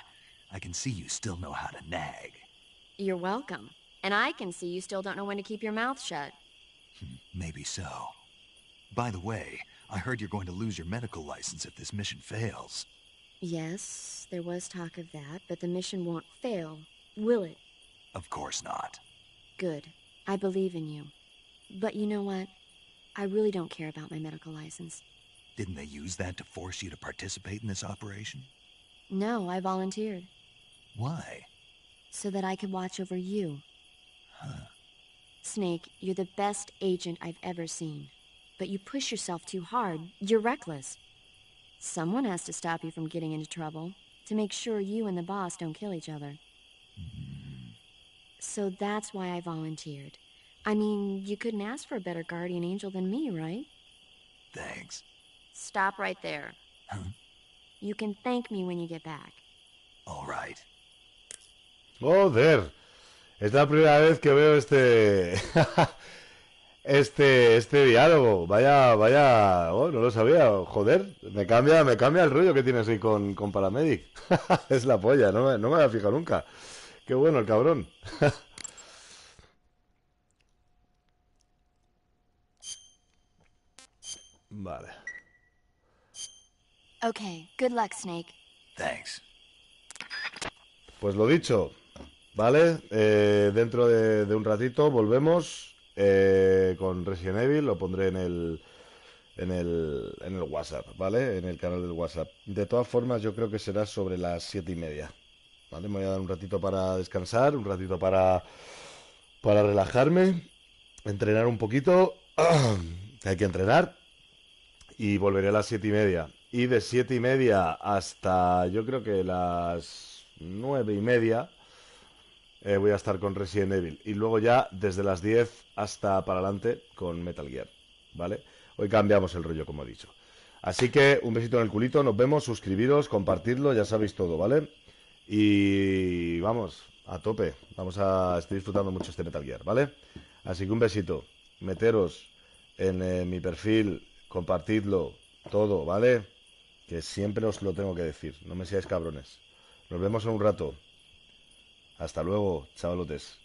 I can see you still know how to nag. You're welcome. And I can see you still don't know when to keep your mouth shut. Maybe so. By the way, I heard you're going to lose your medical license if this mission fails. Yes, there was talk of that, but the mission won't fail, will it? Of course not. Good. I believe in you. But you know what? I really don't care about my medical license. Didn't they use that to force you to participate in this operation? No, I volunteered. Why? So that I could watch over you. Huh. Snake, you're the best agent I've ever seen. But you push yourself too hard. You're reckless. Someone has to stop you from getting into trouble, to make sure you and the boss don't kill each other. So that's why I volunteered. I mean, you couldn't ask for a better guardian angel than me, right? Thanks. Stop right there. Huh? You can thank me when you get back. All right. Joder, es la primera vez que veo este diálogo. Vaya, oh, no lo sabía. Joder, me cambia el rollo que tienes ahí con Paramedic. Es la polla, no me había fijado nunca. Qué bueno el cabrón. Vale. Okay, good luck, Snake. Thanks. Pues lo dicho, ¿vale? Dentro de un ratito volvemos con Resident Evil, lo pondré en el WhatsApp, ¿vale? En el canal del WhatsApp. De todas formas, yo creo que será sobre las 7:30, ¿vale? Me voy a dar un ratito para descansar, un ratito para relajarme, entrenar un poquito, hay que entrenar, y volveré a las 7:30. Y de 7:30 hasta yo creo que las 9:30 voy a estar con Resident Evil. Y luego ya desde las 10 hasta para adelante con Metal Gear, ¿vale? Hoy cambiamos el rollo, como he dicho. Así que un besito en el culito, nos vemos, suscribiros, compartidlo, ya sabéis todo, ¿vale? Y vamos, a tope. Estoy disfrutando mucho este Metal Gear, ¿vale? Así que un besito. Meteros en mi perfil, compartidlo, todo, ¿vale? Que siempre os lo tengo que decir. No me seáis cabrones. Nos vemos en un rato. Hasta luego, chavalotes.